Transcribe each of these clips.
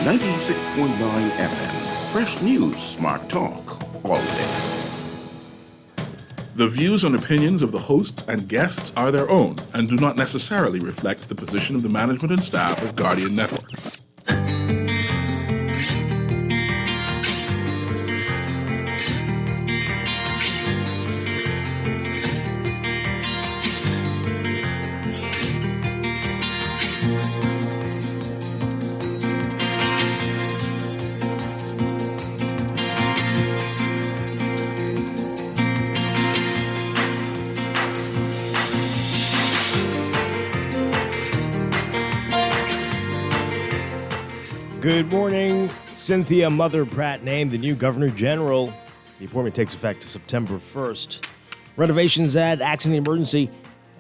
96.9 FM. Fresh news, smart talk, all day. The views and opinions of the hosts and guests are their own and do not necessarily reflect the position of the management and staff of Guardian Network. Good morning. Cynthia Mother Pratt named the new Governor General. The appointment takes effect September 1st. Renovations at accident emergency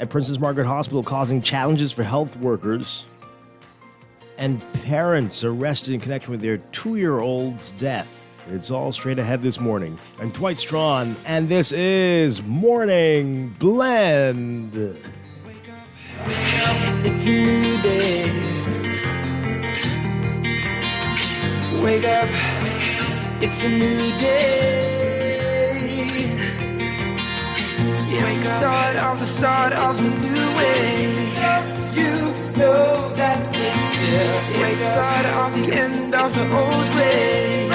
at Princess Margaret Hospital causing challenges for health workers. And parents arrested in connection with their 2-year-old's death. It's all straight ahead this morning. I'm Dwight Strachan, and this is Morning Blend. Wake up, it's a new day. Wake up, it's a new day. It's the start of a new way. You know that it's here. It's the start of the end of the old way.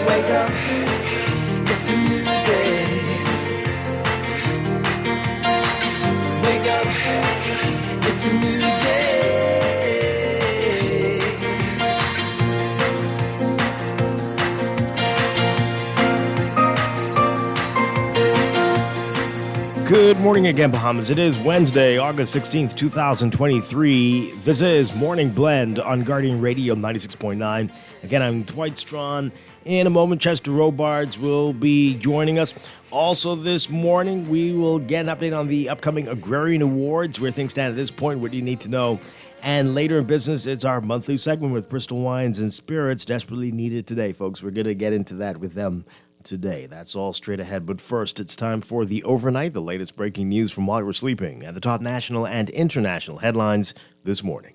Wake up, it's a new day. Wake up, it's a new day. Good morning again, Bahamas. It is Wednesday, August 16th, 2023. This is Morning Blend on Guardian Radio 96.9. Again, I'm Dwight Strachan. In a moment, Chester Robards will be joining us. Also this morning, we will get an update on the upcoming Agrarian Awards, where things stand at this point, what do you need to know. And later in business, it's our monthly segment with Bristol Wines and Spirits, desperately needed today, folks. We're going to get into that with them today. That's all straight ahead. But first, it's time for the overnight, the latest breaking news from while we're sleeping, and the top national and international headlines this morning.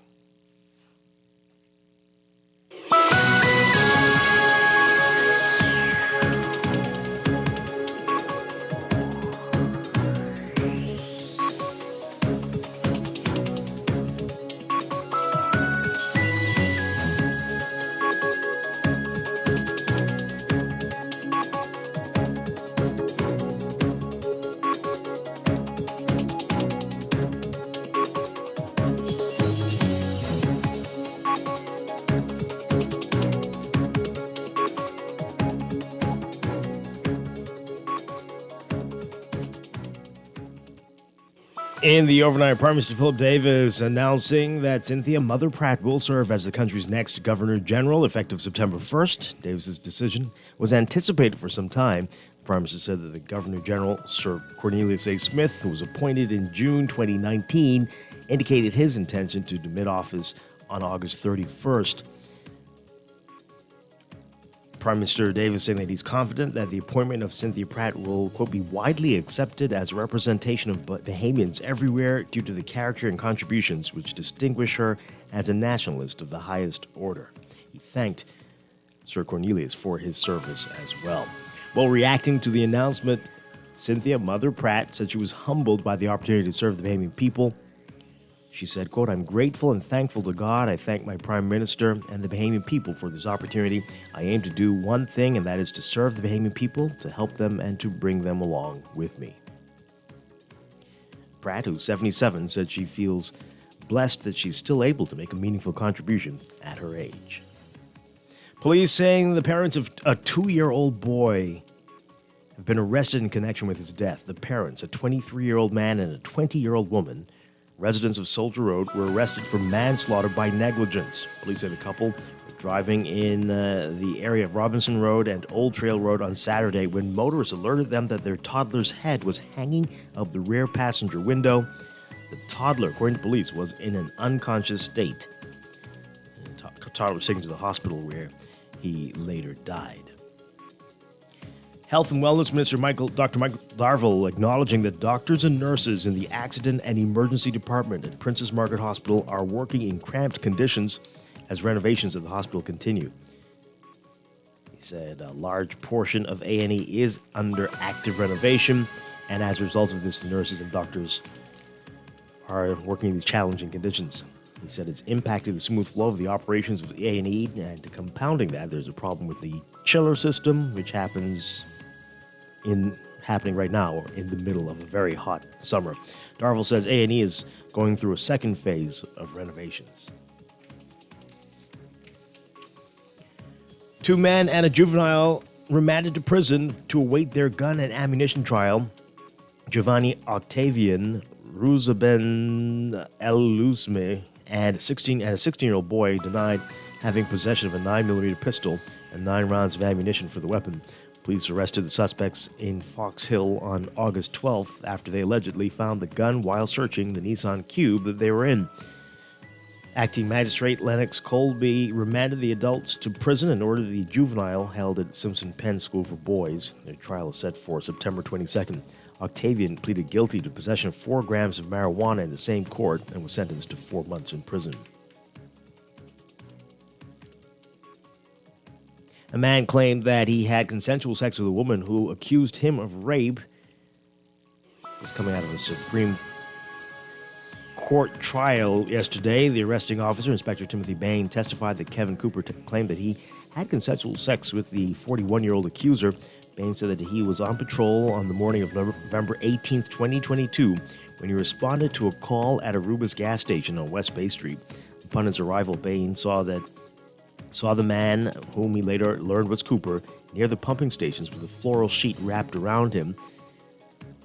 In the overnight, Prime Minister Philip Davis announcing that Cynthia Mother Pratt will serve as the country's next Governor General effective September 1st. Davis's decision was anticipated for some time. The Prime Minister said that the Governor General, Sir Cornelius A. Smith, who was appointed in June 2019, indicated his intention to demit office on August 31st. Prime Minister Davis saying that he's confident that the appointment of Cynthia Pratt will, quote, be widely accepted as a representation of Bahamians everywhere due to the character and contributions which distinguish her as a nationalist of the highest order. He thanked Sir Cornelius for his service as well. While reacting to the announcement, Cynthia Mother Pratt said she was humbled by the opportunity to serve the Bahamian people. She said, quote, I'm grateful and thankful to God. I thank my Prime Minister and the Bahamian people for this opportunity. I aim to do one thing, and that is to serve the Bahamian people, to help them, and to bring them along with me. Pratt, who's 77, said she feels blessed that she's still able to make a meaningful contribution at her age. Police saying the parents of a 2-year-old boy have been arrested in connection with his death. The parents, a 23-year-old man and a 20-year-old woman, residents of Soldier Road, were arrested for manslaughter by negligence. Police said the couple were driving in the area of Robinson Road and Old Trail Road on Saturday when motorists alerted them that their toddler's head was hanging out the rear passenger window. The toddler, according to police, was in an unconscious state. The toddler was taken to the hospital where he later died. Health and Wellness Minister Dr. Michael Darville acknowledging that doctors and nurses in the Accident and Emergency Department at Princess Margaret Hospital are working in cramped conditions as renovations at the hospital continue. He said a large portion of A&E is under active renovation, and as a result of this, the nurses and doctors are working in these challenging conditions. He said it's impacted the smooth flow of the operations of A&E, and compounding that, there's a problem with the chiller system, which happening right now in the middle of a very hot summer. Darville says A&E is going through a second phase of renovations. 2 men and a juvenile remanded to prison to await their gun and ammunition trial. Giovanni Octavian Ruzaben El-Lusme and a 16-year-old boy denied having possession of a 9mm pistol and 9 rounds of ammunition for the weapon. Police arrested the suspects in Fox Hill on August 12th after they allegedly found the gun while searching the Nissan Cube that they were in. Acting Magistrate Lennox Colby remanded the adults to prison and ordered the juvenile held at Simpson Penn School for Boys. Their trial is set for September 22nd. Octavian pleaded guilty to possession of 4 grams of marijuana in the same court and was sentenced to 4 months in prison. A man claimed that he had consensual sex with a woman who accused him of rape. This coming out of a Supreme Court trial yesterday. The arresting officer, Inspector Timothy Bain, testified that Kevin Cooper claimed that he had consensual sex with the 41-year-old accuser. Bain said that he was on patrol on the morning of November 18, 2022, when he responded to a call at Aruba's gas station on West Bay Street. Upon his arrival, Bain saw the man, whom he later learned was Cooper, near the pumping stations with a floral sheet wrapped around him.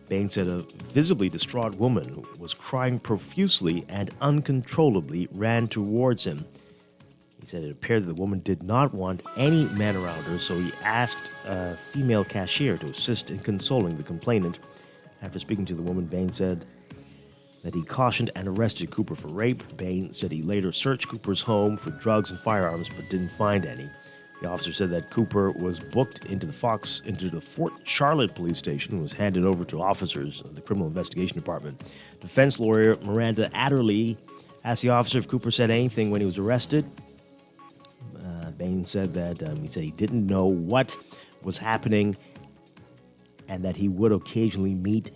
Bain said a visibly distraught woman who was crying profusely and uncontrollably ran towards him. He said it appeared that the woman did not want any man around her, so he asked a female cashier to assist in consoling the complainant. After speaking to the woman, Bain said that he cautioned and arrested Cooper for rape. Bain said he later searched Cooper's home for drugs and firearms but didn't find any. The officer said that Cooper was booked into the Fort Charlotte police station and was handed over to officers of the Criminal Investigation Department. Defense lawyer Miranda Adderley asked the officer if Cooper said anything when he was arrested. Bain said that he didn't know what was happening and that he would occasionally meet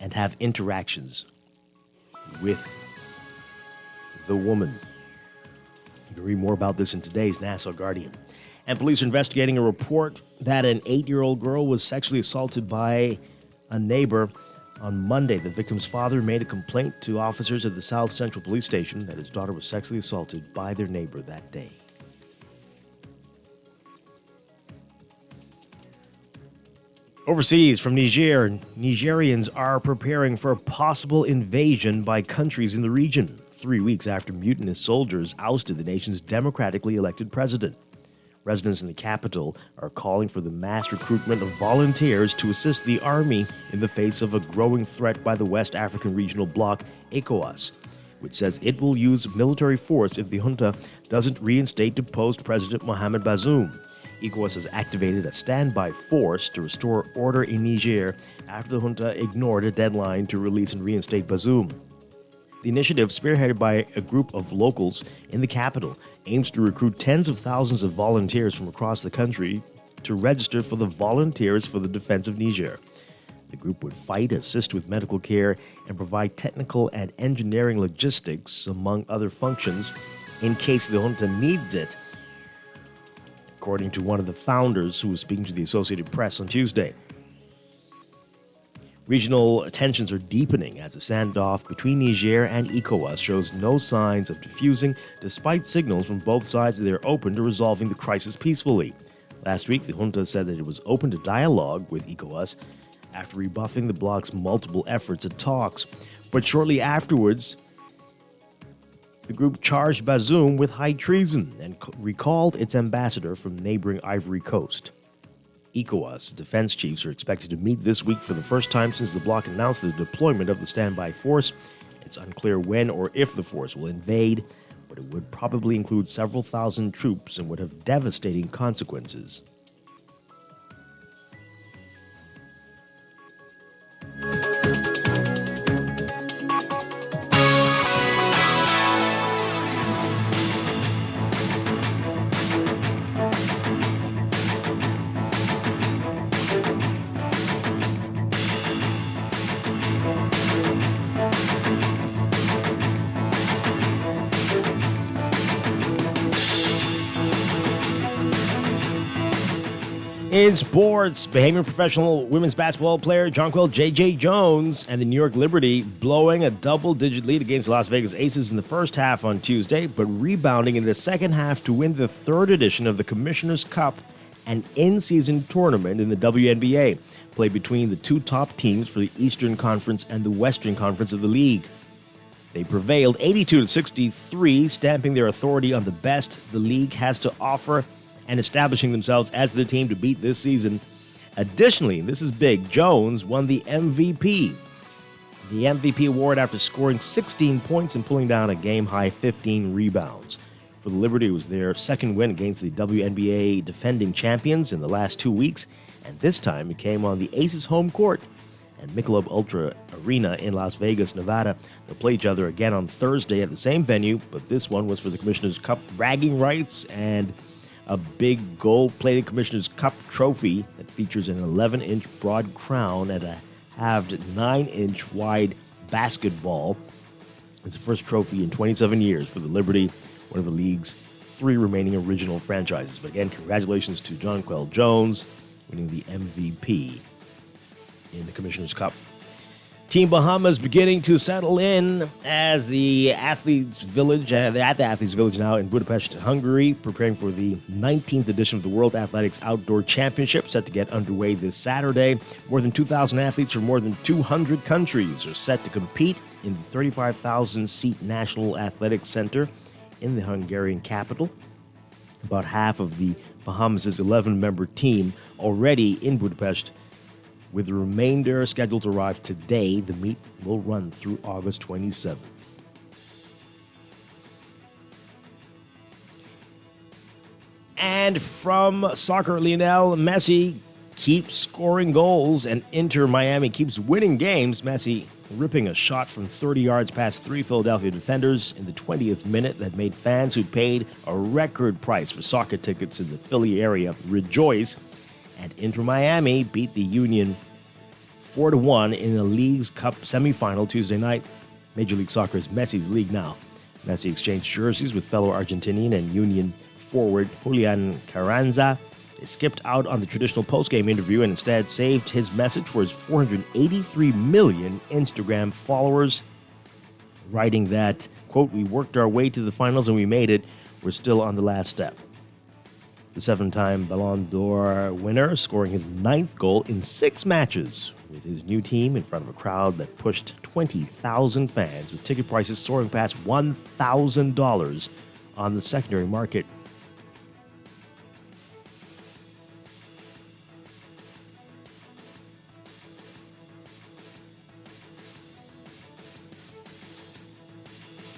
and have interactions with the woman. You can read more about this in today's Nassau Guardian. And police are investigating a report that an 8-year-old girl was sexually assaulted by a neighbor on Monday. The victim's father made a complaint to officers at the South Central Police Station that his daughter was sexually assaulted by their neighbor that day. Overseas, from Niger, Nigerians are preparing for a possible invasion by countries in the region, 3 weeks after mutinous soldiers ousted the nation's democratically elected president. Residents in the capital are calling for the mass recruitment of volunteers to assist the army in the face of a growing threat by the West African regional bloc, ECOWAS, which says it will use military force if the junta doesn't reinstate deposed President Mohamed Bazoum. ECOWAS has activated a standby force to restore order in Niger after the junta ignored a deadline to release and reinstate Bazoum. The initiative, spearheaded by a group of locals in the capital, aims to recruit tens of thousands of volunteers from across the country to register for the Volunteers for the Defense of Niger. The group would fight, assist with medical care, and provide technical and engineering logistics, among other functions, in case the junta needs it, according to one of the founders who was speaking to the Associated Press on Tuesday. Regional tensions are deepening as the standoff between Niger and ECOWAS shows no signs of diffusing, despite signals from both sides that they are open to resolving the crisis peacefully. Last week, the junta said that it was open to dialogue with ECOWAS after rebuffing the bloc's multiple efforts at talks. But shortly afterwards, the group charged Bazoum with high treason and recalled its ambassador from neighboring Ivory Coast. ECOWAS defense chiefs are expected to meet this week for the first time since the bloc announced the deployment of the standby force. It's unclear when or if the force will invade, but it would probably include several thousand troops and would have devastating consequences. In sports, Bahamian professional women's basketball player Jonquil J.J. Jones and the New York Liberty blowing a double-digit lead against Las Vegas Aces in the first half on Tuesday, but rebounding in the second half to win the third edition of the Commissioner's Cup, an in-season tournament in the WNBA, played between the two top teams for the Eastern Conference and the Western Conference of the league. They prevailed 82-63, stamping their authority on the best the league has to offer and establishing themselves as the team to beat this season. Additionally, this is big, Jones won the MVP. The MVP award after scoring 16 points and pulling down a game-high 15 rebounds. For the Liberty, it was their second win against the WNBA defending champions in the last 2 weeks, and this time it came on the Aces' home court at Michelob Ultra Arena in Las Vegas, Nevada. They'll play each other again on Thursday at the same venue, but this one was for the Commissioner's Cup bragging rights and a big gold-plated Commissioner's Cup trophy that features an 11-inch broad crown and a halved 9-inch wide basketball. It's the first trophy in 27 years for the Liberty, one of the league's 3 remaining original franchises. But again, congratulations to Jonquil Jones winning the MVP in the Commissioner's Cup. Team Bahamas beginning to settle in as the Athletes Village, they're at the Athletes Village now in Budapest, Hungary, preparing for the 19th edition of the World Athletics Outdoor Championship, set to get underway this Saturday. More than 2,000 athletes from more than 200 countries are set to compete in the 35,000-seat National Athletics Center in the Hungarian capital. About half of the Bahamas' 11-member team already in Budapest, with the remainder scheduled to arrive today. The meet will run through August 27th. And from soccer, Lionel Messi keeps scoring goals and Inter Miami keeps winning games. Messi ripping a shot from 30 yards past 3 Philadelphia defenders in the 20th minute that made fans who paid a record price for soccer tickets in the Philly area rejoice. And Inter Miami beat the Union 4-1 in the League's Cup semifinal Tuesday night. Major League Soccer's Messi's league now. Messi exchanged jerseys with fellow Argentinian and Union forward Julian Carranza. He skipped out on the traditional post-game interview and instead saved his message for his 483 million Instagram followers, writing that, quote, "We worked our way to the finals and we made it. We're still on the last step." The 7-time Ballon d'Or winner scoring his 9th goal in 6 matches with his new team in front of a crowd that pushed 20,000 fans, with ticket prices soaring past $1,000 on the secondary market.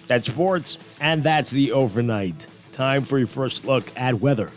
That's sports, and that's the overnight. Time for your first look at weather.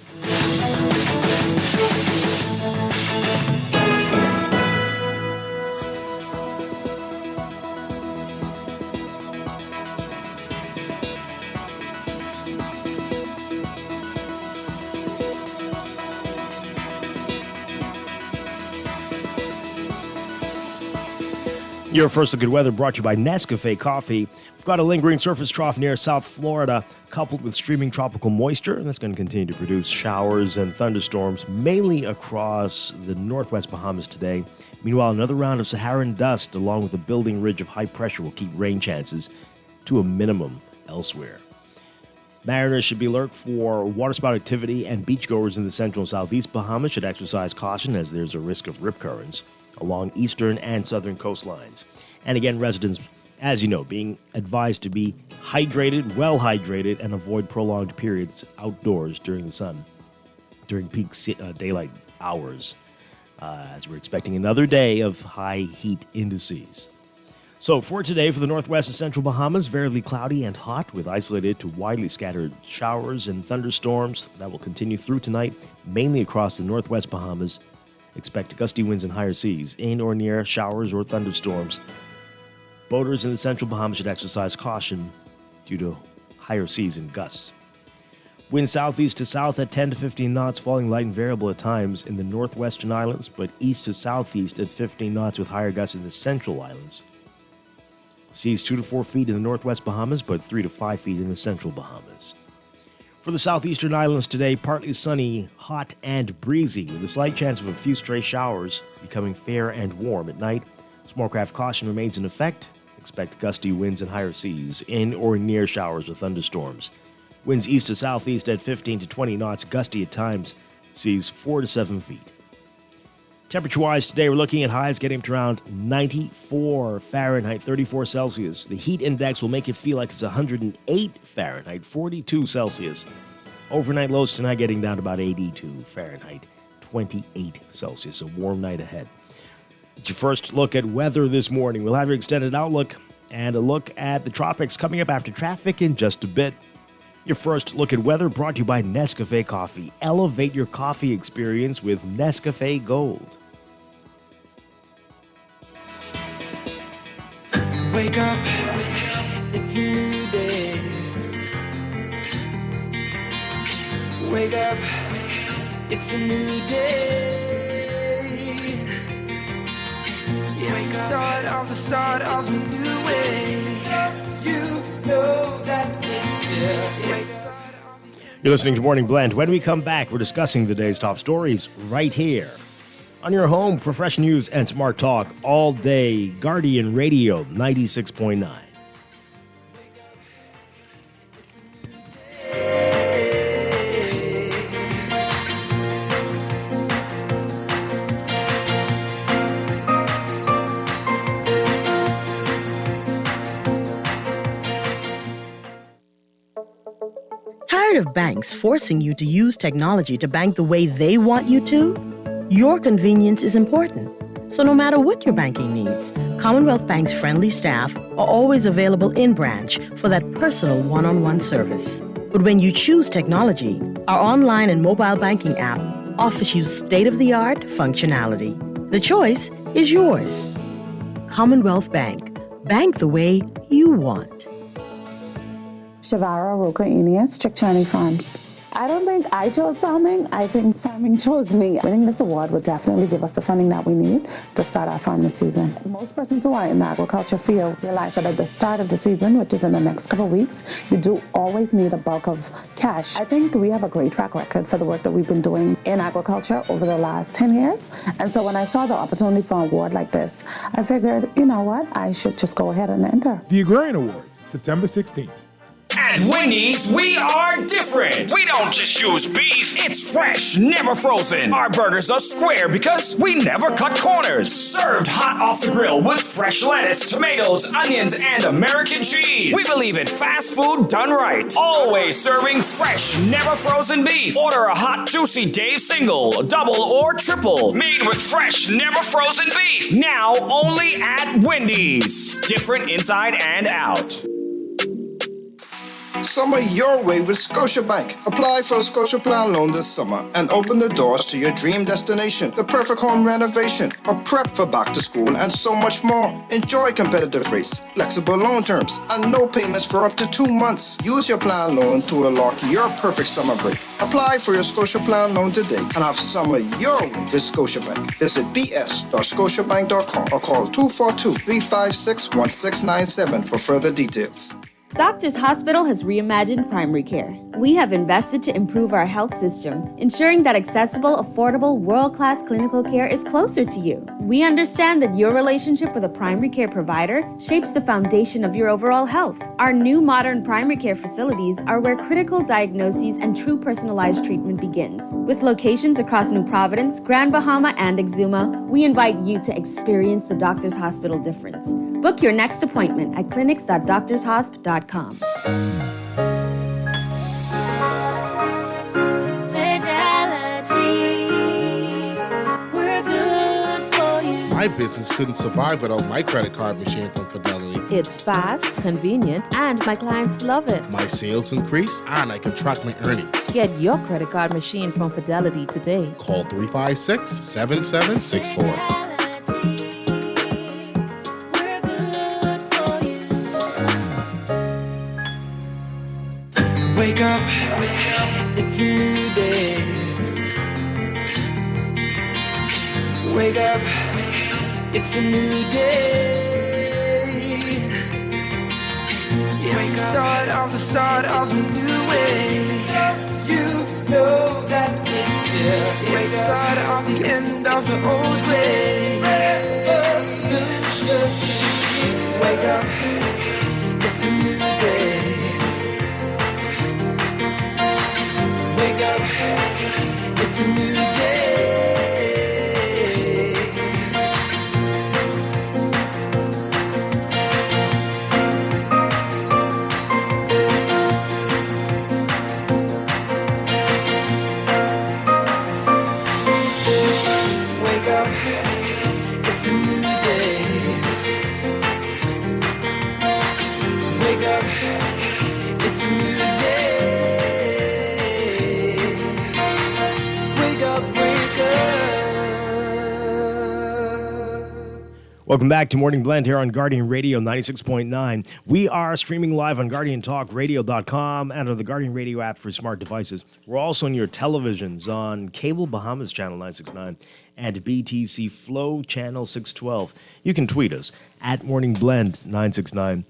Your first look at weather brought to you by Nescafe Coffee. We've got a lingering surface trough near South Florida, coupled with streaming tropical moisture, and that's going to continue to produce showers and thunderstorms, mainly across the northwest Bahamas today. Meanwhile, another round of Saharan dust, along with a building ridge of high pressure, will keep rain chances to a minimum elsewhere. Mariners should be alert for waterspout activity, and beachgoers in the central and southeast Bahamas should exercise caution as there's a risk of rip currents along eastern and southern coastlines. And again, residents, as you know, being advised to be hydrated, well hydrated, and avoid prolonged periods outdoors during the sun, during peak daylight hours, as we're expecting another day of high heat indices. So for today, for the northwest and central Bahamas, variably cloudy and hot with isolated to widely scattered showers and thunderstorms. That will continue through tonight, mainly across the northwest Bahamas. Expect gusty winds and higher seas, in or near showers or thunderstorms. Boaters in the central Bahamas should exercise caution due to higher seas and gusts. Wind southeast to south at 10 to 15 knots, falling light and variable at times in the northwestern islands, but east to southeast at 15 knots with higher gusts in the central islands. Seas 2 to 4 feet in the northwest Bahamas, but 3 to 5 feet in the central Bahamas. For the southeastern islands today, partly sunny, hot, and breezy, with a slight chance of a few stray showers, becoming fair and warm at night. Smallcraft caution remains in effect. Expect gusty winds and higher seas, in or near showers with thunderstorms. Winds east to southeast at 15 to 20 knots, gusty at times, seas 4 to 7 feet. Temperature-wise today, we're looking at highs getting up to around 94 Fahrenheit, 34 Celsius. The heat index will make it feel like it's 108 Fahrenheit, 42 Celsius. Overnight lows tonight getting down to about 82 Fahrenheit, 28 Celsius. A warm night ahead. It's your first look at weather this morning. We'll have your extended outlook and a look at the tropics coming up after traffic in just a bit. Your first look at weather brought to you by Nescafe Coffee. Elevate your coffee experience with Nescafe Gold. Wake up, it's a new day. Wake up, it's a new day. It's the start of a new way. You know that You're listening to Morning Blend. When we come back, we're discussing the day's top stories right here on your home for fresh news and smart talk all day. Guardian Radio 96.9. Tired of banks forcing you to use technology to bank the way they want you to? Your convenience is important. So no matter what your banking needs, Commonwealth Bank's friendly staff are always available in branch for that personal one-on-one service. But when you choose technology, our online and mobile banking app offers you state-of-the-art functionality. The choice is yours. Commonwealth Bank. Bank the way you want. Shavara Roka Ines, Strachan Farms. I don't think I chose farming. I think farming chose me. Winning this award would definitely give us the funding that we need to start our farming season. Most persons who are in the agriculture field realize that at the start of the season, which is in the next couple of weeks, you do always need a bulk of cash. I think we have a great track record for the work that we've been doing in agriculture over the last 10 years. And so when I saw the opportunity for an award like this, I figured, you know what, I should just go ahead and enter. The Agrarian Awards, September 16th. At Wendy's, we are different. We don't just use beef. It's fresh, never frozen. Our burgers are square because we never cut corners. Served hot off the grill with fresh lettuce, tomatoes, onions, and American cheese. We believe in fast food done right. Always serving fresh, never frozen beef. Order a hot, juicy Dave single, double, or triple. Made with fresh, never frozen beef. Now only at Wendy's. Different inside and out. Summer your way with Scotiabank. Apply for a Scotia Plan loan this summer and open the doors to your dream destination, the perfect home renovation, or prep for back to school, and so much more. Enjoy competitive rates, flexible loan terms, and no payments for up to 2 months. Use your plan loan to unlock your perfect summer break. Apply for your Scotia Plan loan today and have summer your way with Scotiabank. Visit bs.scotiabank.com or call 242-356-1697 for further details. Doctors Hospital has reimagined primary care. We have invested to improve our health system, ensuring that accessible, affordable, world-class clinical care is closer to you. We understand that your relationship with a primary care provider shapes the foundation of your overall health. Our new modern primary care facilities are where critical diagnoses and true personalized treatment begins. With locations across New Providence, Grand Bahama, and Exuma, we invite you to experience the Doctors Hospital difference. Book your next appointment at clinics.doctorshosp.com. My business couldn't survive without my credit card machine from Fidelity. It's fast, convenient, and my clients love it. My sales increase, and I can track my earnings. Get your credit card machine from Fidelity today. Call 356-7764. Wake up, it's a new day. Wake up, it's a new day. It's the start of a new way. know that it's still the start of the end of the old way. Revolution. Wake up, it's a new day. Wake up, it's a new day. Wake up, it's a new day. Wake up, it's a new day. Wake up, wake up. Welcome back to Morning Blend here on Guardian Radio 96.9. We are streaming live on GuardianTalkRadio.com and on the Guardian Radio app for smart devices. We're also on your televisions on Cable Bahamas Channel 969 and BTC Flow Channel 612. You can tweet us at Morning Blend 969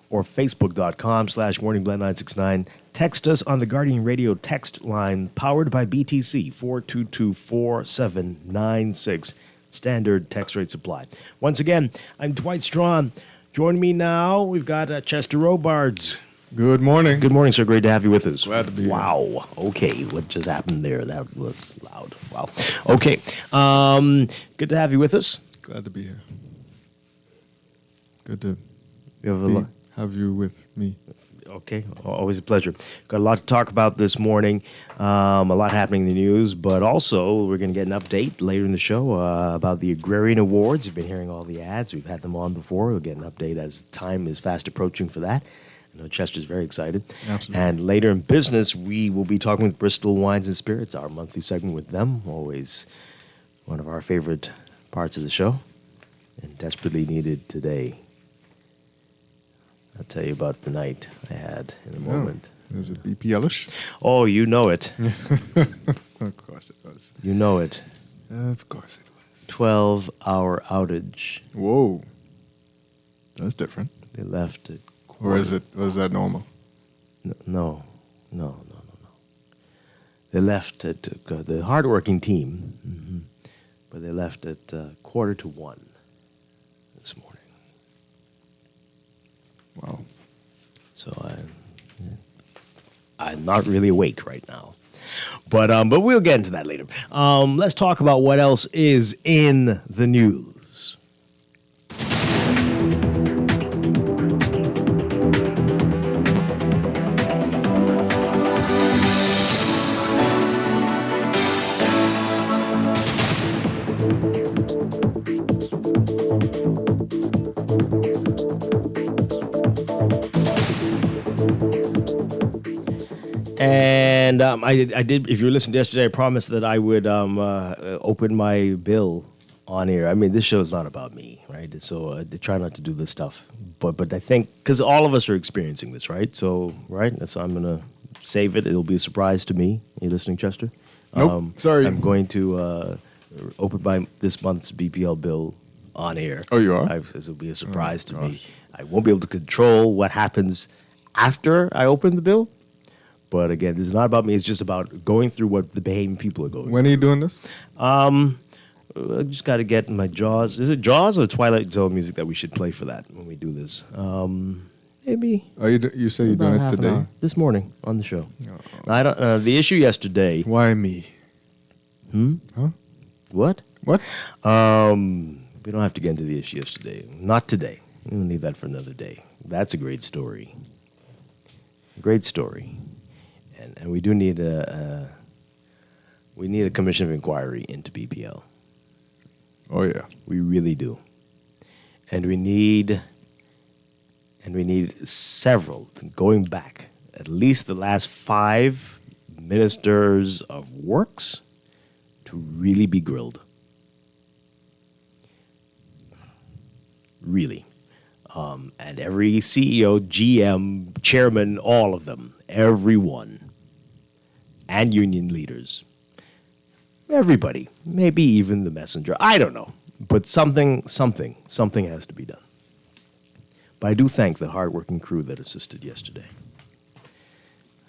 or Facebook.com/MorningBlend969. Text us on the Guardian Radio text line powered by BTC 422-4796. Standard text rate supply. Once again, I'm Dwight Strachan. Joining me now, we've got Chester Robards. Good morning. Good morning, sir. Great to have you with us. Glad to be here. Wow. Okay, what just happened there? That was loud. Wow. Okay. Good to have you with us. Glad to be here. Good to have you with me. Okay, always a pleasure. Got a lot to talk about this morning. A lot happening in the news, but also we're going to get an update later in the show about the Agrarian Awards. You've been hearing all the ads. We've had them on before. We'll get an update as time is fast approaching for that. I know Chester's very excited. Absolutely. And later in business, we will be talking with Bristol Wines and Spirits, our monthly segment with them. Always one of our favorite parts of the show and desperately needed today. I'll tell you about the night I had in a moment. Is it BPL-ish? Oh, you know it. Of course it was. You know it. Of course it was. 12-hour outage. Whoa. That's different. They left it. Or was that normal? No. They left at the hardworking team, but they left at 1:45 this morning. Wow. So I'm not really awake right now. But we'll get into that later. Let's talk about what else is in the news. And I did. If you were listening to yesterday, I promised that I would open my bill on air. I mean, this show is not about me, right? So I try not to do this stuff. But I think because all of us are experiencing this, right? So so I'm gonna save it. It'll be a surprise to me. Are you listening, Chester? Nope. Sorry. I'm going to open this month's BPL bill on air. Oh, you are? This will be a surprise to me. I won't be able to control what happens after I open the bill. But again, this is not about me. It's just about going through what the Bahamian people are going through. When are you doing this? I just got to get my Jaws. Is it Jaws or Twilight Zone music that we should play for that when we do this? Maybe. You say you're doing it today? This morning on the show. I don't. The issue yesterday. Why me? Huh? What? What? We don't have to get into the issue yesterday. Not today. We'll leave that for another day. That's a great story. Great story. And we do need a commission of inquiry into BPL. Oh yeah, we really do. And we need several, going back at least the last 5 ministers of works to really be grilled. Really. And every CEO, GM, chairman, all of them, everyone. And union leaders. Everybody. Maybe even the messenger. I don't know. But something has to be done. But I do thank the hardworking crew that assisted yesterday.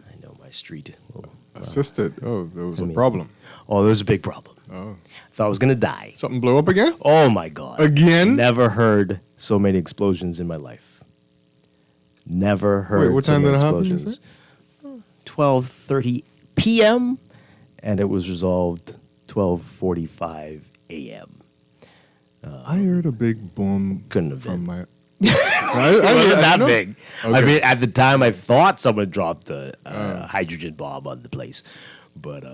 I know my street will Assisted. Oh, there was a problem. Oh, there was a big problem. Oh. Thought I was going to die. Something blew up again? Oh, my God. Again? Never heard so many explosions in my life. Never heard Wait, what so time many did it happen, you explosions. 12:30 p.m. and it was resolved 12:45 a.m. I heard a big boom Couldn't have from been. my... It wasn't that know. big. Okay. I mean, at the time, I thought someone dropped a hydrogen bomb on the place, but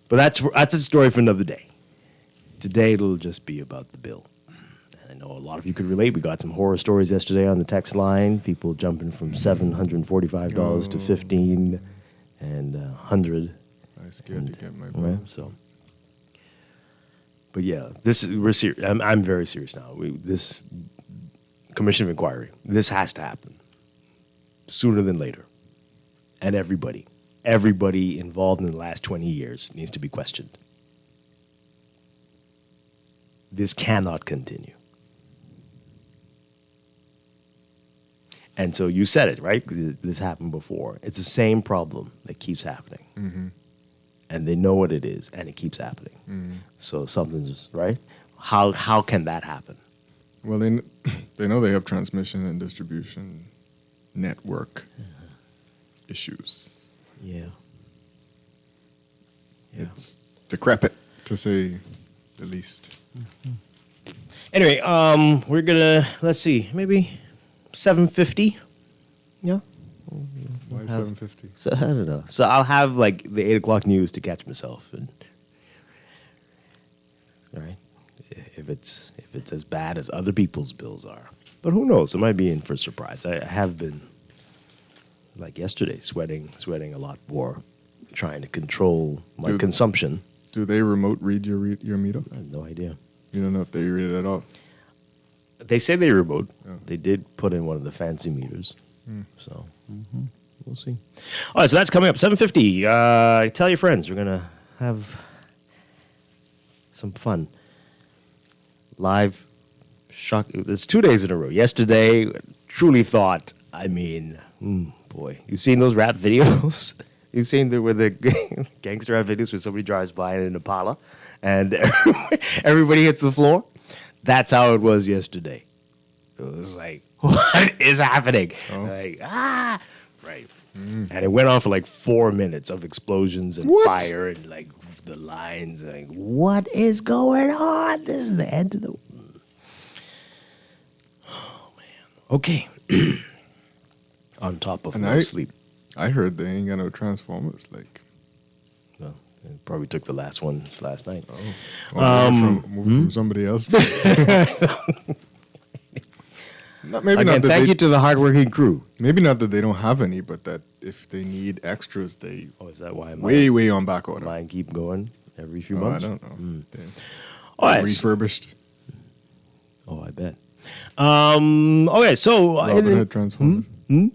that's a story for another day. Today, it'll just be about the bill. And I know a lot of you could relate. We got some horror stories yesterday on the text line. People jumping from $745 to $15 and $100. I was scared to get my bill. Right, so. But yeah, we're serious. I'm very serious now. This commission of inquiry, this has to happen sooner than later. And everybody involved in the last 20 years needs to be questioned. This cannot continue. And so you said it, right? This happened before. It's the same problem that keeps happening. Mm-hmm. And they know what it is, and it keeps happening. So something's right. How can that happen? Well, they know they have transmission and distribution network issues. Yeah. It's decrepit, to say the least. Anyway, we're gonna let's see, maybe 7:50. Yeah. Why 7:50? So I don't know. So I'll have like the 8 o'clock news to catch myself, and all right, if it's as bad as other people's bills are, but who knows? I might be in for a surprise. I have been, like yesterday, sweating a lot more, trying to control my consumption. Do they remote read your meter? I have no idea. You don't know if they read it at all. They say they remote. Oh. They did put in one of the fancy meters, so. We'll see. All right, so that's coming up. 7:50. Tell your friends. We're going to have some fun. Live shock. It's 2 days in a row. Yesterday, truly thought, I mean, boy. You've seen those rap videos? You've seen where the gangster rap videos where somebody drives by in an Impala and everybody hits the floor? That's how it was yesterday. It was like, what is happening? Like, right. And it went on for like 4 minutes of explosions and fire and like the lines. Like, what is going on? This is the end of the. Oh man. Okay. On top of no sleep. I heard they ain't got no transformers. Like, well, they probably took the last ones last night. From somebody else. Thank you to the hardworking crew. Maybe not that they don't have any, but that if they need extras, they is that why way on back order. Mine keep going every few months? I don't know. All right. Refurbished. Oh, I bet. Okay, so Robin Hood Transformers. They're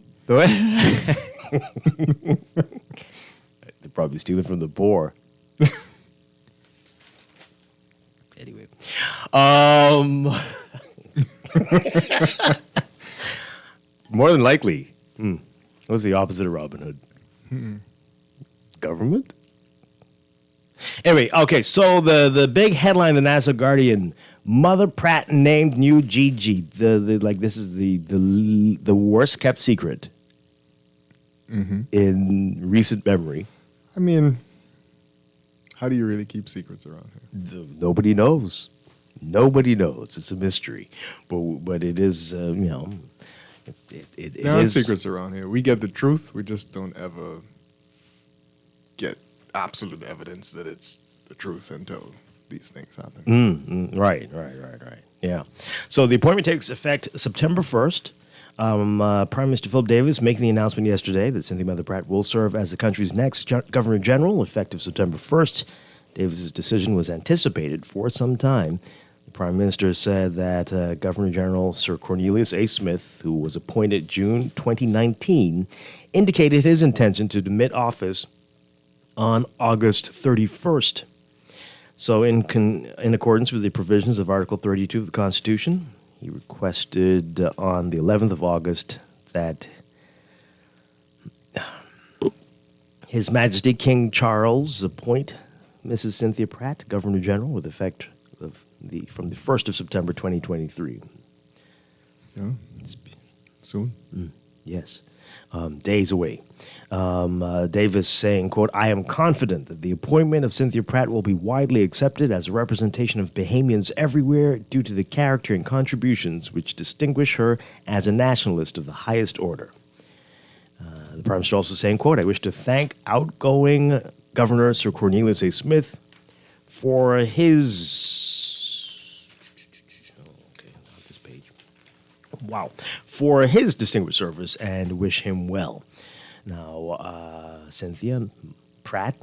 probably stealing from the poor. Anyway, more than likely, what's the opposite of Robin Hood? Government? Anyway, okay, so the big headline, the National Guardian, Mother Pratt named new Gigi. This is the worst kept secret in recent memory. I mean, how do you really keep secrets around here? Nobody knows. Nobody knows. It's a mystery, but it is there aren't secrets around here. We get the truth. We just don't ever get absolute evidence that it's the truth until these things happen. Right. Yeah. So the appointment takes effect September 1st. Prime Minister Philip Davis making the announcement yesterday that Cynthia Mother Pratt will serve as the country's next Governor General effective September 1st. Davis's decision was anticipated for some time. The Prime Minister said that Governor General Sir Cornelius A. Smith, who was appointed June 2019, indicated his intention to demit office on August 31st. So in accordance with the provisions of Article 32 of the Constitution, he requested on the 11th of August that His Majesty King Charles appoint Mrs. Cynthia Pratt Governor General with effect from the 1st of September 2023. Yeah, soon. Yes, days away. Davis saying, quote, I am confident that the appointment of Cynthia Pratt will be widely accepted as a representation of Bahamians everywhere due to the character and contributions which distinguish her as a nationalist of the highest order. The Prime Minister also saying, quote, I wish to thank outgoing Governor Sir Cornelius A. Smith for his... Okay, not this page. Wow. For his distinguished service and wish him well. Now, Cynthia Pratt,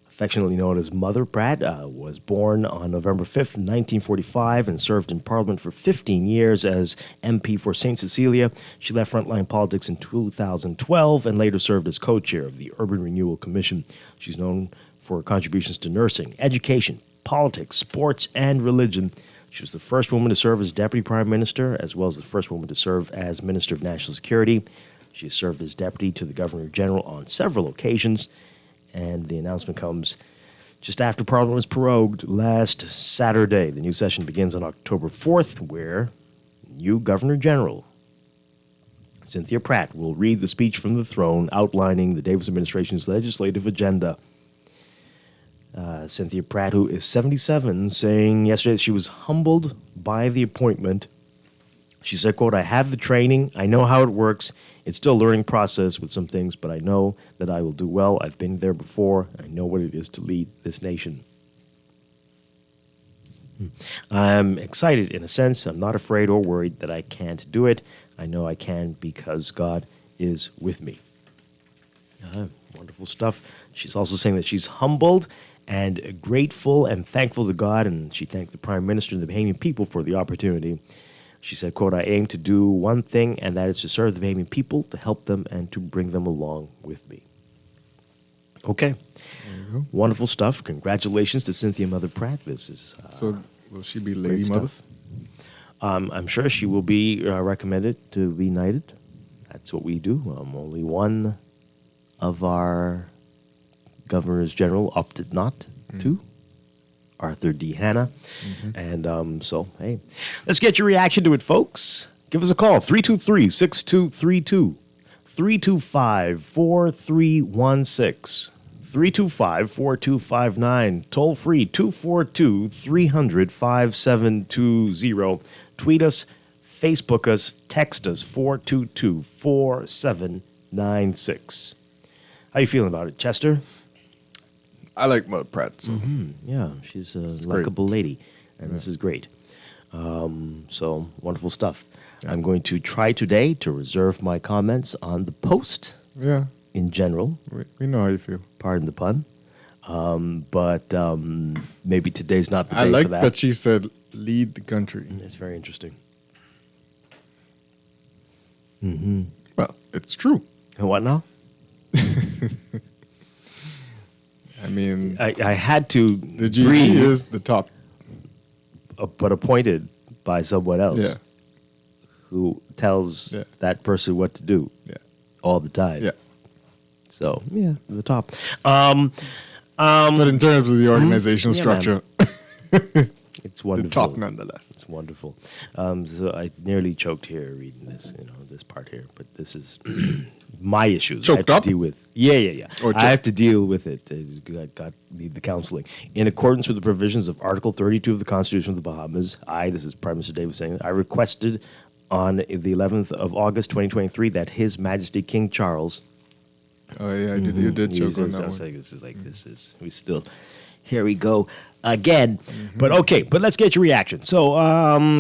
affectionately known as Mother Pratt, was born on November 5th, 1945, and served in Parliament for 15 years as MP for St. Cecilia. She left frontline politics in 2012 and later served as co-chair of the Urban Renewal Commission. She's known for her contributions to nursing, education, politics, sports, and religion. She was the first woman to serve as Deputy Prime Minister, as well as the first woman to serve as Minister of National Security. She has served as Deputy to the Governor General on several occasions. And the announcement comes just after Parliament was prorogued last Saturday. The new session begins on October 4th, where new Governor General Cynthia Pratt will read the speech from the throne outlining the Davis administration's legislative agenda. Cynthia Pratt, who is 77, saying yesterday that she was humbled by the appointment. She said, quote, I have the training. I know how it works. It's still a learning process with some things, but I know that I will do well. I've been there before. I know what it is to lead this nation. I'm excited in a sense. I'm not afraid or worried that I can't do it. I know I can because God is with me. Wonderful stuff. She's also saying that she's humbled and grateful and thankful to God, and she thanked the Prime Minister and the Bahamian people for the opportunity. She said, quote, I aim to do one thing, and that is to serve the Bahamian people, to help them, and to bring them along with me. Okay. Wonderful stuff. Congratulations to Cynthia Mother Pratt. This is so will she be Lady Mother? I'm sure she will be recommended to be knighted. That's what we do. Only one of our Governors General opted not to. Arthur D. Hanna. And so, hey, let's get your reaction to it, folks. Give us a call, 323-6232, 325-4316, 325-4259, toll free, 242-300-5720. Tweet us, Facebook us, text us, 422-4796. How you feeling about it, Chester? I like Mother Pratt. So. Yeah, she's a likable lady, and this is great. So, wonderful stuff. Yeah. I'm going to try today to reserve my comments on the post in general. We know how you feel. Pardon the pun. But maybe today's not the day for that. I like that she said, lead the country. It's very interesting. Well, it's true. And what now? I mean, I had to. The GG is the top, but appointed by someone else. Yeah. Who tells that person what to do? Yeah. All the time. Yeah. So the top. But in terms of the organizational structure, it's wonderful. The top, nonetheless. It's wonderful. So I nearly choked here reading this, this part here. But this is my issues. Choked I have up? to deal with. Yeah. Or I have to deal with it. I need the counseling. In accordance with the provisions of Article 32 of the Constitution of the Bahamas, this is Prime Minister Davis saying, I requested on the 11th of August, 2023, that His Majesty King Charles. Oh yeah, you did choke on that one. Here we go again. But okay, but let's get your reaction. So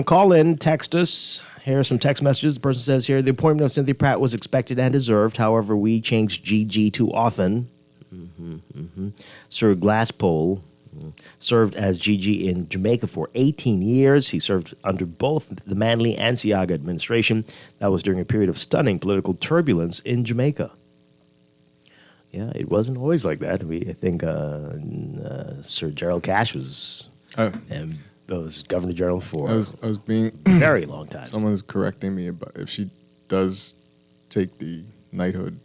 call in, text us. Here are some text messages. The person says here, the appointment of Cynthia Pratt was expected and deserved. However, we changed GG too often. Sir Glasspole served as GG in Jamaica for 18 years. He served under both the Manley and Seaga administration. That was during a period of stunning political turbulence in Jamaica. Yeah, it wasn't always like that. I think Sir Gerald Cash was Governor General for I was being a very long time. Someone's correcting me about if she does take the knighthood,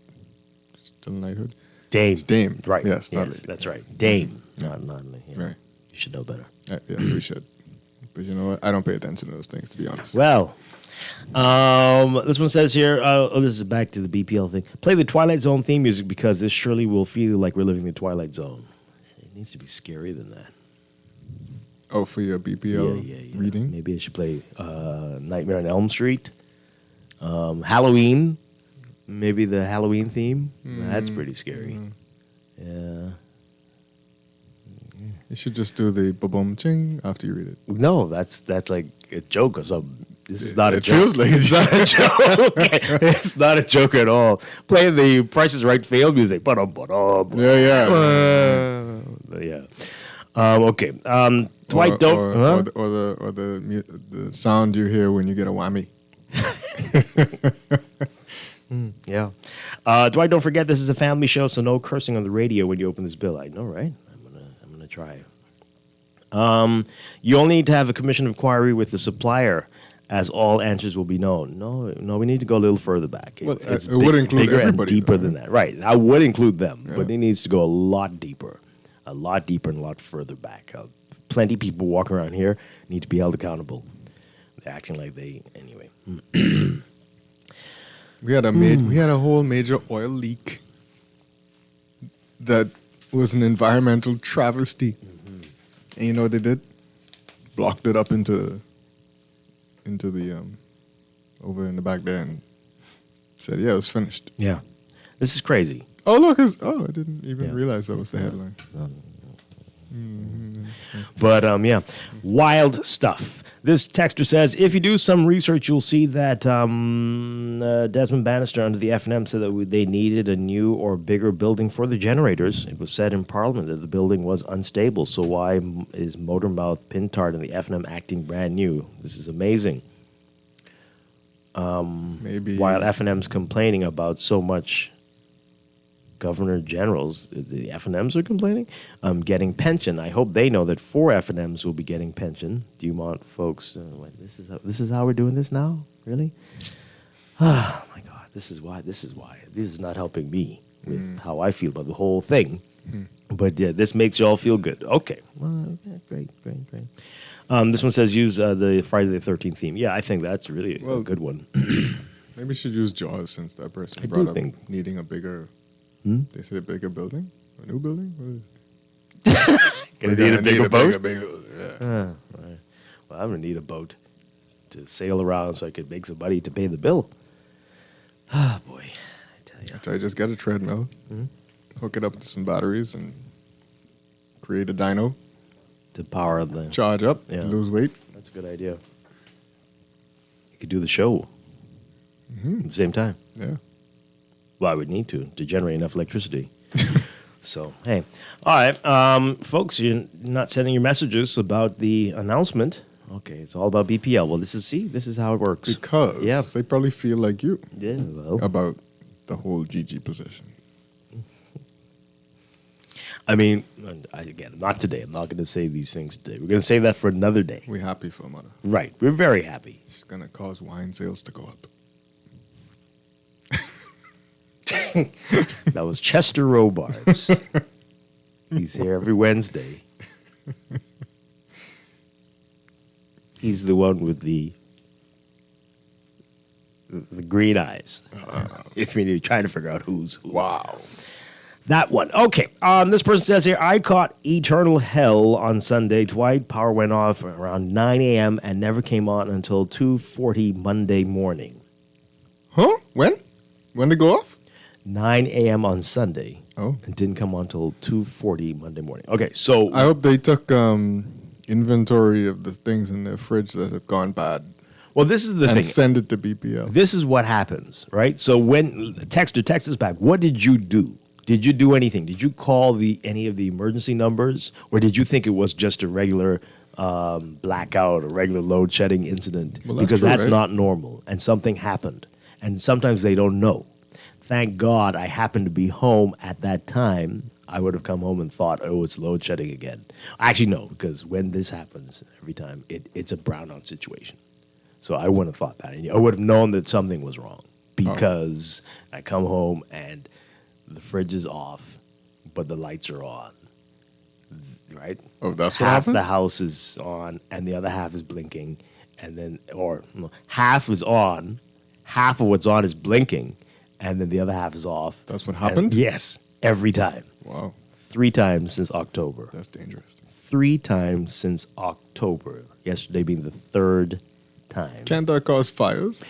still knighthood. Dame. It's Dame. Right. Yes, not yes, lady. that's right. Dame. Yeah. Not Right. You should know better. Yes, we should. But you know what? I don't pay attention to those things, to be honest. Well, this one says here, this is back to the BPL thing. Play the Twilight Zone theme music because this surely will feel like we're living the Twilight Zone. It needs to be scarier than that. Oh, for your BPL reading? Maybe I should play Nightmare on Elm Street. Halloween. Maybe the Halloween theme. That's pretty scary. Yeah. You should just do the ba-boom ching after you read it. No, that's like a joke or something. This is not a It joke. feels like It's not a joke. It's not a joke at all. Playing the Price is Right fail music. Yeah. Okay. Dwight, don't. Or the sound you hear when you get a whammy. Yeah. Dwight, don't forget this is a family show, so no cursing on the radio when you open this bill. I know, right? I'm gonna try. You only need to have a commission of inquiry with the supplier, as all answers will be known. No, we need to go a little further back. Well, it would include bigger everybody, and deeper though, than that. Right. I would include them, but it needs to go a lot deeper and a lot further back. Plenty of people walking around here need to be held accountable. They're acting like they anyway. We had a whole major oil leak that was an environmental travesty. And you know what they did? Blocked it up into the over in the back there and said, yeah, it was finished. Yeah. This is crazy. Oh, look, I didn't even realize that was the headline. But yeah, wild stuff. This texter says, if you do some research, you'll see that Desmond Bannister under the FNM said that they needed a new or bigger building for the generators. It was said in Parliament that the building was unstable. So why is Motormouth, Pintard, and the FNM acting brand new? This is amazing. Maybe while FNM's complaining about so much. Governor Generals, the FNMs are complaining, getting pension. I hope they know that 4 FNMs will be getting pension. Dumont folks, this is how we're doing this now? Really? Oh my God, this is why. This is not helping me with how I feel about the whole thing. But yeah, this makes you all feel good. Okay, well, great. This one says use the Friday the 13th theme. Yeah, I think that's really a good one. Maybe we should use Jaws since that person I brought do up think- needing a bigger. They said a bigger building? A new building? What is it? Gonna need a bigger boat? Yeah. Right. Well, I'm gonna need a boat to sail around so I could make some money to pay the bill. Ah, boy, I tell you. So I just get a treadmill, hook it up to some batteries, and create a dyno. To power the... Charge up, lose weight. That's a good idea. You could do the show at the same time. Yeah. Well, I would need to generate enough electricity. So, hey. All right, folks, you're not sending your messages about the announcement. Okay, it's all about BPL. Well, this is how it works. Because they probably feel like you about the whole GG position. I mean, again, not today. I'm not going to say these things today. We're going to save that for another day. We're happy for Mother. Right. We're very happy. She's going to cause wine sales to go up. That was Chester Robards. He's here every Wednesday. He's the one with the green eyes. If you're trying to figure out who's who. Wow. That one. Okay. This person says here, I caught eternal hell on Sunday. Dwight, power went off around 9 a.m. and never came on until 2:40 Monday morning. Huh? When? When did it go off? 9 a.m. on Sunday. Oh. And didn't come on until 2:40 Monday morning. Okay, so... I hope they took inventory of the things in their fridge that have gone bad. Well, this is the thing. And send it to BPL. This is what happens, right? So when texter texts us back, what did you do? Did you do anything? Did you call any of the emergency numbers? Or did you think it was just a regular blackout, a regular load shedding incident? Well, because true, that's right? not normal. And something happened. And sometimes they don't know. Thank God I happened to be home at that time. I would have come home and thought, oh, it's load shedding again. Actually, no, because when this happens every time, it's a brownout situation. So I wouldn't have thought that. I would have known that something was wrong because I come home and the fridge is off, but the lights are on. Right? Oh, that's what half happened? the house is on, and the other half is blinking, and then half is on, half of what's on is blinking, and then the other half is off. That's what happened? Yes, every time. Wow. 3 times since October. That's dangerous. 3 times since October. Yesterday being the 3rd time. Can't that cause fires?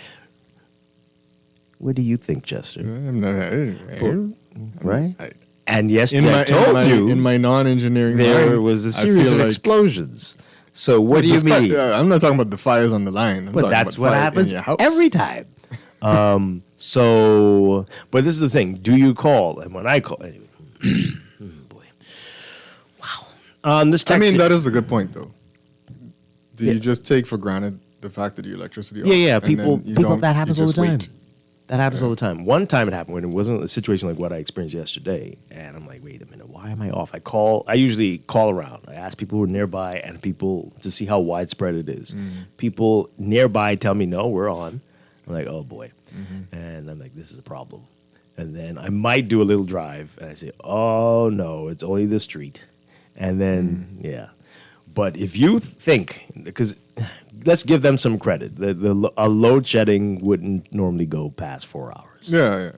What do you think, Chester? I'm not. Right? And yesterday I told you in my non-engineering there mind, was a series of explosions. So what do you mean? I'm not talking about the fires on the line. But that's what happens every time. But this is the thing. Do you call? And when I call, anyway. Boy. Wow. This text. I mean, that is a good point, though. Do you just take for granted the fact that your electricity? Yeah. People. That happens all the time. Wait. That happens all the time. One time it happened when it wasn't a situation like what I experienced yesterday, and I'm like, wait a minute, why am I off? I usually call around. I ask people who are nearby and people to see how widespread it is. People nearby tell me, no, we're on. I'm like, oh boy. And I'm like, this is a problem. And then I might do a little drive, and I say, oh no, it's only the street. And then, yeah. But if you think, because let's give them some credit. A load shedding wouldn't normally go past 4 hours. Yeah.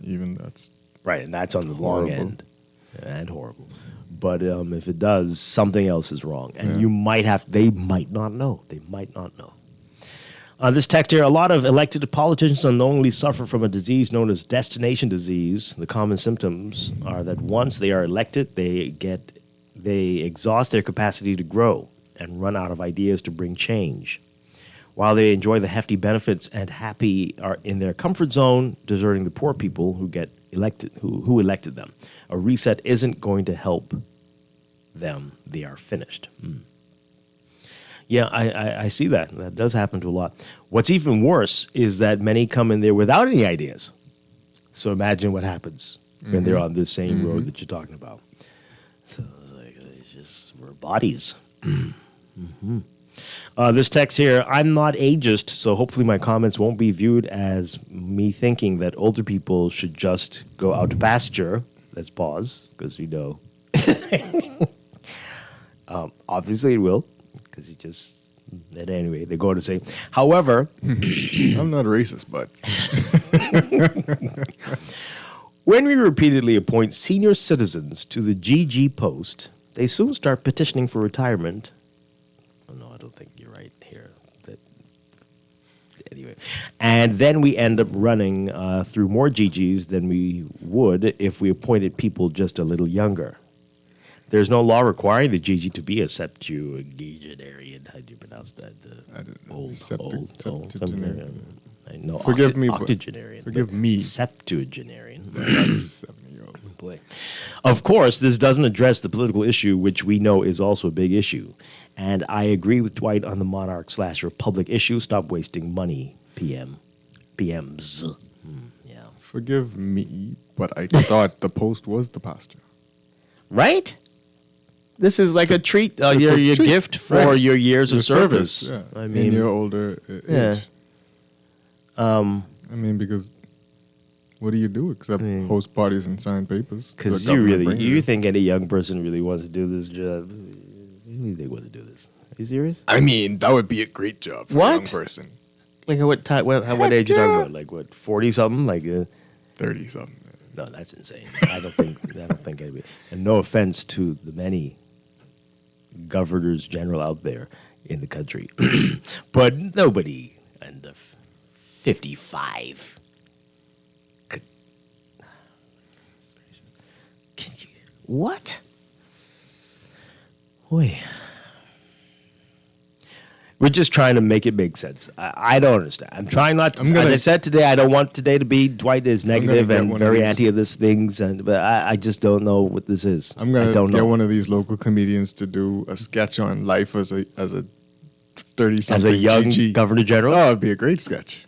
Even that's right, and that's on the long end and horrible. But if it does, something else is wrong, and they might not know. They might not know. This text here: a lot of elected politicians unknowingly suffer from a disease known as destination disease. The common symptoms are that once they are elected, they exhaust their capacity to grow and run out of ideas to bring change. While they enjoy the hefty benefits and happy are in their comfort zone, deserting the poor people who get elected, who elected them. A reset isn't going to help them. They are finished. Yeah, I see that. That does happen to a lot. What's even worse is that many come in there without any ideas. So imagine what happens when they're on this same road that you're talking about. So it's like, we're bodies. This text here: I'm not ageist, so hopefully my comments won't be viewed as me thinking that older people should just go out to pasture. Let's pause, because we know. Obviously it will, because but anyway, they go to say, however... I'm not racist, but... When we repeatedly appoint senior citizens to the GG post, they soon start petitioning for retirement. Oh, no, I don't think you're right here. Anyway. And then we end up running through more GGs than we would if we appointed people just a little younger. There's no law requiring the GG to be a septuagenarian. How do you pronounce that? I don't know. Septuagenarian. No, forgive me. Octogenarian. Forgive me. Septuagenarian. That's 7-year-old. Boy. Of course, this doesn't address the political issue, which we know is also a big issue. And I agree with Dwight on the monarch/republic issue. Stop wasting money, PMs. Yeah. Forgive me, but I thought the post was the pasture. Right? This is like a treat, your gift for your years of service. Yeah. I mean, in your older age. I mean, because what do you do except host parties and sign papers? Because you think any young person really wants to do this job? Who do you think wants to do this? Are you serious? I mean, that would be a great job for a young person. Like what time? What age are you talking about? Like what? 40-something? Like 30-something. No, that's insane. I don't think anybody. And no offense to the many governors general out there in the country, but nobody under 55 could. What? Boy. We're just trying to make it make sense. I don't understand. I'm trying not to. As I said today, I don't want today to be Dwight is negative and very anti of these things, but I just don't know what this is. I'm gonna get one of these local comedians to do a sketch on life as a 30-something as a young GG. governor general. Oh, it'd be a great sketch.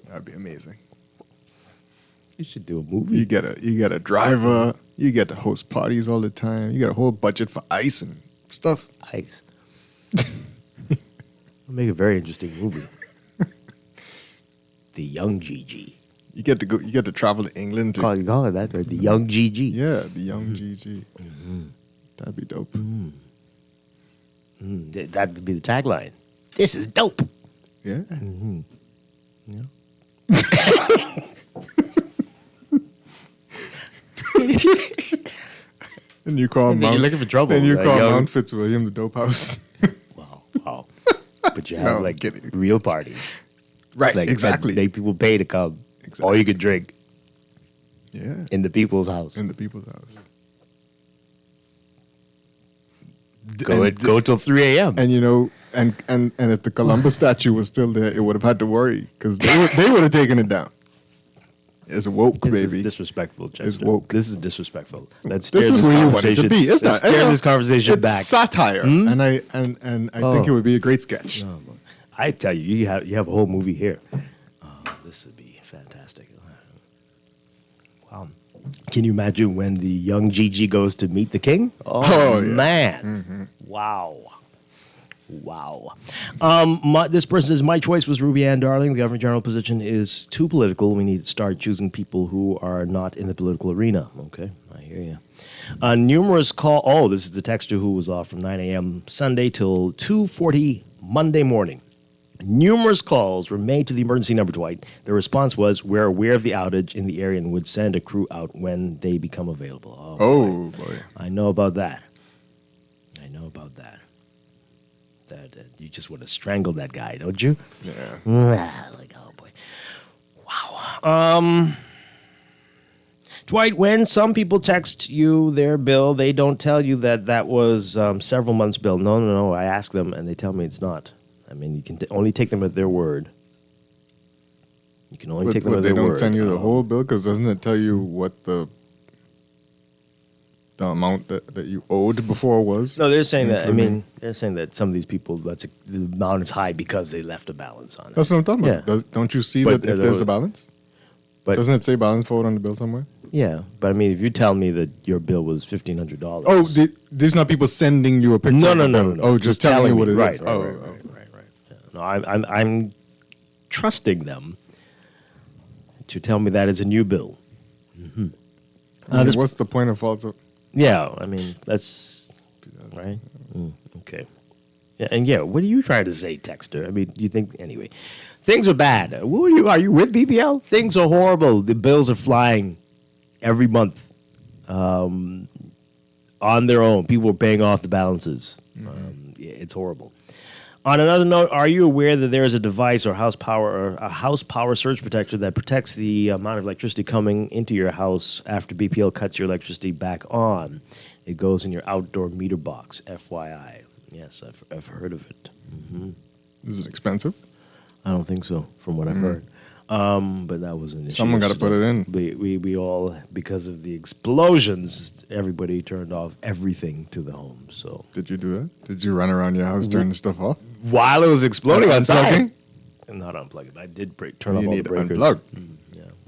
That'd be amazing. You should do a movie. You get a driver. You get to host parties all the time. You got a whole budget for ice and stuff. Ice. Make a very interesting movie. The Young GG. You get to go. You get to travel to England. You call it that, right? The young GG. Yeah, the young GG. That'd be dope. That would be the tagline. This is dope. Yeah. Yeah. And you call You're looking for trouble. And you call Mount Fitzwilliam the dope house. Wow. But you have real parties. Right, exactly. People pay to come. Exactly. Or you could drink. Yeah. In the people's house. In the people's house. Go till 3 a.m. And and if the Columbus statue was still there, it would have had to worry because they would have taken it down. It's woke, baby. This is disrespectful, Chester. It's woke. This is disrespectful. Let's this is where you want it to be. It's Let's not. steer this conversation it's back. Satire, and I think it would be a great sketch. I tell you, you have a whole movie here. This would be fantastic. Wow. Can you imagine when the young Gigi goes to meet the king? Oh yeah. Man. Wow. This person says, my choice was Ruby Ann Darling. The Governor General position is too political. We need to start choosing people who are not in the political arena. Okay, I hear you. Numerous call. Oh, this is the texter who was off from 9 a.m. Sunday till 2:40 Monday morning. Numerous calls were made to the emergency number, Dwight. The response was, we're aware of the outage in the area and would send a crew out when they become available. Oh, boy. I know about that. That you just want to strangle that guy, don't you? Yeah. Like, oh, boy. Wow. Dwight, when some people text you their bill, they don't tell you that was several months' bill. No. I ask them, and they tell me it's not. I mean, you can only take them at their word. You can only take them at their word. They don't send you the whole bill? Because doesn't it tell you what the amount that you owed before was? No, they're saying that. I mean, they're saying that some of these people, the amount is high because they left a balance on it. That's what I'm talking about. Don't you see that if there's a balance? But doesn't it say balance forward on the bill somewhere? Yeah, but I mean, if you tell me that your bill was $1,500. Oh, these not people sending you a picture? No. Oh, just telling you what it is. Right. Yeah. No, I'm trusting them to tell me that is a new bill. What's the point of false? Yeah, I mean, that's right. Okay. Yeah, and what are you trying to say, texter? I mean, do you think anyway? Things are bad. Are you with BPL? Things are horrible. The bills are flying every month on their own. People are paying off the balances. It's horrible. On another note, are you aware that there is a device or a house power surge protector that protects the amount of electricity coming into your house after BPL cuts your electricity back on? It goes in your outdoor meter box, FYI. Yes, I've heard of it. Is it expensive? I don't think so, from what I've heard. But that was an issue. Someone got to put it in. We all, because of the explosions, everybody turned off everything to the home. So did you do that? Did you run around your house turning stuff off while it was exploding outside? Not unplug it. I did turn off all the breakers. Unplug.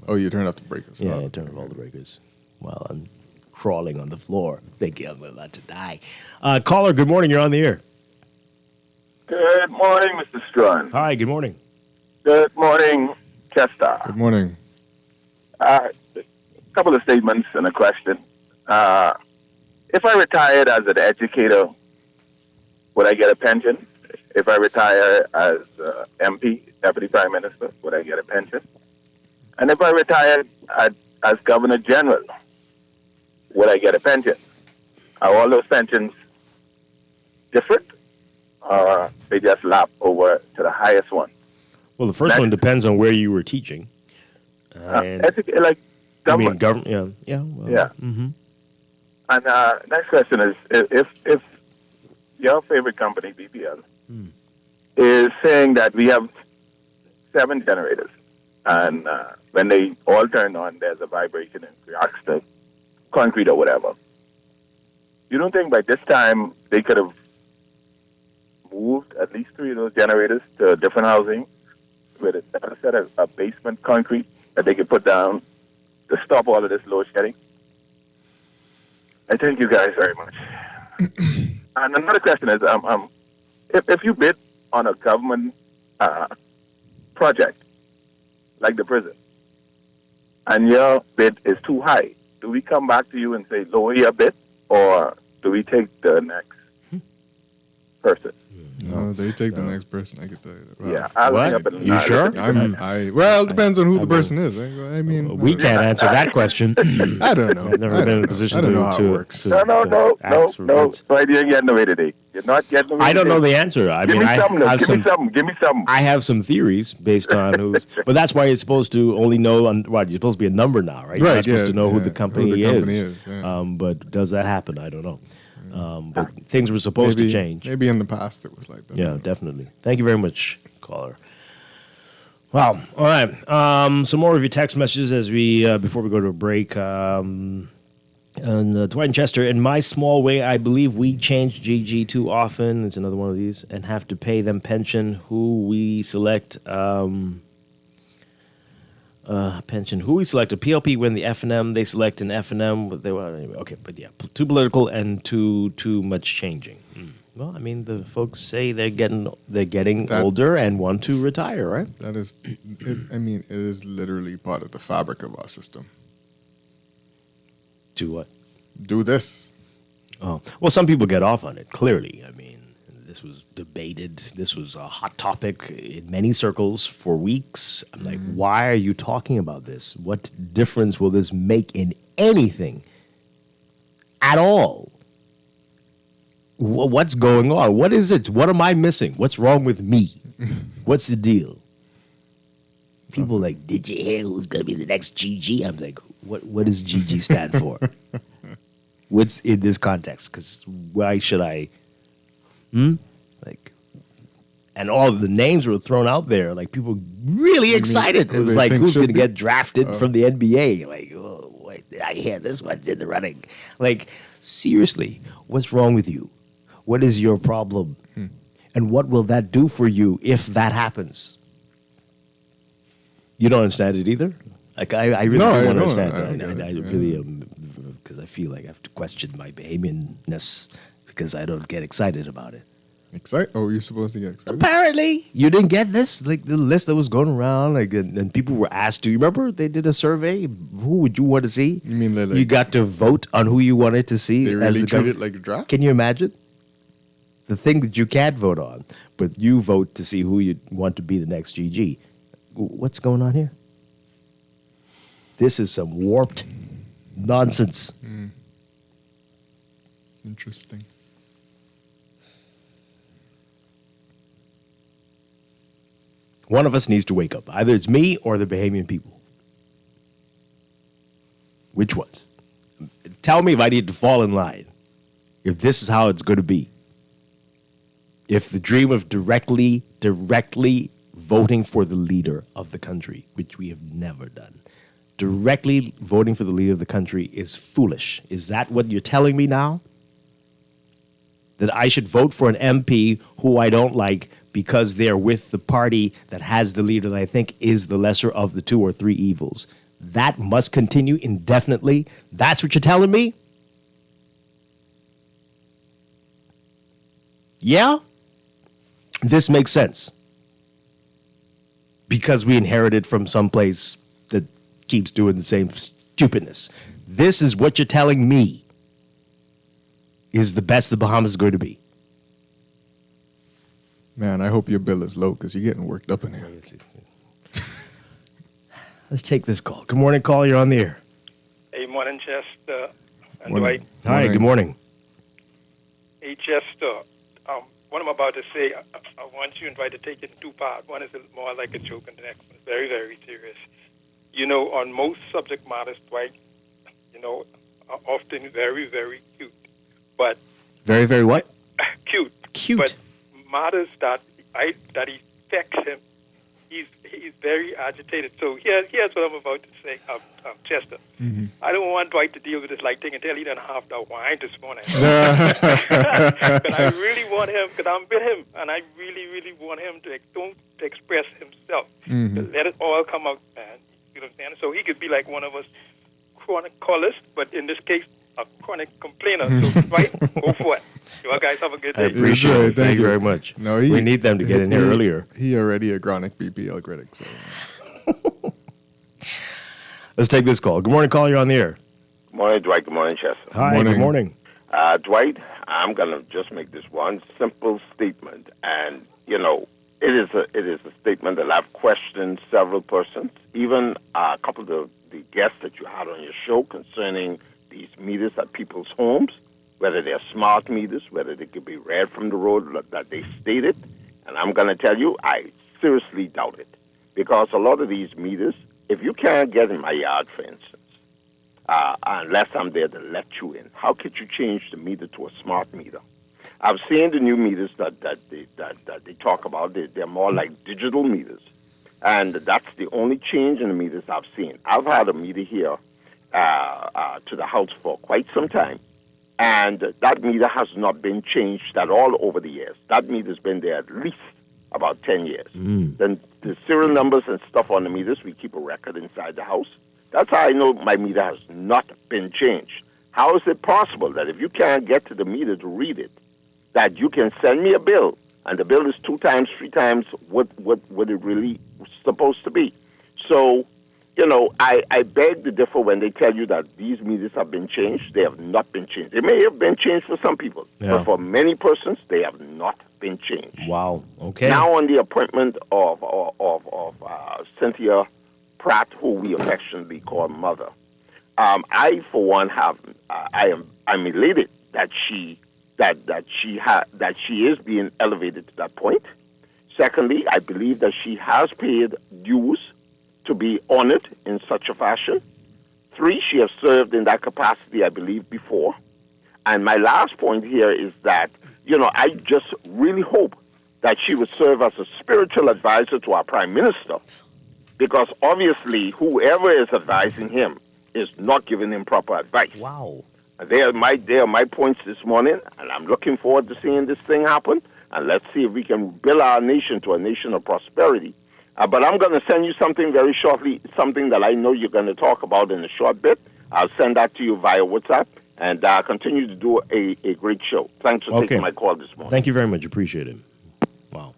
Oh, you turned off the breakers. Yeah, I turned off all the breakers while I'm crawling on the floor, thinking I'm about to die. Caller, good morning. You're on the air. Good morning, Mr. Strachan. Hi. Good morning. Good morning, Chester. Good morning. A couple of statements and a question. If I retired as an educator, would I get a pension? If I retire as MP, Deputy Prime Minister, would I get a pension? And if I retired as Governor General, would I get a pension? Are all those pensions different, or they just lap over to the highest one? Well, the first one depends on where you were teaching. Like government. Yeah. And next question is, if your favorite company, BPL, is saying that we have 7 generators, and when they all turn on, there's a vibration and reacts to concrete or whatever. You don't think by this time they could have moved at least 3 of those generators to different housing with a set of a basement concrete that they could put down to stop all of this load shedding? I thank you guys very much. And another question is, if you bid on a government project like the prison, and your bid is too high, do we come back to you and say lower your bid, or do we take the next person? No, they take the next person. I can tell you that. Wow. Yeah, I'll hang up and You sure? Well, it depends on who the person is. I mean, we can't answer that question. I don't know. I've never been in a position to how it works. No. Dwight, you ain't getting away today. You're not getting away. I don't know the answer. Give me some. I have some theories based on who's. But that's why you're supposed to only know on what you're supposed to be a number now, right? You're not supposed to know who the company is. But does that happen? I don't know. But things were supposed to change. Maybe in the past it was like that. Yeah, definitely. Thank you very much, caller. Wow. All right. Some more of your text messages as we before we go to a break. And Dwight and Chester, in my small way, I believe we change GG too often. It's another one of these, and have to pay them pension. Who we select. Pension. Who we select? A PLP win the FNM. They select an FNM. They were anyway. Okay, but yeah, too political and too much changing. Well, I mean, the folks say they're getting older and want to retire, right? That is, it is literally part of the fabric of our system. Do what? Do this. Oh, well, some people get off on it. Clearly, I mean. This was debated. This was a hot topic in many circles for weeks. I'm like, why are you talking about this? What difference will this make in anything at all? What's going on? What is it? What am I missing? What's wrong with me? What's the deal? People are like, did you hear who's going to be the next GG? I'm like, what does GG stand for? What's in this context? Because why should I... Like, and all the names were thrown out there. Like, people really excited. It was like, who's going to get drafted from the NBA? Like, oh, wait, did I hear this one's in the running? Like, seriously, what's wrong with you? What is your problem? And what will that do for you if that happens? You don't understand it either? Like, I really don't understand it. I really, because I feel like I have to question my Bahamianness because I don't get excited about it. Oh, you're supposed to get excited? Apparently. You didn't get this? Like, the list that was going around, like, and people were asked to. You remember they did a survey? Who would you want to see? You mean like you got to vote on who you wanted to see? They really treat it like a draft? Can you imagine? The thing that you can't vote on, but you vote to see who you want to be the next GG. What's going on here? This is some warped nonsense. Interesting. One of us needs to wake up. Either it's me or the Bahamian people. Which ones? Tell me if I need to fall in line. If this is how it's going to be. If the dream of directly voting for the leader of the country, which we have never done, directly voting for the leader of the country is foolish. Is that what you're telling me now? That I should vote for an MP who I don't like because they're with the party that has the leader that I think is the lesser of the two or three evils. That must continue indefinitely? That's what you're telling me? Yeah? This makes sense. Because we inherited from someplace that keeps doing the same stupidness. This is what you're telling me is the best the Bahamas is going to be. Man, I hope your bill is low because you're getting worked up in here. Let's take this call. Good morning, call. You're on the air. Hey, morning, Chester and Morning. Dwight. Hi, good morning. Hey, Chester. What I'm about to say, I want you and Dwight to take it in two parts. One is more like a joke, and the next one is very, very serious. You know, on most subject matters, Dwight, you know, are often very, very cute. But very, very what? Cute. Cute. But matters that affects him, he's very agitated. So here's what I'm about to say, Chester. Mm-hmm. I don't want Dwight to deal with this light thing until he done half the wine this morning. But I really want him, because I'm with him, and I really, really want him to express himself. Mm-hmm. To let it all come out, man. You know what I'm saying? So he could be like one of us chronic callers, but in this case, a chronic complainer. So, Dwight, go for it. You guys have a good day. I appreciate it. Thank you very much. No, we need them to get in here earlier. He already a chronic BPL critic. So. Let's take this call. Good morning, caller. You're on the air. Good morning, Dwight. Good morning, Chester. Hi, good morning. Dwight, I'm going to just make this one simple statement. And, you know, it is a statement that I've questioned several persons, even a couple of the guests that you had on your show concerning these meters at people's homes, whether they're smart meters, whether they could be read from the road that they stated. And I'm going to tell you, I seriously doubt it. Because a lot of these meters, if you can't get in my yard, for instance, unless I'm there to let you in, how could you change the meter to a smart meter? I've seen the new meters that they talk about. They're more like digital meters. And that's the only change in the meters I've seen. I've had a meter here to the house for quite some time. And that meter has not been changed at all over the years. That meter's been there at least about 10 years. Then the serial numbers and stuff on the meters, we keep a record inside the house. That's how I know my meter has not been changed. How is it possible that if you can't get to the meter to read it, that you can send me a bill, and the bill is 2 times, 3 times what it really was supposed to be? So, you know, I beg to differ when they tell you that these meters have been changed. They have not been changed. They may have been changed for some people, but for many persons, they have not been changed. Wow. Okay. Now on the appointment of Cynthia Pratt, who we affectionately call Mother, I for one I'm elated that she is being elevated to that point. Secondly, I believe that she has paid dues to be honored in such a fashion. 3, she has served in that capacity, I believe, before. And my last point here is that, you know, I just really hope that she would serve as a spiritual advisor to our Prime Minister, because obviously whoever is advising him is not giving him proper advice. Wow. They are my points this morning, and I'm looking forward to seeing this thing happen. And let's see if we can build our nation to a nation of prosperity. But I'm going to send you something very shortly, something that I know you're going to talk about in a short bit. I'll send that to you via WhatsApp, and continue to do a great show. Thanks for taking my call this morning. Thank you very much. Appreciate it. Wow.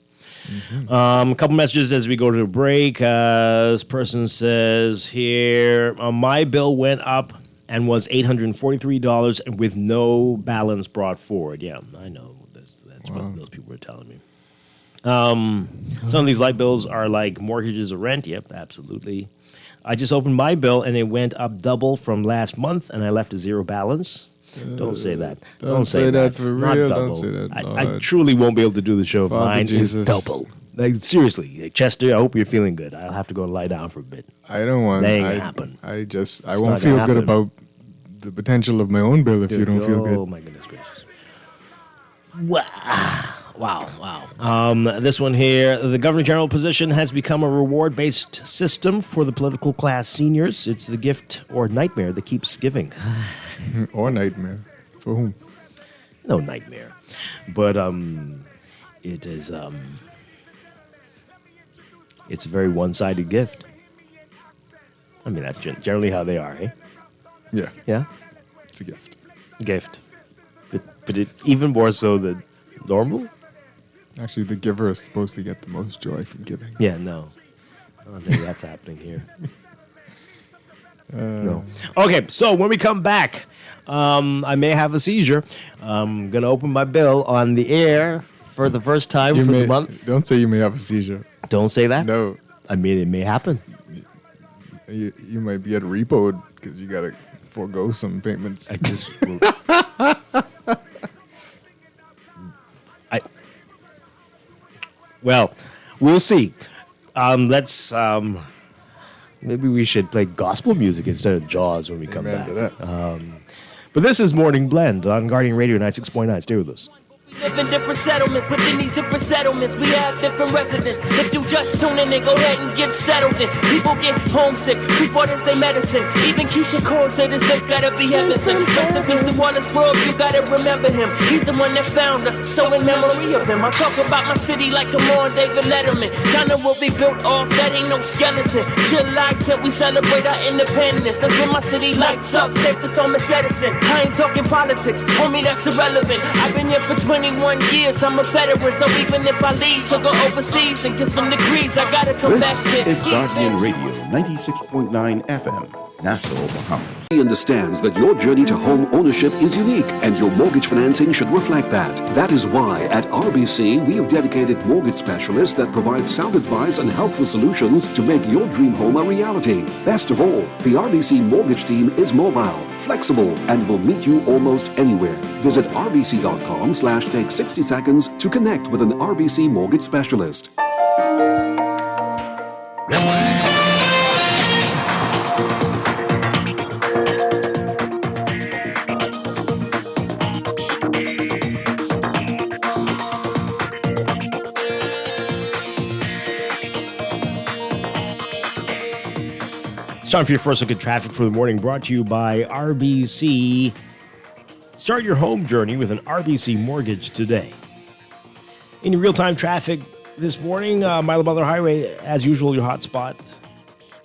A couple messages as we go to the break. This person says here, my bill went up and was $843 with no balance brought forward. Yeah, I know. That's what those people were telling me. Some of these light bills are like mortgages or rent. Yep, absolutely. I just opened my bill and it went up double from last month, and I left a 0 balance. Don't say that. Don't say that for real. Don't say that. I truly won't be able to do the show. Mine is double. Like, seriously, Chester, I hope you're feeling good. I'll have to go and lie down for a bit. I don't want. That ain't gonna happen. I won't feel good about the potential of my own bill if you don't feel good. Oh my goodness gracious! Wow. This one here, the Governor General position has become a reward-based system for the political class seniors. It's the gift or nightmare that keeps giving. Or nightmare. For whom? No nightmare. But it is it's a very one-sided gift. I mean, that's generally how they are, eh? Yeah. Yeah? It's a gift. Gift. But it even more so than normal? Actually, the giver is supposed to get the most joy from giving. Yeah, no. I don't think that's happening here. No. Okay, so when we come back, I may have a seizure. I'm going to open my bill on the air for the first time the month. Don't say you may have a seizure. Don't say that? No. I mean, it may happen. You might be at repoed because you got to forego some payments. I just... Well, we'll see. Let's... maybe we should play gospel music instead of Jaws when we come back. But this is Morning Blend on Guardian Radio 96.9. Stay with us. We live in different settlements. Within these different settlements, we have different residents. If you just tune in, go ahead and get settled in. People get homesick, Freeport is their medicine. Even Keisha Cole said this place gotta be heaven. Rest in peace to Wallace World, you gotta remember him. He's the one that found us, so in memory of him, I talk about my city like I'm on David Letterman. Ghana will be built off, that ain't no skeleton. July 10th, we celebrate our independence. That's when my city lights up, thanks to Thomas Edison. I ain't talking politics, homie, that's irrelevant. I've been here for 21 years, I'm a veteran, so even if I leave to go overseas and get some degrees, I gotta come back here. It's Guardian Radio 96.9 FM. Nassau, Bahamas. He understands that your journey to home ownership is unique and your mortgage financing should reflect that. That is why at RBC we have dedicated mortgage specialists that provide sound advice and helpful solutions to make your dream home a reality. Best of all, the RBC mortgage team is mobile, flexible, and will meet you almost anywhere. Visit rbc.com/take 60 seconds to connect with an RBC mortgage specialist. It's time for your first look at traffic for the morning, brought to you by RBC. Start your home journey with an RBC mortgage today. In your real-time traffic this morning, Milo Butler Highway, as usual, your hot spot.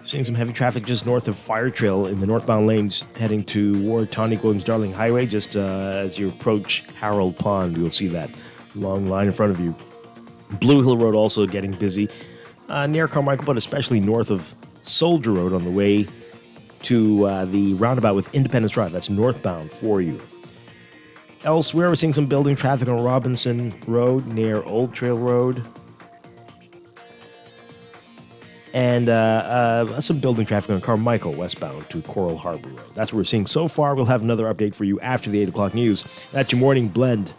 Seeing some heavy traffic just north of Fire Trail in the northbound lanes heading toward Tonic Williams Darling Highway. Just as you approach Harold Pond, you'll see that long line in front of you. Blue Hill Road also getting busy near Carmichael, but especially north of Soldier Road on the way to the roundabout with Independence Drive. That's northbound for you. Elsewhere, we're seeing some building traffic on Robinson Road near Old Trail Road. And some building traffic on Carmichael westbound to Coral Harbor Road. That's what we're seeing so far. We'll have another update for you after the 8 o'clock news. That's your morning blend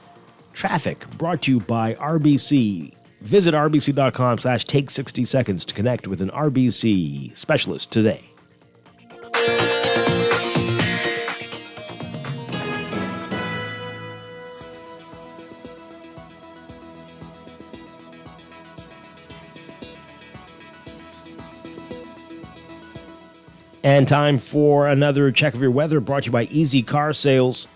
traffic brought to you by RBC. Visit rbc.com/take 60 seconds to connect with an RBC specialist today. And time for another check of your weather brought to you by Easy Car Sales.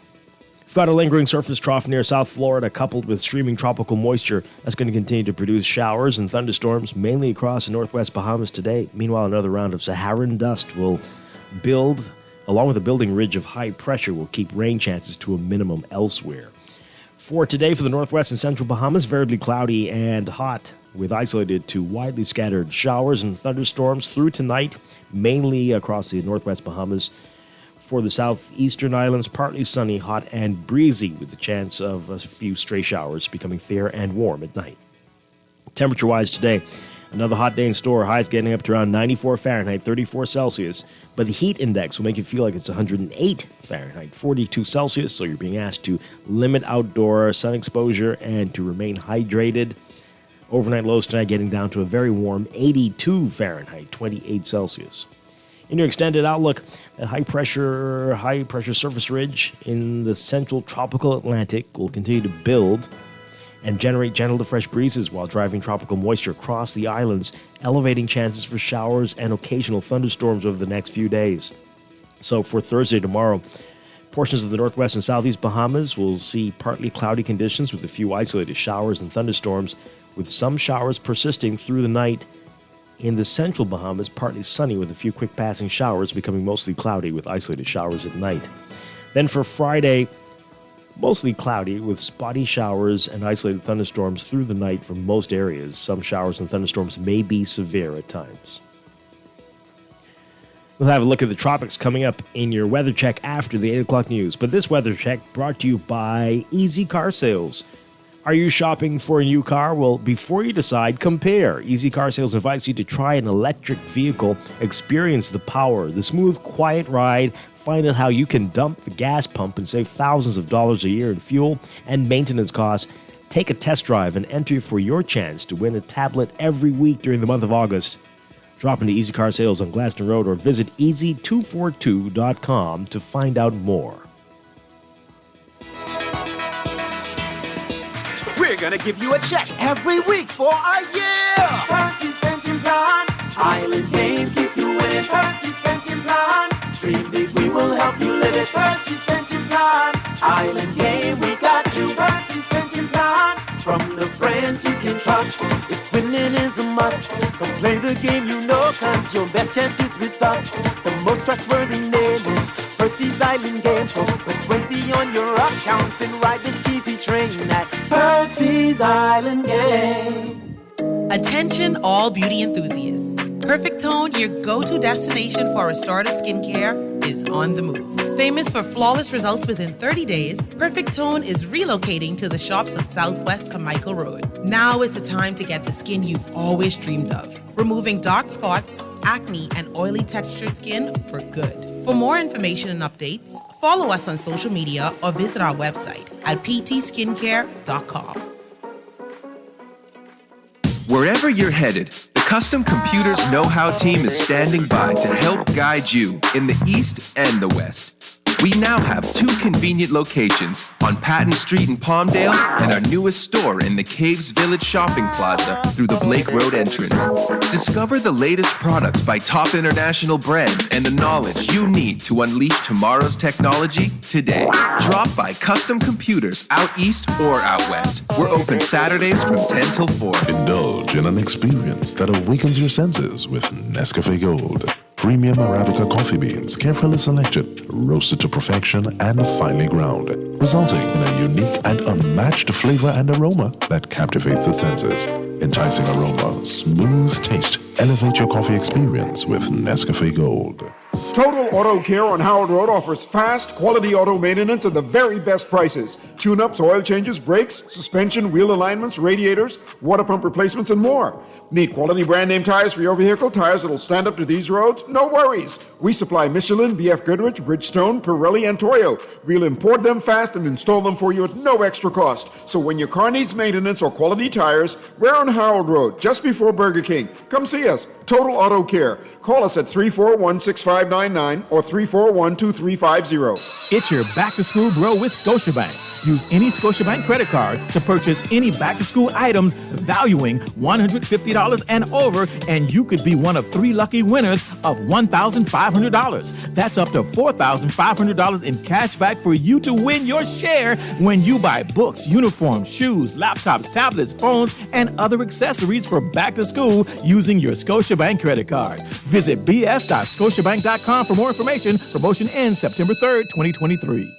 We've got a lingering surface trough near South Florida coupled with streaming tropical moisture that's going to continue to produce showers and thunderstorms mainly across the northwest Bahamas today. Meanwhile, another round of Saharan dust will build, along with a building ridge of high pressure, will keep rain chances to a minimum elsewhere. For today, for the northwest and central Bahamas, variably cloudy and hot with isolated to widely scattered showers and thunderstorms through tonight, mainly across the northwest Bahamas. For the southeastern islands, partly sunny, hot, and breezy with the chance of a few stray showers, becoming fair and warm at night. Temperature-wise today, another hot day in store, highs getting up to around 94 Fahrenheit, 34 Celsius, but the heat index will make you feel like it's 108 Fahrenheit, 42 Celsius, so you're being asked to limit outdoor sun exposure and to remain hydrated. Overnight lows tonight getting down to a very warm 82 Fahrenheit, 28 Celsius. In your extended outlook, that high pressure surface ridge in the central tropical Atlantic will continue to build and generate gentle to fresh breezes while driving tropical moisture across the islands, elevating chances for showers and occasional thunderstorms over the next few days. So for Thursday tomorrow, portions of the northwest and southeast Bahamas will see partly cloudy conditions with a few isolated showers and thunderstorms, with some showers persisting through the night. In the central Bahamas, partly sunny with a few quick passing showers, becoming mostly cloudy with isolated showers at night. Then for Friday, mostly cloudy with spotty showers and isolated thunderstorms through the night for most areas. Some showers and thunderstorms may be severe at times. We'll have a look at the tropics coming up in your weather check after the 8 o'clock news. But this weather check brought to you by Easy Car Sales. Are you shopping for a new car? Well, before you decide, compare. Easy Car Sales invites you to try an electric vehicle, experience the power, the smooth, quiet ride, find out how you can dump the gas pump and save thousands of dollars a year in fuel and maintenance costs. Take a test drive and enter for your chance to win a tablet every week during the month of August. Drop into Easy Car Sales on Glaston Road or visit easy242.com to find out more. We're gonna give you a check every week for a year. Percy's Pension Plan, Island Game, keep you winning. Percy's Pension Plan, dream big, we will help you live it. Percy's Pension Plan, Island Game, we got you. Percy's Pension Plan, from the friends you can trust. If winning is a must, come play the game you know, cause your best chance is with us. The most trustworthy name is Percy's Island Game. So put 20 on your account and ride this easy train at Percy's Island Game. Attention all beauty enthusiasts. Perfect Tone, your go-to destination for restorative skincare, is on the move. Famous for flawless results within 30 days, Perfect Tone is relocating to the shops of Southwest Carmichael Road. Now is the time to get the skin you've always dreamed of, removing dark spots, acne, and oily textured skin for good. For more information and updates, follow us on social media or visit our website at ptskincare.com. Wherever you're headed, the Custom Computers Know-How team is standing by to help guide you in the East and the West. We now have 2 convenient locations on Patton Street in Palmdale and our newest store in the Caves Village Shopping Plaza through the Blake Road entrance. Discover the latest products by top international brands and the knowledge you need to unleash tomorrow's technology today. Drop by Custom Computers out east or out west. We're open Saturdays from 10 till 4. Indulge in an experience that awakens your senses with Nescafe Gold. Premium Arabica coffee beans, carefully selected, roasted to perfection, and finely ground, resulting in a unique and unmatched flavor and aroma that captivates the senses. Enticing aroma, smooth taste. Elevate your coffee experience with Nescafe Gold. Total Auto Care on Howard Road offers fast, quality auto maintenance at the very best prices. Tune-ups, oil changes, brakes, suspension, wheel alignments, radiators, water pump replacements, and more. Need quality brand name tires for your vehicle? Tires that'll stand up to these roads? No worries. We supply Michelin, BF Goodrich, Bridgestone, Pirelli, and Toyo. We'll import them fast and install them for you at no extra cost. So when your car needs maintenance or quality tires, we're on Howard Road, just before Burger King. Come see us. Total Auto Care. Call us at 341-6599 or 341-2350. It's your back-to-school grow with Scotiabank. Use any Scotiabank credit card to purchase any back-to-school items valuing $150 and over, and you could be one of 3 lucky winners of $1,500. That's up to $4,500 in cash back for you to win your share when you buy books, uniforms, shoes, laptops, tablets, phones, and other accessories for back-to-school using your Scotiabank credit card. Visit bs.scotiabank.com for more information. Promotion ends September 3rd, 2023.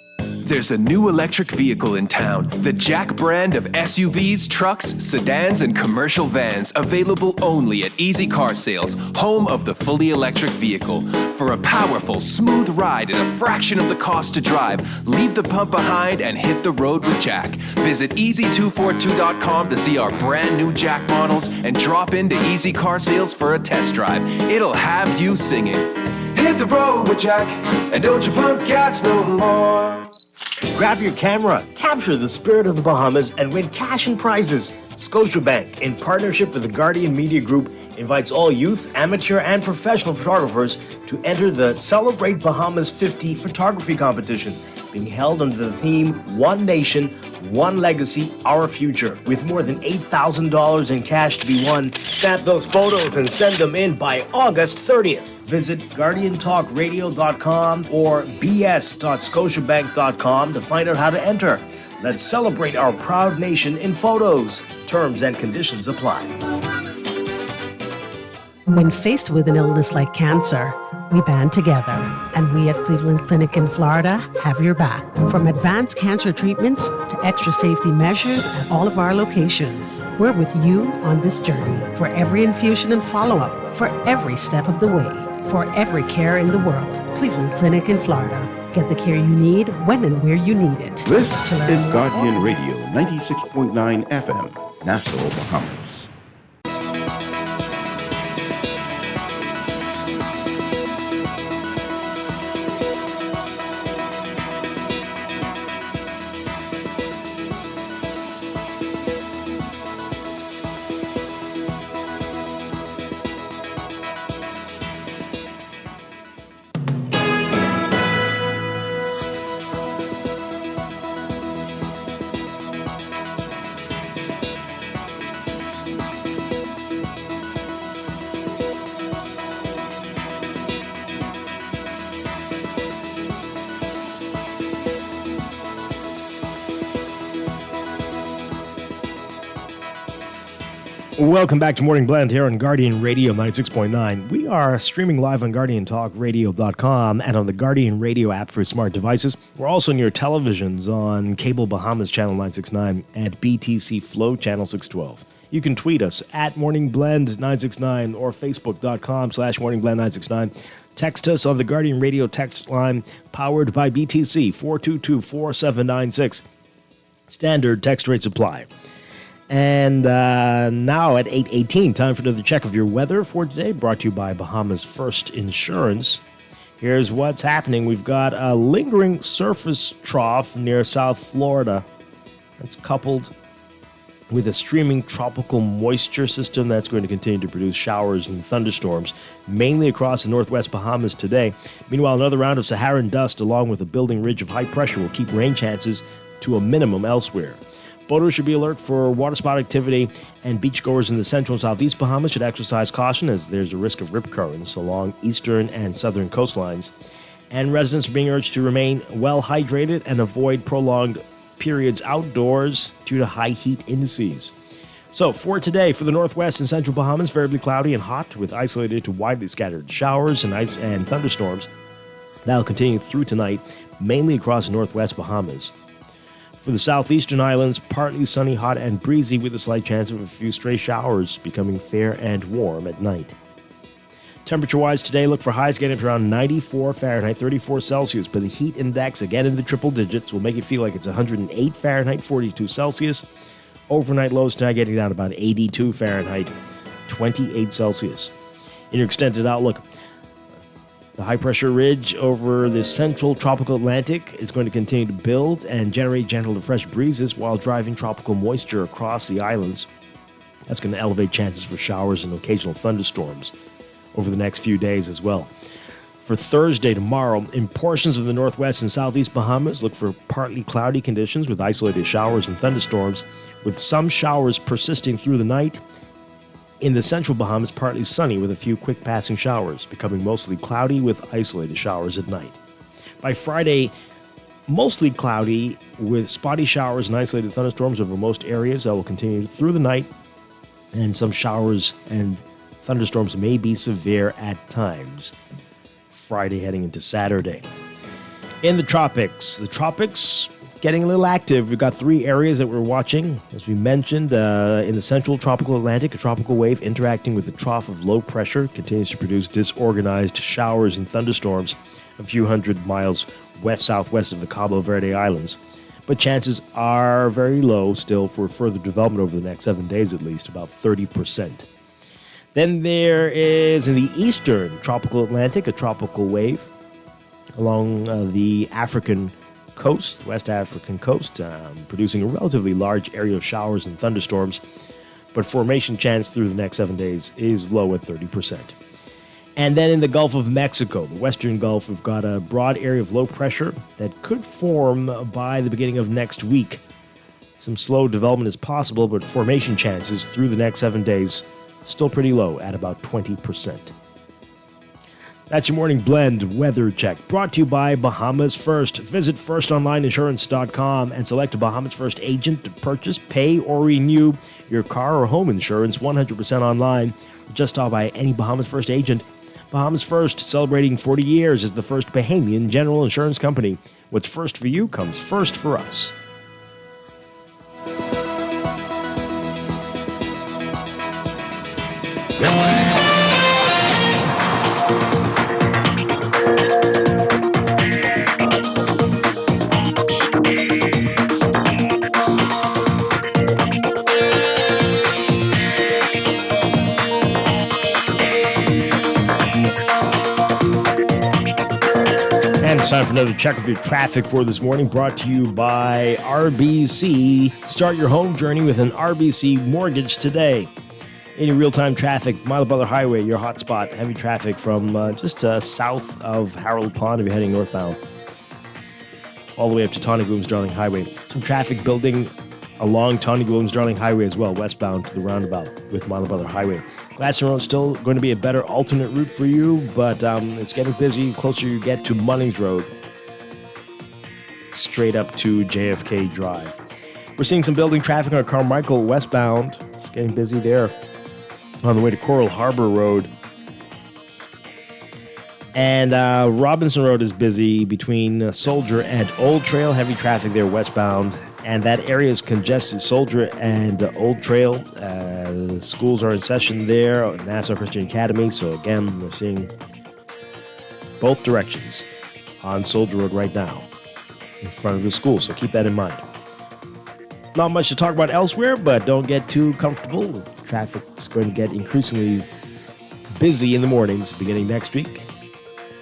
There's a new electric vehicle in town. The Jack brand of SUVs, trucks, sedans, and commercial vans. Available only at Easy Car Sales, home of the fully electric vehicle. For a powerful, smooth ride at a fraction of the cost to drive, leave the pump behind and hit the road with Jack. Visit easy242.com to see our brand new Jack models and drop into Easy Car Sales for a test drive. It'll have you singing. Hit the road with Jack and don't you pump gas no more. Grab your camera, capture the spirit of the Bahamas, and win cash and prizes. Scotiabank, in partnership with the Guardian Media Group, invites all youth, amateur, and professional photographers to enter the Celebrate Bahamas 50 photography competition, being held under the theme One Nation, One Legacy, Our Future. With more than $8,000 in cash to be won, snap those photos and send them in by August 30th. Visit GuardianTalkRadio.com or bs.scotiabank.com to find out how to enter. Let's celebrate our proud nation in photos. Terms and conditions apply. When faced with an illness like cancer, we band together, and we at Cleveland Clinic in Florida have your back. From advanced cancer treatments to extra safety measures at all of our locations, we're with you on this journey for every infusion and follow-up, for every step of the way, for every care in the world. Cleveland Clinic in Florida. Get the care you need when and where you need it. This is Guardian Radio 96.9 FM, Nassau, Bahamas. Welcome back to Morning Blend here on Guardian Radio 96.9. We are streaming live on GuardianTalkRadio.com and on the Guardian Radio app for smart devices. We're also on your televisions on Cable Bahamas Channel 969 and BTC Flow Channel 612. You can tweet us at morningblend969 or facebook.com/morningblend969. Text us on the Guardian Radio text line powered by BTC 422-4796. Standard text rates apply. And now at 8:18, time for another check of your weather for today, brought to you by Bahamas First Insurance. Here's what's happening. We've got a lingering surface trough near South Florida. That's coupled with a streaming tropical moisture system that's going to continue to produce showers and thunderstorms, mainly across the northwest Bahamas today. Meanwhile, another round of Saharan dust along with a building ridge of high pressure will keep rain chances to a minimum elsewhere. Boaters should be alert for waterspot activity, and beachgoers in the central and southeast Bahamas should exercise caution as there's a risk of rip currents along eastern and southern coastlines. And residents are being urged to remain well hydrated and avoid prolonged periods outdoors due to high heat indices. So for today, for the northwest and central Bahamas, variably cloudy and hot with isolated to widely scattered showers and ice and thunderstorms. That'll continue through tonight, mainly across northwest Bahamas. For the southeastern islands, partly sunny, hot, and breezy with a slight chance of a few stray showers, becoming fair and warm at night. Temperature-wise today, look for highs getting up to around 94 Fahrenheit, 34 Celsius, but the heat index, again in the triple digits, will make it feel like it's 108 Fahrenheit, 42 Celsius. Overnight lows tonight getting down to about 82 Fahrenheit, 28 Celsius. In your extended outlook, the high-pressure ridge over the central tropical Atlantic is going to continue to build and generate gentle to fresh breezes while driving tropical moisture across the islands. That's going to elevate chances for showers and occasional thunderstorms over the next few days as well. For Thursday, tomorrow, in portions of the northwest and southeast Bahamas, look for partly cloudy conditions with isolated showers and thunderstorms, with some showers persisting through the night. In the central Bahamas, partly sunny with a few quick passing showers, becoming mostly cloudy with isolated showers at night. By Friday, mostly cloudy with spotty showers and isolated thunderstorms over most areas that will continue through the night, and some showers and thunderstorms may be severe at times. Friday heading into Saturday. In the tropics getting a little active. We've got 3 areas that we're watching. As we mentioned, in the central tropical Atlantic, a tropical wave interacting with the trough of low pressure continues to produce disorganized showers and thunderstorms a few hundred miles west-southwest of the Cabo Verde Islands. But chances are very low still for further development over the next 7 days at least, about 30%. Then there is in the eastern tropical Atlantic a tropical wave along the African coast, West African coast, producing a relatively large area of showers and thunderstorms, but formation chance through the next 7 days is low at 30%. And then in the Gulf of Mexico, the western Gulf, we've got a broad area of low pressure that could form by the beginning of next week. Some slow development is possible, but formation chances through the next 7 days still pretty low at about 20%. That's your morning blend weather check, brought to you by Bahamas First. Visit firstonlineinsurance.com and select a Bahamas First agent to purchase, pay, or renew your car or home insurance 100% online. Just stop by any Bahamas First agent. Bahamas First, celebrating 40 years as the first Bahamian general insurance company. What's first for you comes first for us. It's time for another check of your traffic for this morning, brought to you by RBC. Start your home journey with an RBC mortgage today. Any real-time traffic, Mile Butler Highway, your hotspot. Heavy traffic from just south of Harold Pond if you're heading northbound, all the way up to Tawny Williams-Darling Highway. Some traffic building along Tawny Williams-Darling Highway as well, westbound to the roundabout with Mile Butler Highway. Gladstone Road still going to be a better alternate route for you, but it's getting busy the closer you get to Munnings Road, straight up to JFK Drive. We're seeing some building traffic on Carmichael westbound. It's getting busy there on the way to Coral Harbor Road. And Robinson Road is busy between Soldier and Old Trail. Heavy traffic there westbound. and that area is congested. Soldier and Old Trail. Schools are in session there, Nassau Christian Academy. So again, we're seeing both directions on Soldier Road right now in front of the school. So keep that in mind. Not much to talk about elsewhere, but don't get too comfortable. Traffic is going to get increasingly busy in the mornings beginning next week,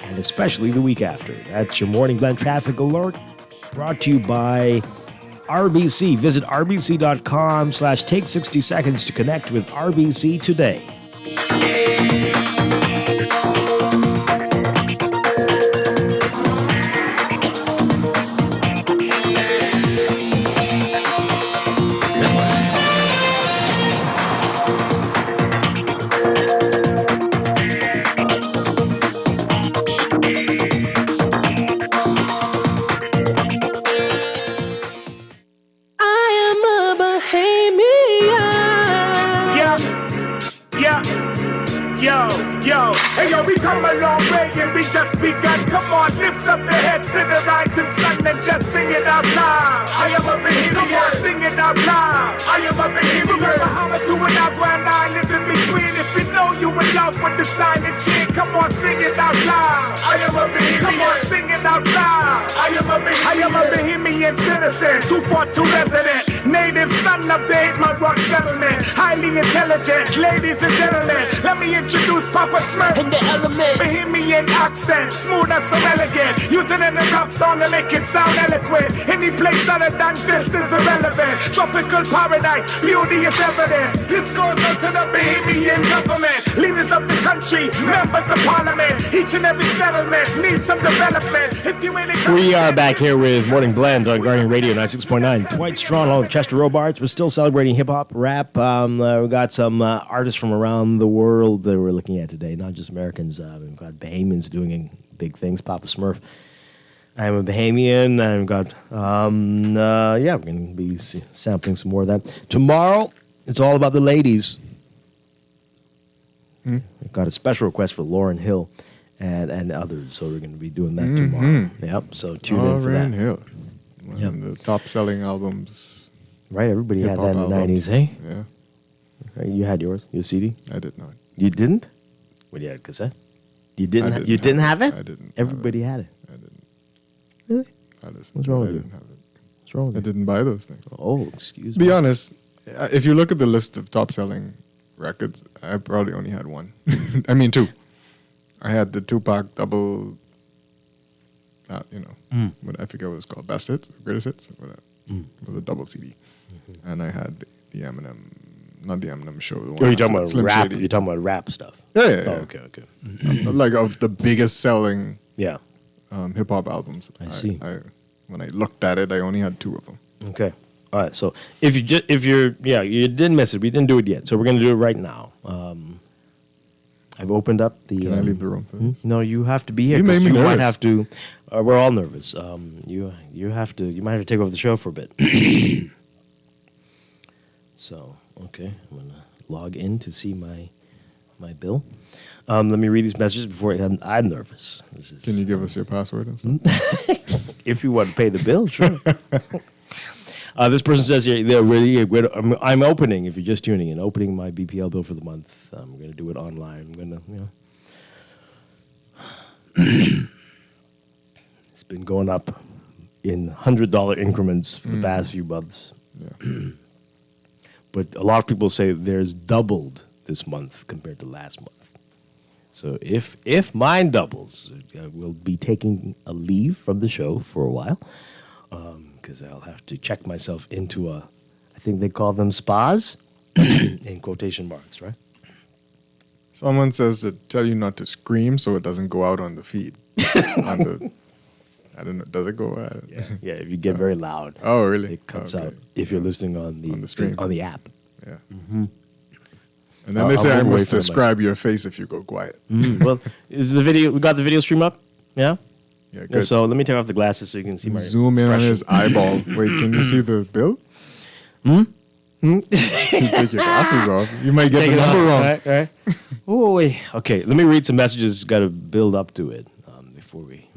and especially the week after. That's your Morning Blend Traffic Alert, brought to you by RBC. Visit rbc.com/take 60 seconds to connect with RBC today. Just begun. Come on, lift up the heads to the rising sun and just sing it out loud. I am a Bohemian. Come on, sing it out loud. I am a Bohemian. From Bahama to an Agua and islands in between. If you know you in love with the silent chin, come on, sing it out loud. I am a Bohemian. Come on, sing it out loud. I am a Bohemian. I am a Bohemian citizen, 242 resident, native son of the 8 Mile Rock settlement, highly intelligent, ladies and gentlemen. Let me introduce Papa Smurf in the element. Bohemian accent, smooth and so elegant. Using in a rap song to make it sound eloquent. Any place other than this is irrelevant. Tropical paradise, beauty is evident. This goes out to the Bohemian government, leaders of the country, members of parliament. Each and every settlement needs some development. If you ain't We are back here with Morning Blend on Guardian Radio 96.9. Dwight Strachan along with Chester Robards. We're still celebrating hip-hop, rap. We got some artists from around the world that we're looking at today, not just Americans. We've got Bahamians doing big things. Papa Smurf. I'm a Bahamian. I've got, we're going to be sampling some more of that. Tomorrow, it's all about the ladies. We've got a special request for Lauryn Hill and others, so we're going to be doing that tomorrow. Yep, so tune in for that. Lauryn Hill. One of the top-selling albums. Right, everybody had that in the 90s, hey? Yeah. Right, you had yours, your CD? I did not. You didn't? What, you had a cassette? You didn't. You didn't have it? I didn't. Everybody had it. I didn't. Really? What's wrong with you? I didn't have it. What's wrong with I you? didn't buy those things. Oh, excuse me. Be honest. If you look at the list of top-selling records, I probably only had one. I mean, two. I had the Tupac double. What I forget what it was called, best hits, greatest hits. Whatever. It was a double CD, and I had the Eminem. Not the Eminem show. The one you're talking about Slim rap. Shady. You're talking about rap stuff. Yeah. Oh, okay. Like of the biggest selling Yeah. hip hop albums. I see. When I looked at it, I only had two of them. Okay. All right. So you didn't miss it. We didn't do it yet. So we're going to do it right now. I've opened up the. Can I leave the room for this? No, you have to be here. You made me might nervous. have to. We're all nervous. You have to. You might have to take over the show for a bit. So okay, I'm gonna log in to see my bill. Let me read these messages before I'm nervous. Can you give us your password and stuff? If you want to pay the bill, sure. This person says here, they're really good. I'm opening, if you're just tuning in, opening my BPL bill for the month. I'm going to do it online. I'm going to, It's been going up in $100 increments for the past few months. Yeah. But a lot of people say there's doubled this month compared to last month. So if mine doubles, I will be taking a leave from the show for a while because I'll have to check myself into I think they call them spas, in quotation marks, right? Someone says to tell you not to scream so it doesn't go out on the feed. I don't know. Does it go out? Yeah, if you get very loud. Oh, really? It cuts out if you're listening on the stream. on the app. Yeah. Mm-hmm. And then they say I must describe your face if you go quiet. Well, is the video? We got the video stream up? Yeah. Yeah, good. So let me take off the glasses so you can see my Zoom in on his eyeball. Wait, can you see the bill? Take your glasses off. You might get the number wrong. Right. Oh, wait. Okay, let me read some messages. Got to build up to it before we.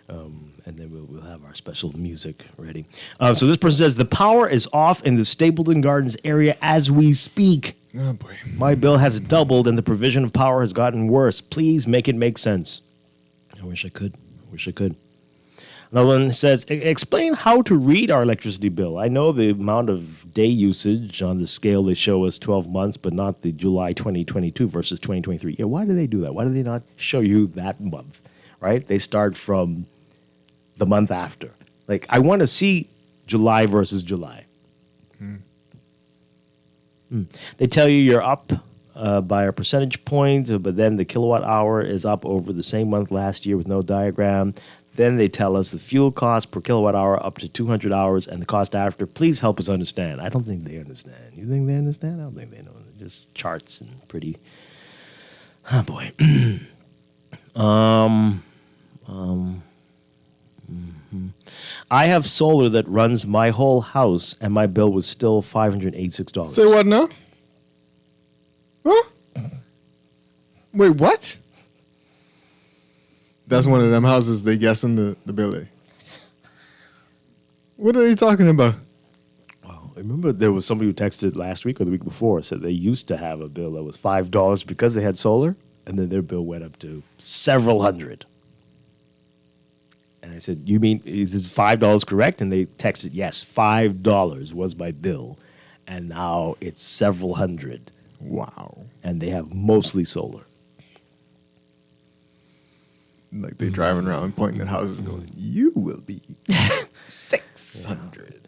And and then we'll have our special music ready. So this person says, the power is off in the Stapleton Gardens area as we speak. Oh, boy. My bill has doubled, and the provision of power has gotten worse. Please make it make sense. I wish I could. Another one says, explain how to read our electricity bill. I know the amount of day usage on the scale they show us 12 months, but not the July 2022 versus 2023. Yeah, why do they do that? Why do they not show you that month, right? They start from the month after. Like, I want to see July versus July. They tell you you're up by a percentage point, but then the kilowatt hour is up over the same month last year with no diagram. Then they tell us the fuel cost per kilowatt hour up to 200 hours and the cost after. Please help us understand. I don't think they understand. You think they understand? I don't think they know. They're just charts and pretty. Oh, boy. I have solar that runs my whole house, and my bill was still $586. Say what now? Huh? Wait, what? That's one of them houses they guessing the bill. What are they talking about? I remember there was somebody who texted last week or the week before, said they used to have a bill that was $5 because they had solar, and then their bill went up to several hundred. And I said, you mean, is it $5 correct? And they texted, yes, $5 was my bill, and now it's several hundred. Wow. And they have mostly solar. Like they driving around pointing at houses going, you will be 600.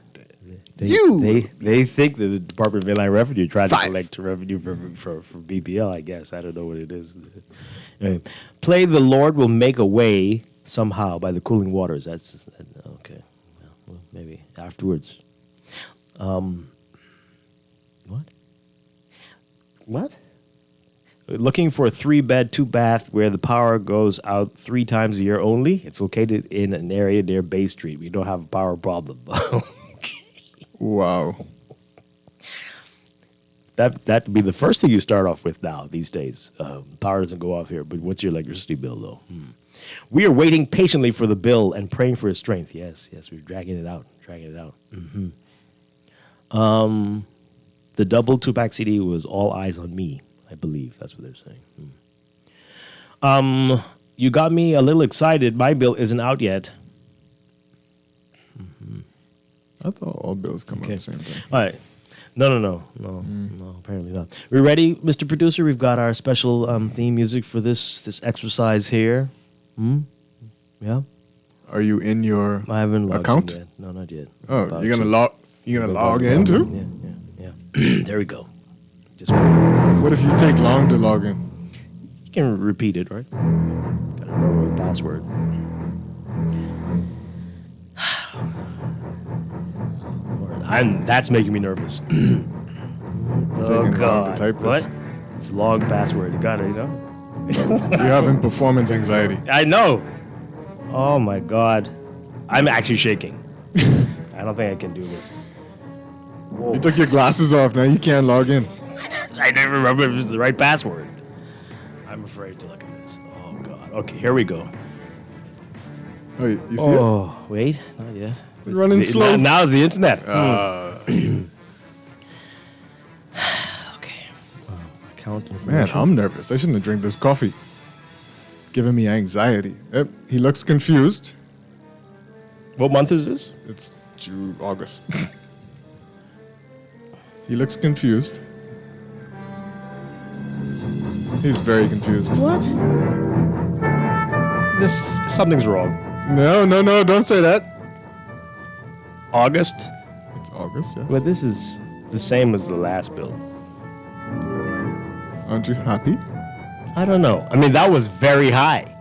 They think that the Department of Inland Revenue tried to collect revenue for BPL, I guess. I don't know what it is. Anyway, play The Lord Will Make a Way Somehow by the Cooling Waters. That's okay. Well, maybe afterwards. What? Looking for a 3-bed, 2-bath where the power goes out 3 times a year only. It's located in an area near Bay Street. We don't have a power problem. Wow. That'd be the first thing you start off with now these days. Power doesn't go off here, but what's your electricity bill, though? We are waiting patiently for the bill and praying for his strength. Yes, we're dragging it out. The double 2-pack CD was All Eyes on Me. I believe that's what they're saying. You got me a little excited. My bill isn't out yet. I thought all bills come out the same time. All right. No, apparently not. We ready, Mr. Producer? We've got our special theme music for this exercise here. Yeah. Are you in your I haven't logged account? in yet. No, not yet. Oh, you're gonna log in too? Yeah. There we go. What if you take long to log in? You can repeat it, right? Gotta remember the password. That's making me nervous. Oh God! To type What? this. It's a long password. You got it, You're having performance anxiety. I know. Oh my God! I'm actually shaking. I don't think I can do this. Whoa. You took your glasses off. Now you can't log in. I didn't remember if it was the right password. I'm afraid to look at this. Oh God! Okay, here we go. Oh, you see it? Oh, wait, not yet. It's running slow. Now's the internet. Okay. Account information. Man, I'm nervous. I shouldn't have drank this coffee. Giving me anxiety. Yep, he looks confused. What month is this? It's August. He looks confused. He's very confused. What? Something's wrong. No, don't say that. August? It's August, yes. But this is the same as the last bill. Aren't you happy? I don't know. I mean, that was very high.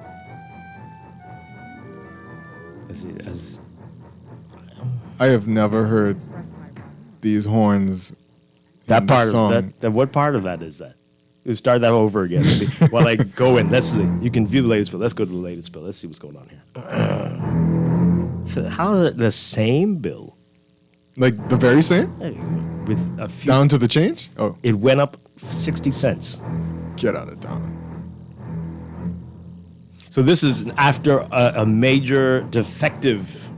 I have never heard these horns. That in part the song. of that. What part of that is that? You start that over again. While I go in, you can view the latest bill. Let's go to the latest bill. Let's see what's going on here. How is it the same bill? Like the very same? With a few. Down to the change? Oh. It went up 60 cents. Get out of town. So So this is after a major defective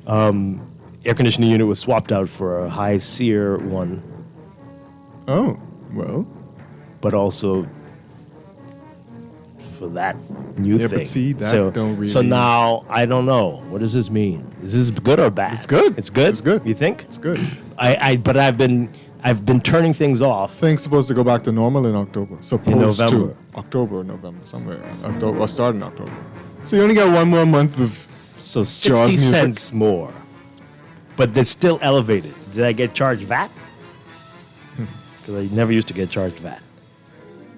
air conditioning unit was swapped out for a high SEER one. Oh, well. But also for that new Yeah, thing. but see, that so, don't really... So now, I don't know. What does this mean? Is this good or bad? It's good. It's good? It's good. You think? It's good. But I've been turning things off. Things supposed to go back to normal in October. In November. To October or November, somewhere. October, or start in October. So you only got one more month of So Jaws 60 music. cents more. But they're still elevated. Did I get charged VAT? Because I never used to get charged VAT.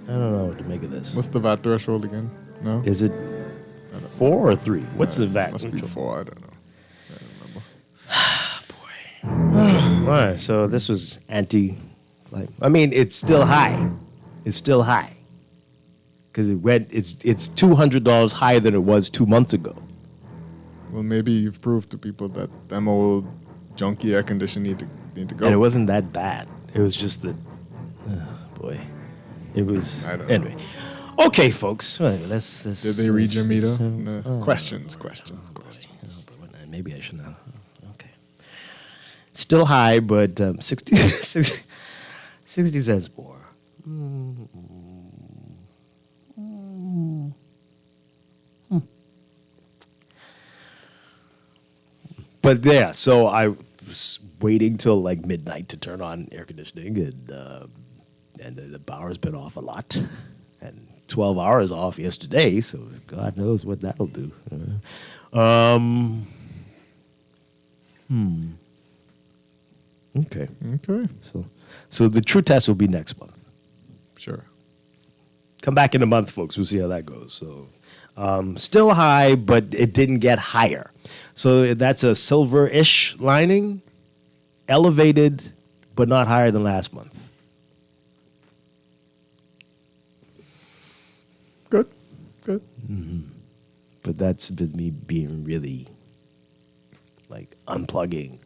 I don't know what to make of this. What's the VAT threshold again? No? Is it 4 or 3? What's the VAT? Must be 4, I don't know. All right, so this was I mean, it's still high. It's still high. Because it's $200 higher than it was 2 months ago. Well, maybe you've proved to people that them old junky air conditioning need to go. And it wasn't that bad. It was just that, boy. It was, anyway. Okay, folks. Let's Did they read your meter? No. Questions. Maybe I should not. Okay. Still high, but 60 cents more. But yeah, so I was waiting till like midnight to turn on air conditioning, and the power's been off a lot, and 12 hours off yesterday, so God knows what that'll do. Okay. So the true test will be next month. Sure. Come back in a month, folks. We'll see how that goes. So still high, but it didn't get higher. So that's a silver-ish lining, elevated, but not higher than last month. Good. Mm-hmm. But that's with me being really, like, unplugging.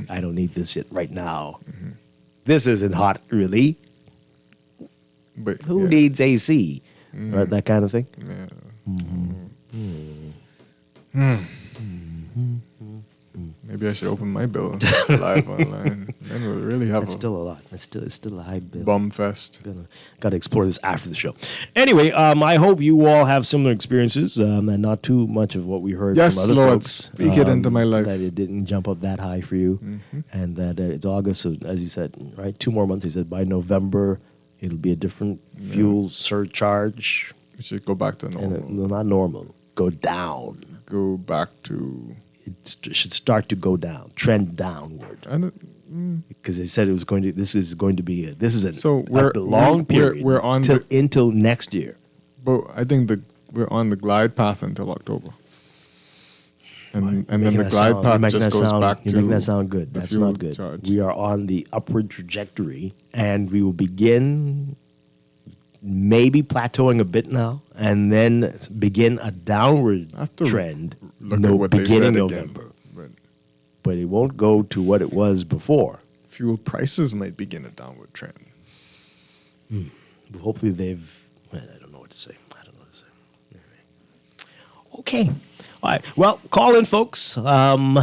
I don't need this shit right now. Mm-hmm. This isn't hot, really. But who needs AC? Right, that kind of thing. Yeah. Maybe I should open my bill live online. Then we'll really have It's still a lot. It's still a high bill. Bum fest. Got to explore this after the show. Anyway, I hope you all have similar experiences and not too much of what we heard Yes, from other Lord, folks. speak it into my life. That it didn't jump up that high for you, and that it's August. So as you said, right, 2 more months. He said by November it'll be a different fuel surcharge. It should go back to normal. And not normal. Go down. Go back to. It should start to go down, trend downward. Because they said it was going to. This is a long period. We're on until next year. But I think we're on the glide path until October, and then the glide path just goes back to. You're making that sound good. That's not good. Charge. We are on the upward trajectory, and we will begin maybe plateauing a bit now, and then begin a downward trend. Look at what they said beginning again. November. But it won't go to what it was before. Fuel prices might begin a downward trend. Hopefully they've. I don't know what to say. Anyway. Okay. All right. Well, call in, folks. I'm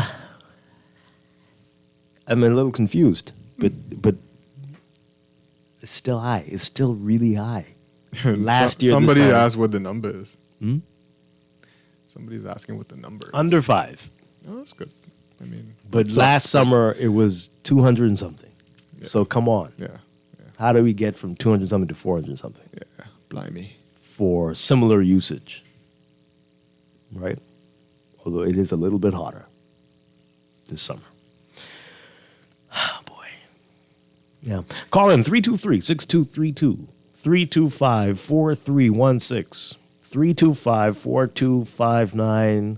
a little confused, but it's still high. It's still really high. Last year, somebody this time, asked what the number is. Somebody's asking what the number is. under 5. Oh, that's good. I mean, But last summer it was 200 and something. Yeah. So come on. Yeah. How do we get from 200 something to 400 something? Yeah. Blimey. For similar usage, right? Although it is a little bit hotter this summer. Oh, boy. Yeah. Call in 323-6232, 325-4316, 325-4259.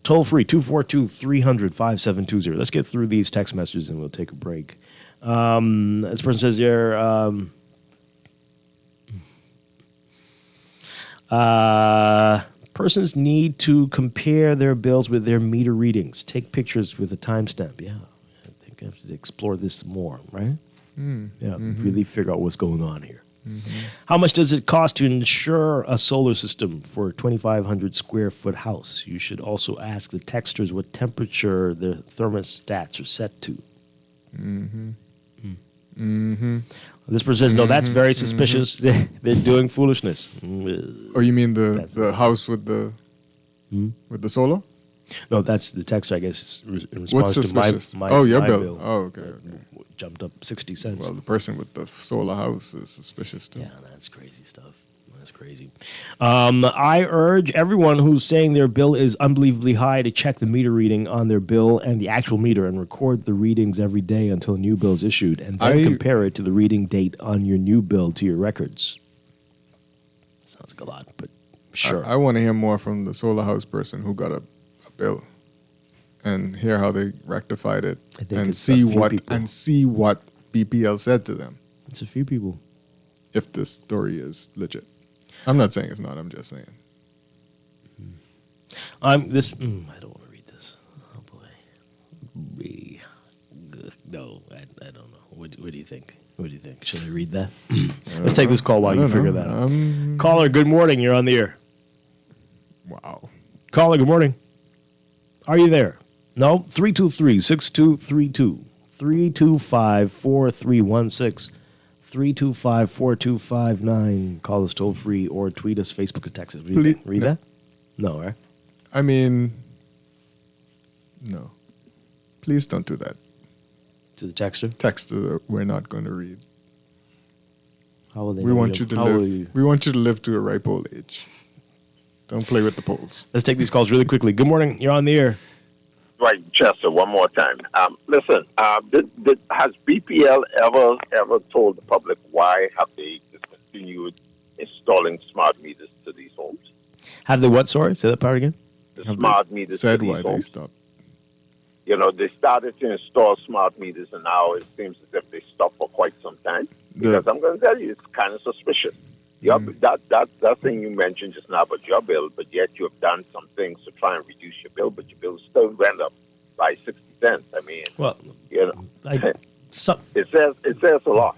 Toll free, 242-300-5720. Let's get through these text messages and we'll take a break. This person says here, persons need to compare their bills with their meter readings. Take pictures with a timestamp. Yeah, I think I have to explore this more, right? Yeah, really figure out what's going on here. How much does it cost to insure a solar system for a 2,500 square foot house? You should also ask the texters what temperature their thermostats are set to. This person says, no, that's very suspicious. They're doing foolishness. Oh, you mean the house with the solar? No, that's the texter, I guess. It's in response What's to suspicious? my your my bill. Oh, okay. Jumped up 60 cents. Well, the person with the solar house is suspicious too. Yeah, that's crazy stuff. That's crazy. I urge everyone who's saying their bill is unbelievably high to check the meter reading on their bill and the actual meter and record the readings every day until a new bill is issued, and then compare it to the reading date on your new bill to your records. Sounds like a lot, but sure. I want to hear more from the solar house person who got a bill and hear how they rectified it and see what BPL said to them. It's a few people. If this story is legit. I'm not saying it's not, I'm just saying. I don't want to read this. Oh boy. No, I don't know. What do you think? What do you think? Should I read that? Let's take this call while you figure that out. Caller, good morning. You're on the air. Wow. Caller, good morning. Are you there? No? 323-6232. 325-4316. 325-4259. Call us toll free or tweet us, Facebook, and text us. Read that? No, right? I mean, no. Please don't do that. To the texter? Texter, we're not going to read. How will they we want you to live. We want you to live to a ripe old age. Don't play with the polls. Let's take these calls really quickly. Good morning. You're on the air. Right, Chester, one more time. Listen, has BPL ever told the public why have they discontinued installing smart meters to these homes? Have they what, sorry? Say that part again. The smart meters said to these why homes. they stopped. You know, they started to install smart meters, and now it seems as if they stopped for quite some time. Because I'm going to tell you, it's kind of suspicious. That thing you mentioned just now about your bill, but yet you have done some things to try and reduce your bill, but your bill still went up by 60 cents. I mean, it says a lot.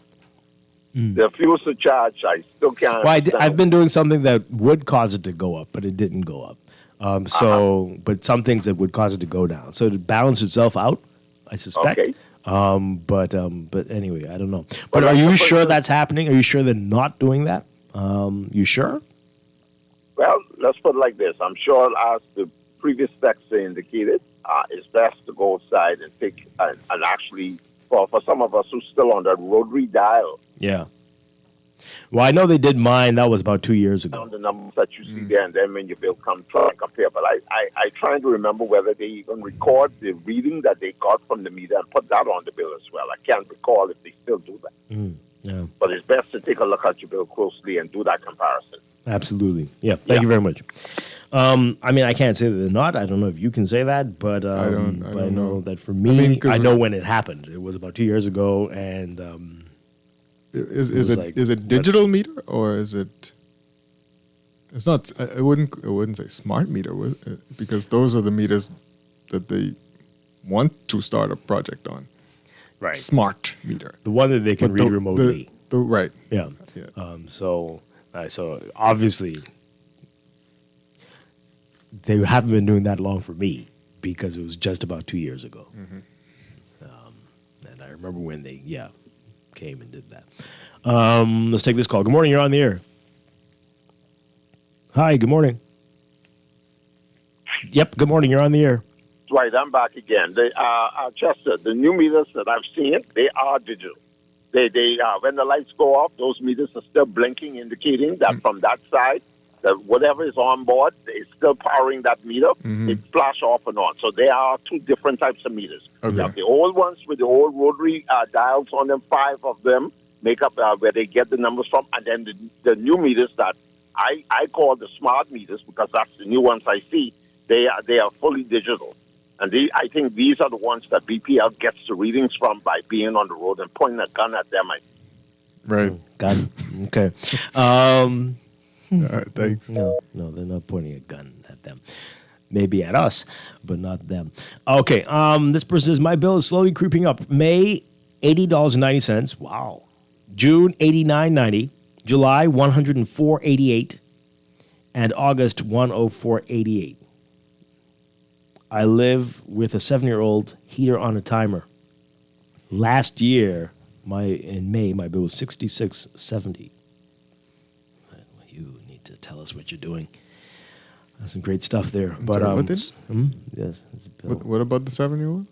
The fuel surcharge, I still can't. Well, I've been doing something that would cause it to go up, but it didn't go up. But some things that would cause it to go down. So to balance itself out, I suspect. Okay. But anyway, I don't know. But are you sure that's happening? Are you sure they're not doing that? You sure? Well, let's put it like this. I'm sure, as the previous texter indicated, it's best to go outside and take and actually, for some of us who's still on that rotary dial. Yeah. Well, I know they did mine. That was about 2 years ago. The numbers that you see there, and then when your bill comes, try and compare. But I trying to remember whether they even record the reading that they got from the meter and put that on the bill as well. I can't recall if they still do that. Yeah. But it's best to take a look at your bill closely and do that comparison. Absolutely. Yeah. Thank you very much. I mean, I can't say that they're not. I don't know if you can say that, but I know that for me, I know when it happened. It was about 2 years ago, and is it digital meter or is it? It's not. I wouldn't say smart meter, because those are the meters that they want to start a project on. Right. Smart meter. The one that they can read remotely. Right. Yeah. So obviously they haven't been doing that long for me because it was just about 2 years ago. And I remember when they came and did that. Let's take this call. Good morning. You're on the air. Hi. Good morning. Yep. Good morning. You're on the air. Dwight, I'm back again. Chester, the new meters that I've seen, they are digital. They when the lights go off, those meters are still blinking, indicating that from that side, that whatever is on board is still powering that meter. It flash off and on. So they are two different types of meters. Okay. You have the old ones with the old rotary dials on them, 5 of them make up where they get the numbers from, and then the new meters that I call the smart meters, because that's the new ones I see. They are fully digital. And I think these are the ones that BPL gets the readings from by being on the road and pointing a gun at them. Right. Gun. Okay. Thanks. No, they're not pointing a gun at them. Maybe at us, but not them. Okay. This person says, my bill is slowly creeping up. May, $80.90. Wow. June, $89.90. July 104.88, and August 104.88. I live with a 7-year-old heater on a timer. Last year, in May, my bill was $66.70. You need to tell us what you're doing. That's some great stuff there. But yes. What about the 7-year-old?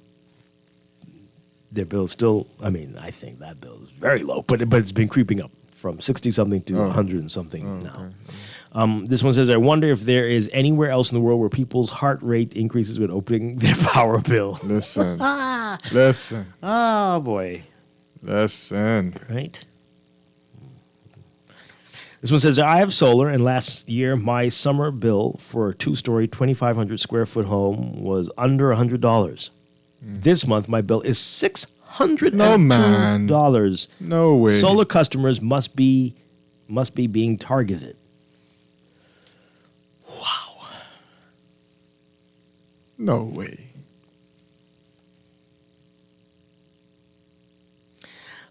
Their bill is still. I mean, I think that bill is very low, but it's been creeping up from 60 something to 100 and something now. Okay. This one says, I wonder if there is anywhere else in the world where people's heart rate increases when opening their power bill. Listen. Oh boy. Listen. Right. This one says, I have solar, and last year my summer bill for a 2-story, 2,500 square foot home was under $100. This month my bill is $602. No way. Solar customers must be being targeted. Wow. No way.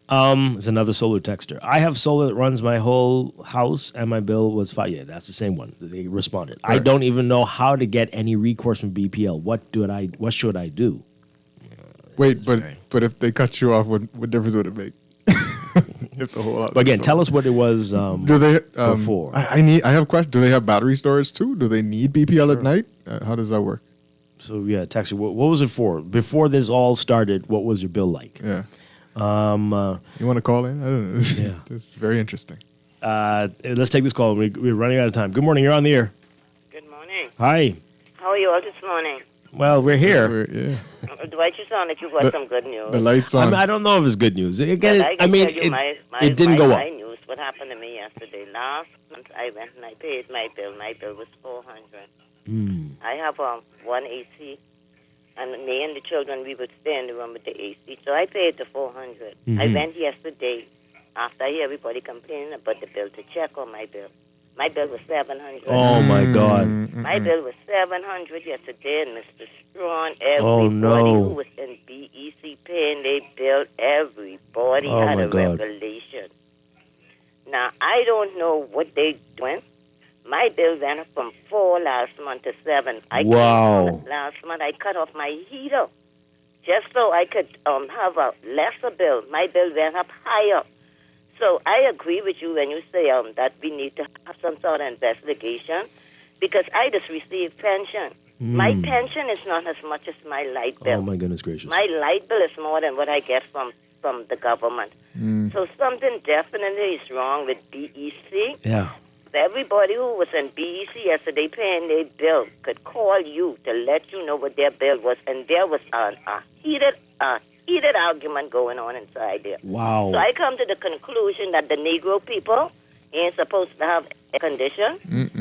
It's another solar texter. I have solar that runs my whole house, and my bill was $5. Yeah, that's the same one. They responded. Right. I don't even know how to get any recourse from BPL. What should I do? Wait, but if they cut you off, what difference would it make? If the whole again, tell us what it was. Do they before? I have a question. Do they have battery storage too? Do they need BPL at night? How does that work? So yeah, text you. What was it for? Before this all started, what was your bill like? Yeah. You want to call in? I don't know. Yeah, this is very interesting. Let's take this call. We're running out of time. Good morning. You're on the air. Good morning. Hi. How are you all this morning? Well, we're here. Dwight, you sound like you got some good news. The lights on. I don't know if it's good news. Again, it didn't go up. My news. What happened to me yesterday? Last month, I went and I paid my bill. My bill was $400. I have one AC, and me and the children, we would stay in the room with the AC. So I paid the $400. I went yesterday after I hear everybody complaining about the bill to check on my bill. My bill was $700. Oh my God! My bill was $700 yesterday, and Mr. Strachan, everybody who was in BEC paying their bill, everybody had a revelation. Now I don't know what they doing. My bill went up from $4 last month to $7. Last month I cut off my heater just so I could have a lesser bill. My bill went up higher. So I agree with you when you say that we need to have some sort of investigation, because I just received pension. My pension is not as much as my light bill. Oh, my goodness gracious. My light bill is more than what I get from the government. So something definitely is wrong with BEC. Yeah. Everybody who was in BEC yesterday paying their bill could call you to let you know what their bill was, and there was a heated argument going on inside there. Wow. So I come to the conclusion that the Negro people ain't supposed to have a condition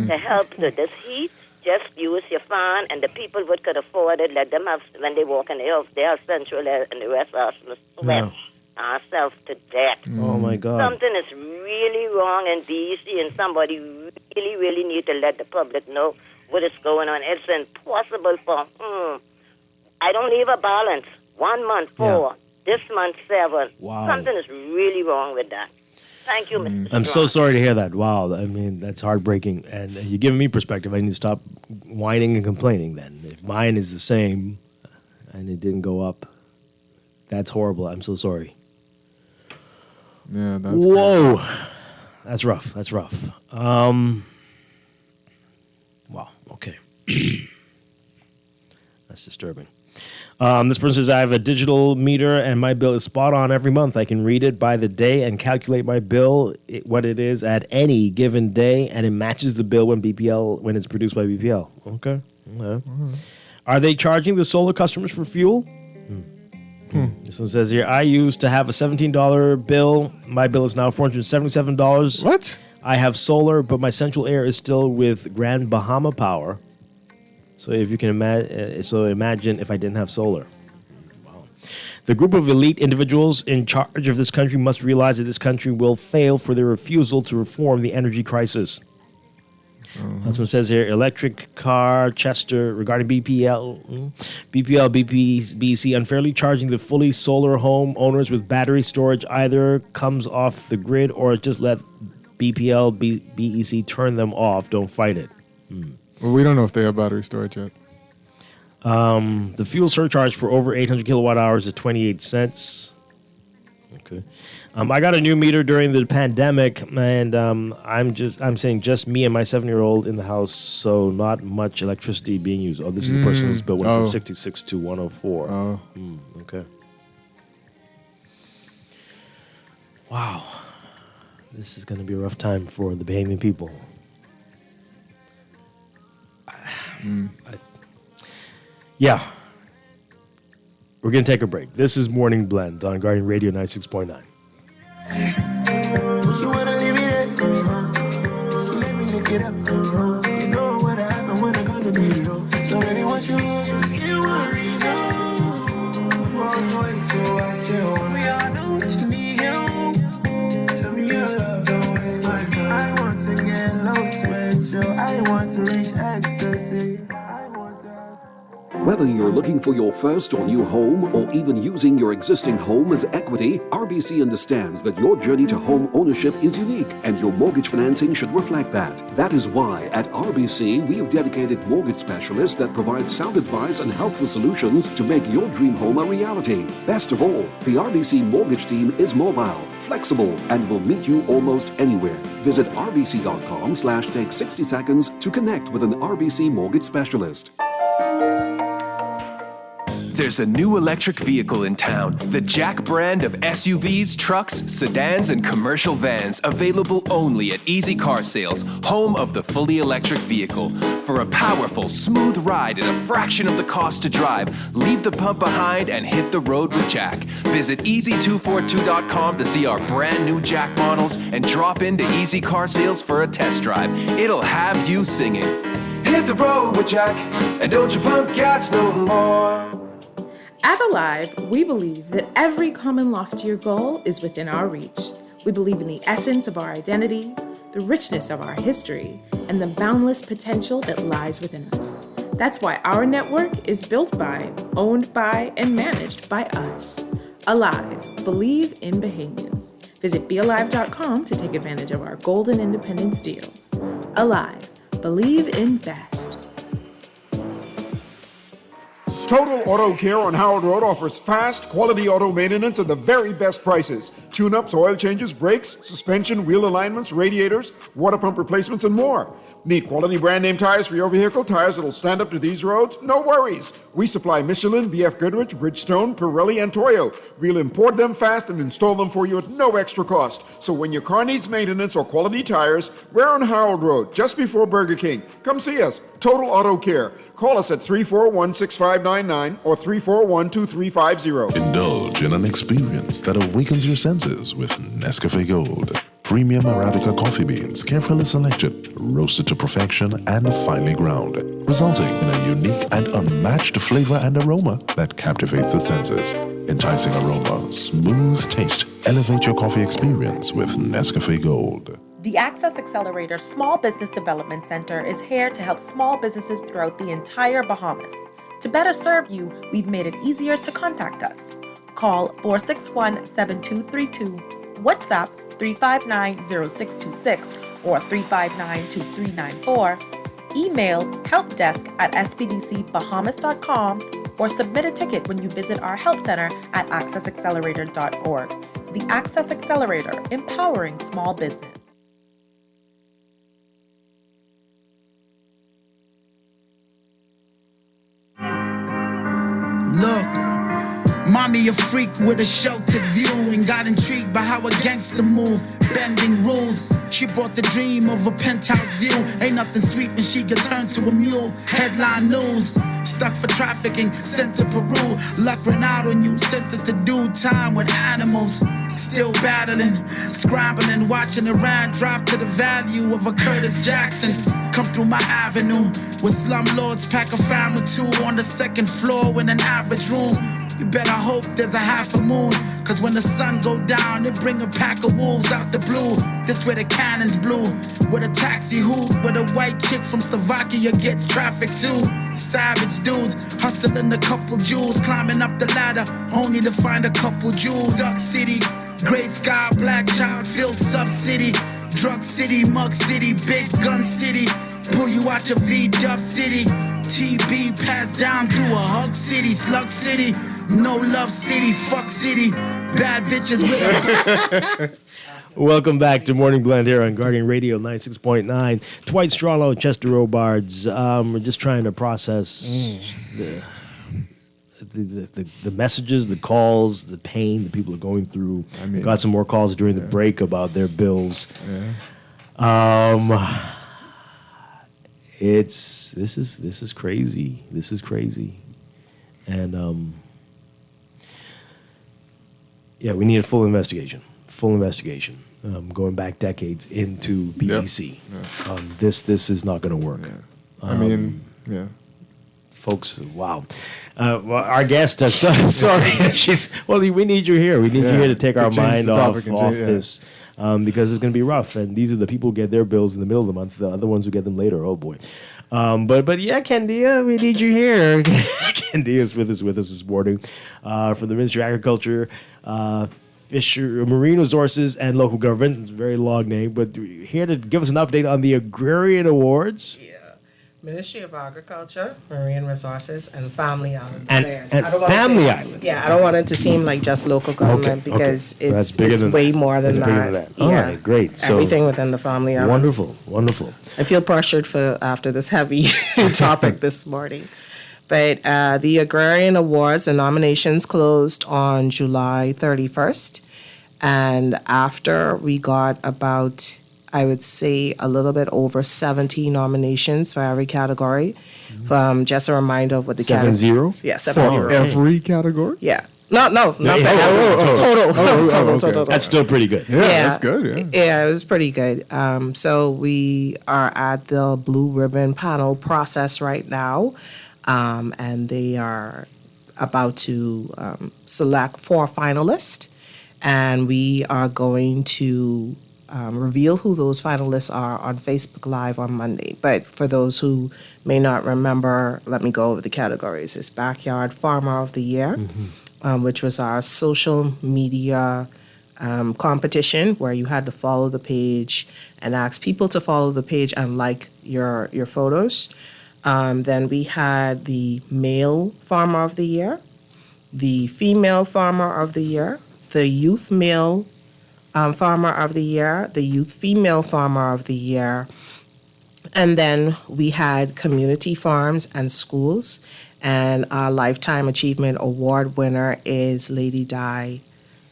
to help with this heat. Just use your fan, and the people who could afford it, let them have, when they walk in the house, they have central air, and the rest of us must sweat ourselves to death. Oh, my God. Something is really wrong in BEC, and somebody really, really need to let the public know what is going on. It's impossible for, I don't leave a balance. 1 month, 4. This month, 7. Wow. Something is really wrong with that. Thank you, Mr. I'm so sorry to hear that. Wow. I mean, that's heartbreaking. And you're giving me perspective. I need to stop whining and complaining then. If mine is the same and it didn't go up, that's horrible. I'm so sorry. Yeah, that's Whoa. Crazy. That's rough. That's rough. Wow. Okay. That's disturbing. This person says, I have a digital meter and my bill is spot on every month. I can read it by the day and calculate my bill, what it is at any given day, and it matches the bill when it's produced by BPL. Okay. Are they charging the solar customers for fuel? This one says here, I used to have a $17 bill. My bill is now $477. What? I have solar, but my central air is still with Grand Bahama Power. So if you can imagine if I didn't have solar. Wow. The group of elite individuals in charge of this country must realize that this country will fail for their refusal to reform the energy crisis. That's what it says here. Electric car, Chester, regarding BPL, BPC unfairly charging the fully solar home owners with battery storage either comes off the grid or just let BPL, BEC, turn them off. Don't fight it. Well, we don't know if they have battery storage yet. The fuel surcharge for over 800 kilowatt hours is 28 cents. Okay. I got a new meter during the pandemic, and I'm saying just me and my 7-year-old in the house, so not much electricity being used. Oh, this is the person whose bill went from 66 to 104. Oh. Okay. Wow. This is going to be a rough time for the Bahamian people. Yeah. We're going to take a break. This is Morning Blend on Guardian Radio 96.9. She wanna leave it there, she let me lick it up, you know what happened when I got to meet it, so many want you, still want a reason, wrong voice, so I chill, we all know what you need, tell me your love, don't waste my time, I want to get lost with you, I want to reach ecstasy, Whether you're looking for your first or new home or even using your existing home as equity, RBC understands that your journey to home ownership is unique and your mortgage financing should reflect that. That is why at RBC we have dedicated mortgage specialists that provide sound advice and helpful solutions to make your dream home a reality. Best of all, the RBC mortgage team is mobile, flexible, and will meet you almost anywhere. Visit rbc.com/take 60 seconds to connect with an RBC mortgage specialist. There's a new electric vehicle in town. The Jack brand of SUVs, trucks, sedans, and commercial vans. Available only at Easy Car Sales, home of the fully electric vehicle. For a powerful, smooth ride at a fraction of the cost to drive, leave the pump behind and hit the road with Jack. Visit easy242.com to see our brand new Jack models and drop into Easy Car Sales for a test drive. It'll have you singing. Hit the road with Jack, and don't you pump gas no more. At Alive, we believe that every common loftier goal is within our reach. We believe in the essence of our identity, the richness of our history, and the boundless potential that lies within us. That's why our network is built by, owned by, and managed by us. Alive, believe in Bahamians. Visit BeAlive.com to take advantage of our golden independence deals. Alive, believe in best. Total Auto Care on Howard Road offers fast, quality auto maintenance at the very best prices. Tune-ups, oil changes, brakes, suspension, wheel alignments, radiators, water pump replacements, and more. Need quality brand name tires for your vehicle? Tires that'll stand up to these roads? No worries. We supply Michelin, BF Goodrich, Bridgestone, Pirelli, and Toyo. We'll import them fast and install them for you at no extra cost. So when your car needs maintenance or quality tires, we're on Howard Road, just before Burger King. Come see us. Total Auto Care. Call us at 341-6599 or 341-2350. Indulge in an experience that awakens your senses with Nescafe Gold. Premium Arabica coffee beans, carefully selected, roasted to perfection, and finely ground, resulting in a unique and unmatched flavor and aroma that captivates the senses. Enticing aroma, smooth taste. Elevate your coffee experience with Nescafe Gold. The Access Accelerator Small Business Development Center is here to help small businesses throughout the entire Bahamas. To better serve you, we've made it easier to contact us. Call 461-7232, WhatsApp 359-0626 or 359-2394, email helpdesk@spdcbahamas.com, or submit a ticket when you visit our help center at accessaccelerator.org. The Access Accelerator, empowering small business. Look, mommy a freak with a sheltered view and got intrigued by how a gangster move, bending rules. She bought the dream of a penthouse view. Ain't nothing sweet when she get turned to a mule. Headline news, stuck for trafficking, sent to Peru. Luck ran out on you, sentenced to do time with animals. Still battling, scrambling, watching the rand drop to the value of a Curtis Jackson. Come through my avenue with slumlords pack a family two on the second floor in an average room. You better hope there's a half a moon, cause when the sun go down, they bring a pack of wolves out the blue. This where the cannons blew, with a taxi hoop, where a white chick from Slovakia gets traffic too. Savage dudes, hustling a couple jewels, climbing up the ladder, only to find a couple jewels. Duck City, gray sky, black child, filled sub-city. Drug City, Mug City, Big Gun City. Pull you out your V-Dub City. TB passed down through a Hug City, Slug City. No Love City, Fuck City. Bad bitches with a... Welcome back to Morning Blend here on Guardian Radio 96.9. Dwight Strawlow, Chester Robards. We're just trying to process the messages, the calls, the pain that people are going through. I mean, got some more calls during the break about their bills. Yeah. This is crazy. This is crazy, and yeah, we need a full investigation. Going back decades into BEC. Yeah. This is not going to work. Yeah. Folks, wow. Well, our guest, sorry, we need you here. We need you here to take our mind off this because it's going to be rough. And these are the people who get their bills in the middle of the month. The other ones who get them later. Oh boy. But yeah, Kendia, we need you here. Kendia is with us this morning from the Ministry of Agriculture, Marine Resources, and Local Government. It's a very long name, but here to give us an update on the Agrarian Awards. Yeah. Ministry of Agriculture, Marine Resources, and Family Island Affairs. And Family Island. Yeah, I don't want it to seem like just local government because it's way more than that. All right, great. So everything within the Family Islands. Wonderful. I feel pressured after this heavy topic this morning. But the Agrarian Awards, the nominations closed on July 31st. And after we got about, I would say, a little bit over 70 nominations for every category. Just a reminder of what the category. 7-0? Yeah, 7-0. For every category? Yeah. No, not total. That's still pretty good. Yeah, that's good. Yeah, it was pretty good. So we are at the Blue Ribbon panel process right now. And they are about to select 4 finalists, and we are going to reveal who those finalists are on Facebook Live on Monday. But for those who may not remember, let me go over the categories. It's Backyard Farmer of the Year, which was our social media competition where you had to follow the page and ask people to follow the page and like your photos. Then we had the Male Farmer of the Year, the Female Farmer of the Year, the Youth Male Farmer of the Year, the Youth Female Farmer of the Year, and then we had Community Farms and Schools, and our Lifetime Achievement Award winner is Lady Di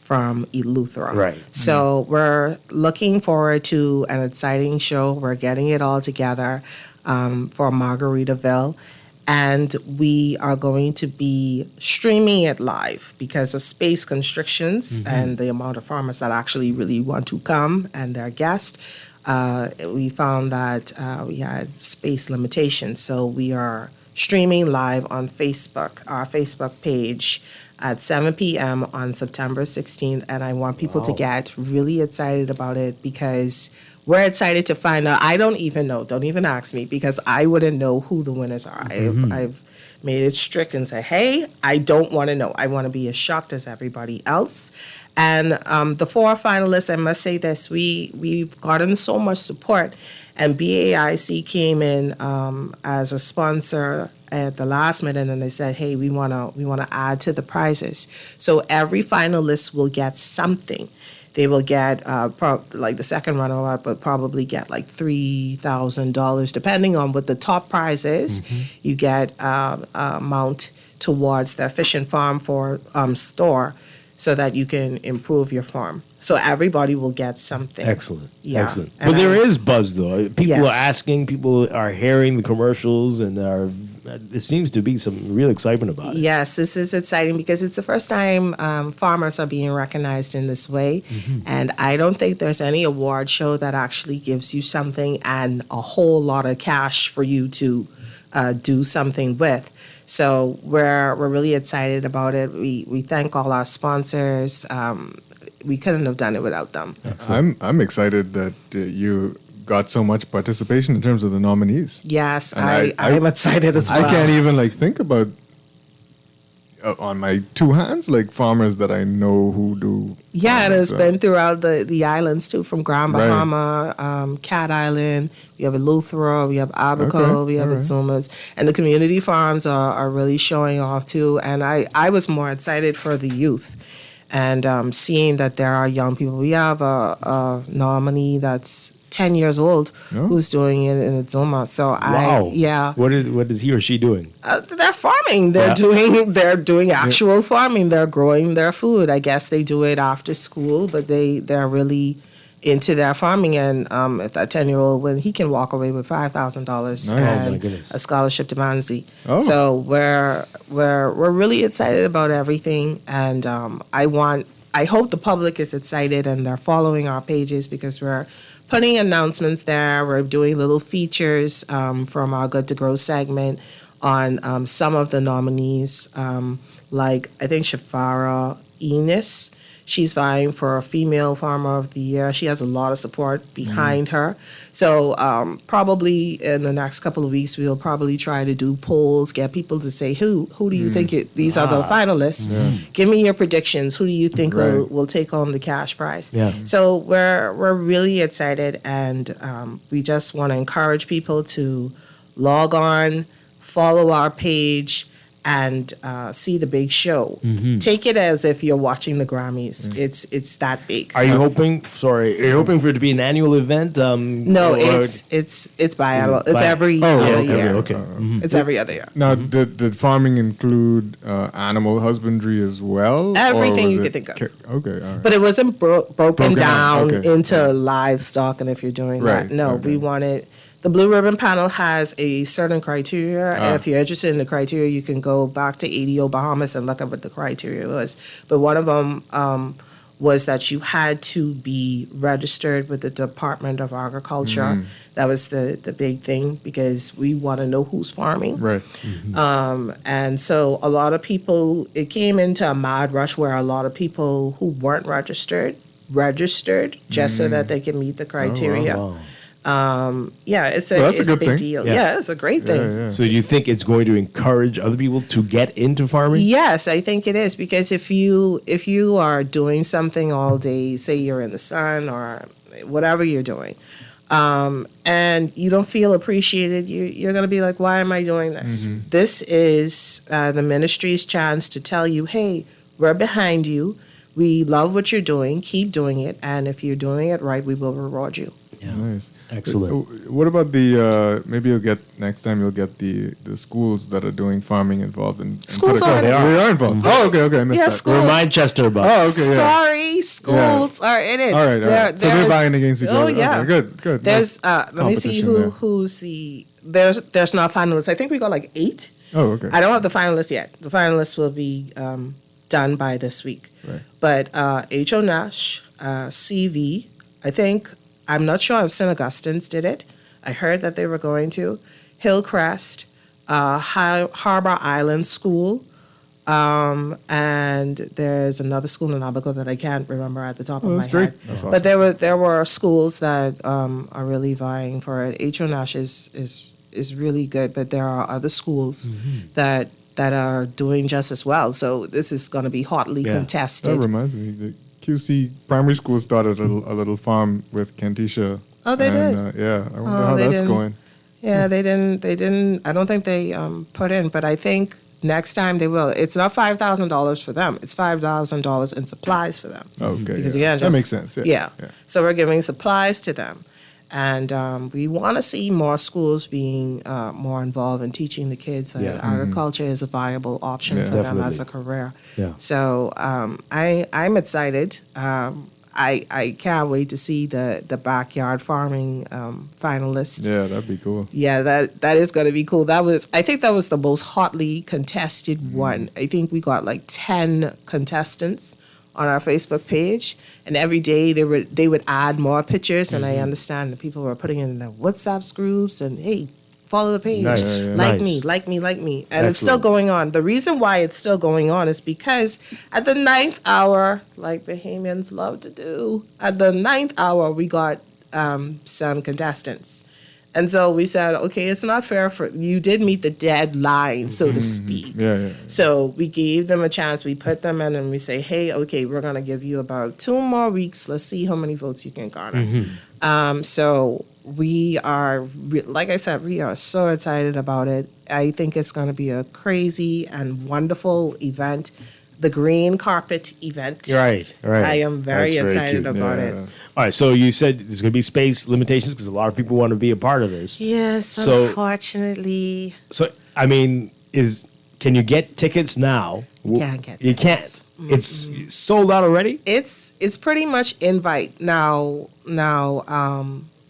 from Eleuthera. Right. So we're looking forward to an exciting show. We're getting it all together for Margaritaville. And we are going to be streaming it live because of space constrictions and the amount of farmers that actually really want to come and their guests. We found that we had space limitations. So we are streaming live on Facebook, our Facebook page, at 7 p.m. on September 16th. And I want people to get really excited about it because we're excited to find out. I don't even know. Don't even ask me because I wouldn't know who the winners are. I've made it strict and say, hey, I don't want to know. I want to be as shocked as everybody else. And the 4 finalists, I must say this, we've gotten so much support. And BAIC came in as a sponsor at the last minute, and they said, hey, we want to add to the prizes. So every finalist will get something. They will get, like the second runner-up would probably get like $3,000, depending on what the top prize is. You get amount towards the Fish and Farm for store so that you can improve your farm. So everybody will get something. Excellent. Yeah. Excellent. But there is buzz, though. People are asking, people are hearing the commercials, and there seems to be some real excitement about it. Yes, this is exciting because it's the first time farmers are being recognized in this way. And I don't think there's any award show that actually gives you something and a whole lot of cash for you to do something with. So we're really excited about it. We thank all our sponsors. We couldn't have done it without them. I'm excited that you got so much participation in terms of the nominees. Yes, I'm excited as well. I can't even think about on my two hands, like farmers that I know who do. Yeah, and it's been throughout the islands too, from Grand Bahama, Cat Island. We have Eleuthera, we have Abaco, we have Exumas, and the community farms are really showing off too. And I was more excited for the youth, and seeing that there are young people. We have a nominee that's 10 years old who's doing it in Exuma. So What is he or she doing? They're farming. They're doing actual farming. They're growing their food. I guess they do it after school, but they're really into their farming. And if that 10-year-old, when he can walk away with $5,000 and a scholarship to Manzi. So we're really excited about everything, and I hope the public is excited and they're following our pages, because we're putting announcements there. We're doing little features from our Good to Grow segment on some of the nominees, like I think Shafara Enos. She's vying for a Female Farmer of the Year. She has a lot of support behind her. So probably in the next couple of weeks, we'll probably try to do polls, get people to say, who do you think these are the finalists? Give me your predictions. Who do you think will take home the cash prize? So we're really excited, and we just want to encourage people to log on, follow our page, and see the big show. Take it as if you're watching the Grammys. It's that big. Are you hoping for it to be an annual event? No, it's biannual. It's every other year. It's every other year. Now, did farming include animal husbandry as well? Everything you could think of. Okay, all right. But it wasn't broken down into livestock, and if you're doing that. No, we wanted... The Blue Ribbon Panel has a certain criteria, and if you're interested in the criteria, you can go back to ADO Bahamas and look at what the criteria was. But one of them was that you had to be registered with the Department of Agriculture. That was the big thing, because we want to know who's farming. And so a lot of people, it came into a mad rush where a lot of people who weren't registered just so that they can meet the criteria. It's a big deal. Yeah, it's a great thing. So do you think it's going to encourage other people to get into farming? Yes, I think it is, because if you are doing something all day, say you're in the sun or whatever you're doing, and you don't feel appreciated, you're going to be like, why am I doing this? This is the ministry's chance to tell you, hey, we're behind you. We love what you're doing. Keep doing it. And if you're doing it right, we will reward you. Nice. Excellent. What about the, maybe next time you'll get the schools that are doing farming involved in schools they are involved. Oh, okay, I missed that. Schools. Remind Chester about Oh, okay, Sorry, schools are in it. All right. So they're vying against each other. Oh, yeah. Okay, good. There's, let me see who's there's not finalists. I think we got like 8. Oh, okay. I don't have the finalists yet. The finalists will be done by this week. Right. But H.O. Nash, CV, I'm not sure if St. Augustine's did it. I heard that they were going to. Hillcrest, Harbor Island School, and there's another school in Abaco that I can't remember at the top of my head. That's awesome. But there were schools that are really vying for it. H.O. Nash is really good, but there are other schools that are doing just as well. So this is going to be hotly contested. That reminds me, the QC Primary School started a little farm with Kentisha. Oh, they did? I wonder how that's going. Yeah, they didn't. I don't think they put in, but I think next time they will. It's not $5,000 for them. It's $5,000 in supplies for them. Okay. Because again, that makes sense. Yeah. So we're giving supplies to them. And we want to see more schools being more involved in teaching the kids that agriculture is a viable option for them as a career. So I'm excited. I can't wait to see the backyard farming finalists. Yeah, that'd be cool. Yeah, that is going to be cool. I think that was the most hotly contested one. I think we got like 10 contestants on our Facebook page, and every day they would add more pictures, and I understand that people were putting in the WhatsApp groups and, hey, follow the page, like me, and it's still going on. The reason why it's still going on is because at the 9th hour, like Bahamians love to do, at the 9th hour we got some contestants, And so we said, okay, it's not fair for you did meet the deadline, so to speak. Yeah. So we gave them a chance. We put them in and we say, hey, okay, we're going to give you about 2 more weeks. Let's see how many votes you can garner. So we are, like I said, we are so excited about it. I think it's going to be a crazy and wonderful event. The green carpet event. Right. I am very excited about it. All right, so you said there's going to be space limitations because a lot of people want to be a part of this. Yes, unfortunately. So, I mean, can you get tickets now? You can't get tickets. You can't. It's sold out already? It's pretty much invite. Now,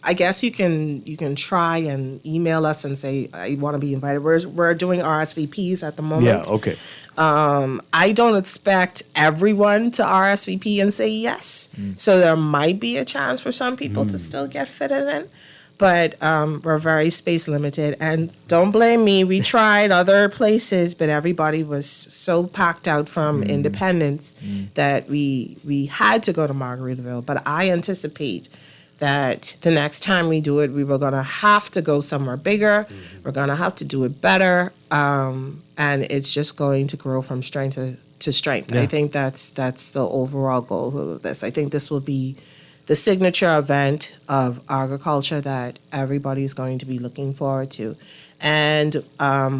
I guess you can try and email us and say, I want to be invited. We're doing RSVPs at the moment. Yeah, okay. I don't expect everyone to RSVP and say yes. So there might be a chance for some people to still get fitted in. But we're very space limited. And don't blame me. We tried other places, but everybody was so packed out from Independence that we had to go to Margaritaville. But I anticipate that the next time we do it, we were going to have to go somewhere bigger. We're going to have to do it better. And it's just going to grow from strength to strength. Yeah. I think that's the overall goal of this. I think this will be the signature event of agriculture that everybody's going to be looking forward to. And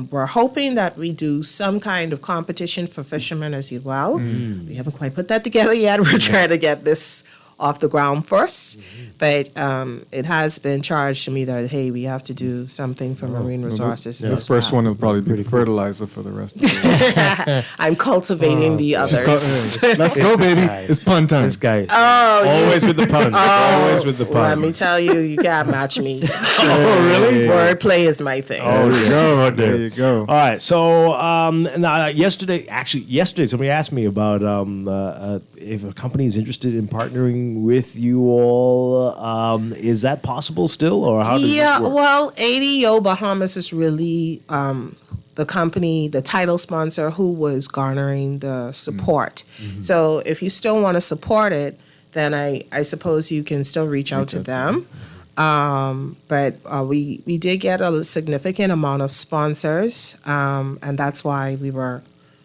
we're hoping that we do some kind of competition for fishermen as well. We haven't quite put that together yet. We're trying to get this off the ground first. But it has been charged to me that, hey, we have to do something for marine resources. This first one will probably be the fertilizer for the rest of it. I'm cultivating the others. Let's go, baby. It's pun time. This guy. Always with the puns. Always with the puns. Let me tell you, you can't match me. Oh, really? Wordplay is my thing. Oh, there you go. All right. So now, yesterday, somebody asked me about if a company is interested in partnering with you all. Is that possible still, or how does it work? Well, ADO Bahamas is really the company, the title sponsor who was garnering the support. So if you still want to support it, then I suppose you can still reach out to them. But we did get a significant amount of sponsors, and that's why we were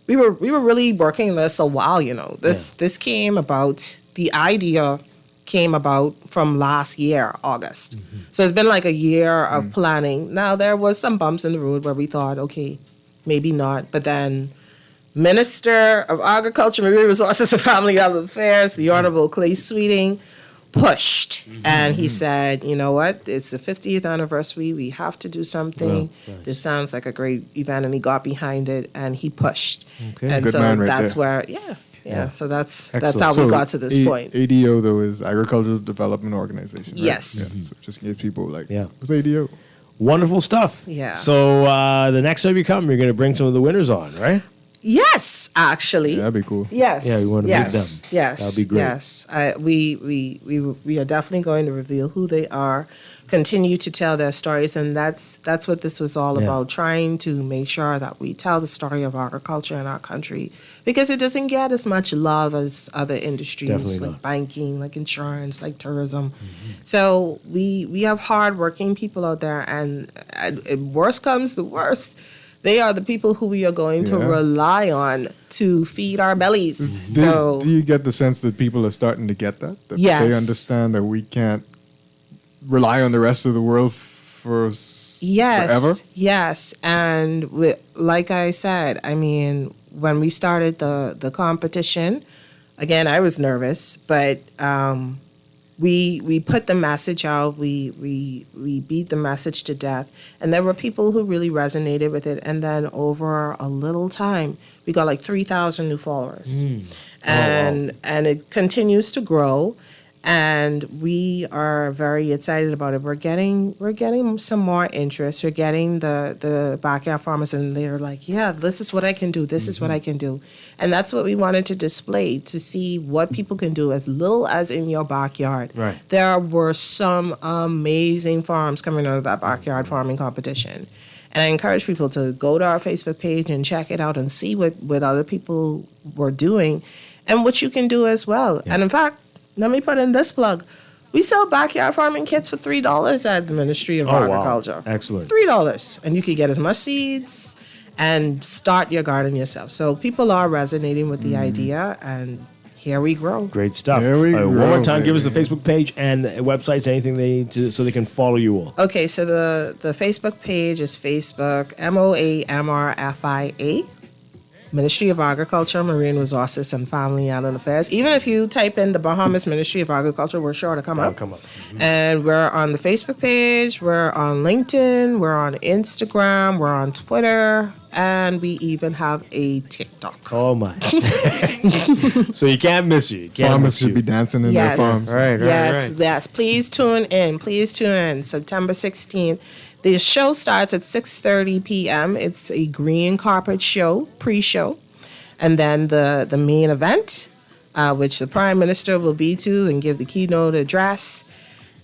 really working this a while. This came about. The idea came about from last year, August. So it's been like a year of planning. Now, there was some bumps in the road where we thought, okay, maybe not. But then Minister of Agriculture, Marine Resources and Family Affairs, the Honorable Clay Sweeting, pushed. And he said, you know what, it's the 50th anniversary. We have to do something. This sounds like a great event. And he got behind it and he pushed. Okay. And Good so man right that's there. So that's Excellent. how we got to this point. ADO, though, is Agricultural Development Organization, right? Yes. Yeah. So just in case people what's ADO? Wonderful stuff. Yeah. So the next time you come, you're going to bring some of the winners on, right? Yes, actually. Yeah, that'd be cool. Yes. Yeah, we want to meet them. Yes. That'd be great. Yes. We are definitely going to reveal who they are, continue to tell their stories, and that's what this was all about, trying to make sure that we tell the story of agriculture in our country, because it doesn't get as much love as other industries, Definitely like not. banking, like insurance, like tourism. So we have hardworking people out there, and worst comes to worst, they are the people who we are going to rely on to feed our bellies. Do you get the sense that people are starting to get that? That Yes. they understand that we can't rely on the rest of the world forever? Yes. And like I said, I mean, when we started the competition, again, I was nervous, but we put the message out. We beat the message to death, and there were people who really resonated with it. And then over a little time, we got like 3,000 new followers, and it continues to grow. And we are very excited about it. We're getting some more interest. We're getting the backyard farmers, and they're like, yeah, this is what I can do. This is what I can do. And that's what we wanted to display, to see what people can do as little as in your backyard. Right. There were some amazing farms coming out of that backyard farming competition. And I encourage people to go to our Facebook page and check it out and see what other people were doing and what you can do as well. Yeah. And in fact, let me put in this plug. We sell backyard farming kits for $3 at the Ministry of Agriculture. Wow. Excellent. $3. And you can get as much seeds and start your garden yourself. So people are resonating with the idea, and here we grow. Great stuff. Here we grow, One more time, give us baby. the Facebook page and websites, anything they need to, so they can follow you all. Okay, so the Facebook page is Facebook, MOAMRFIA, Ministry of Agriculture, Marine Resources, and Family Island Affairs. Even if you type in the Bahamas Ministry of Agriculture, we're sure to come up. And we're on the Facebook page, we're on LinkedIn, we're on Instagram, we're on Twitter, and we even have a TikTok. Oh my. So you can't miss you. Farmers should be dancing in their farms. Right. Yes. Please tune in. September 16th. The show starts at 6:30 p.m. It's a green carpet show, pre-show. And then the main event, which the Prime Minister will be to and give the keynote address,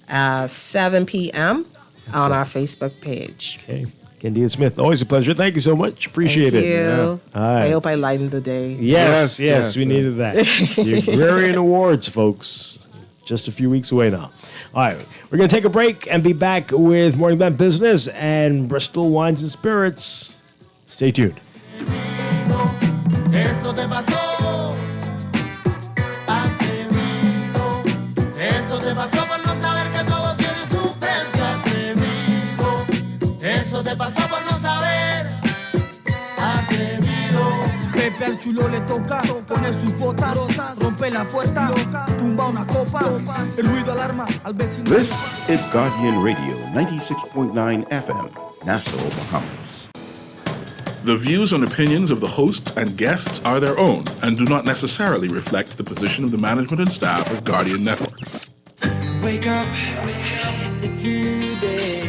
7 p.m. on our Facebook page. Okay. Candia Smith, always a pleasure. Thank you so much. Appreciate Thank it. you. Yeah. All right. I hope I lightened the day. Yes, we needed that. The Agrarian Awards, folks. Just a few weeks away now. All right, we're going to take a break and be back with Morning Blend Business and Bristol Wines and Spirits. Stay tuned. Eso te pasó, atrevido. Eso te pasó por no saber que todo tiene su precio, atrevido. Eso te pasó por no saber, atrevido. Pepe al chulo le toca poner sus botas, rompe la puerta, tumba una copa, el ruido alarma al vecino. This is Guardian Radio, 96.9 FM, Nassau, Bahamas. The views and opinions of the host and guests are their own and do not necessarily reflect the position of the management and staff of Guardian Network. Wake up, it's a new day.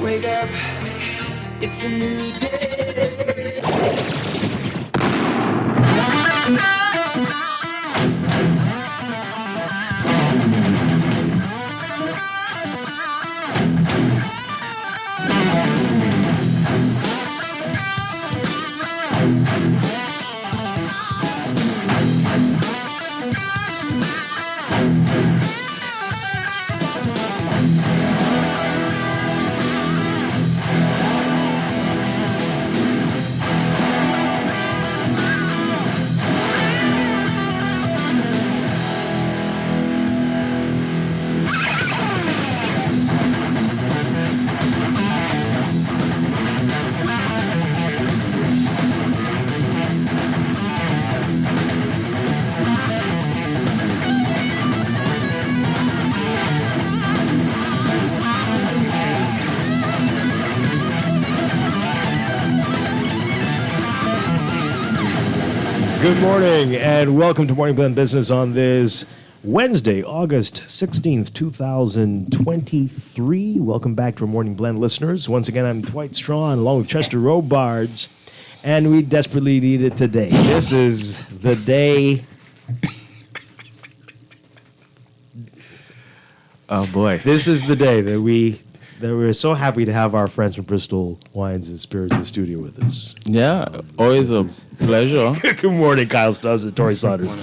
Wake up, it's a new day. Good morning and welcome to Morning Blend Business on this Wednesday, August 16th, 2023. Welcome back to our Morning Blend listeners. Once again, I'm Dwight Strachan along with Chester Robards, and we desperately need it today. This is the day. Oh boy. This is the day that we're so happy to have our friends from Bristol Wines and Spirits in the studio with us. Yeah, always a pleasure. Good morning, Kyle Stubbs and Tori Saunders.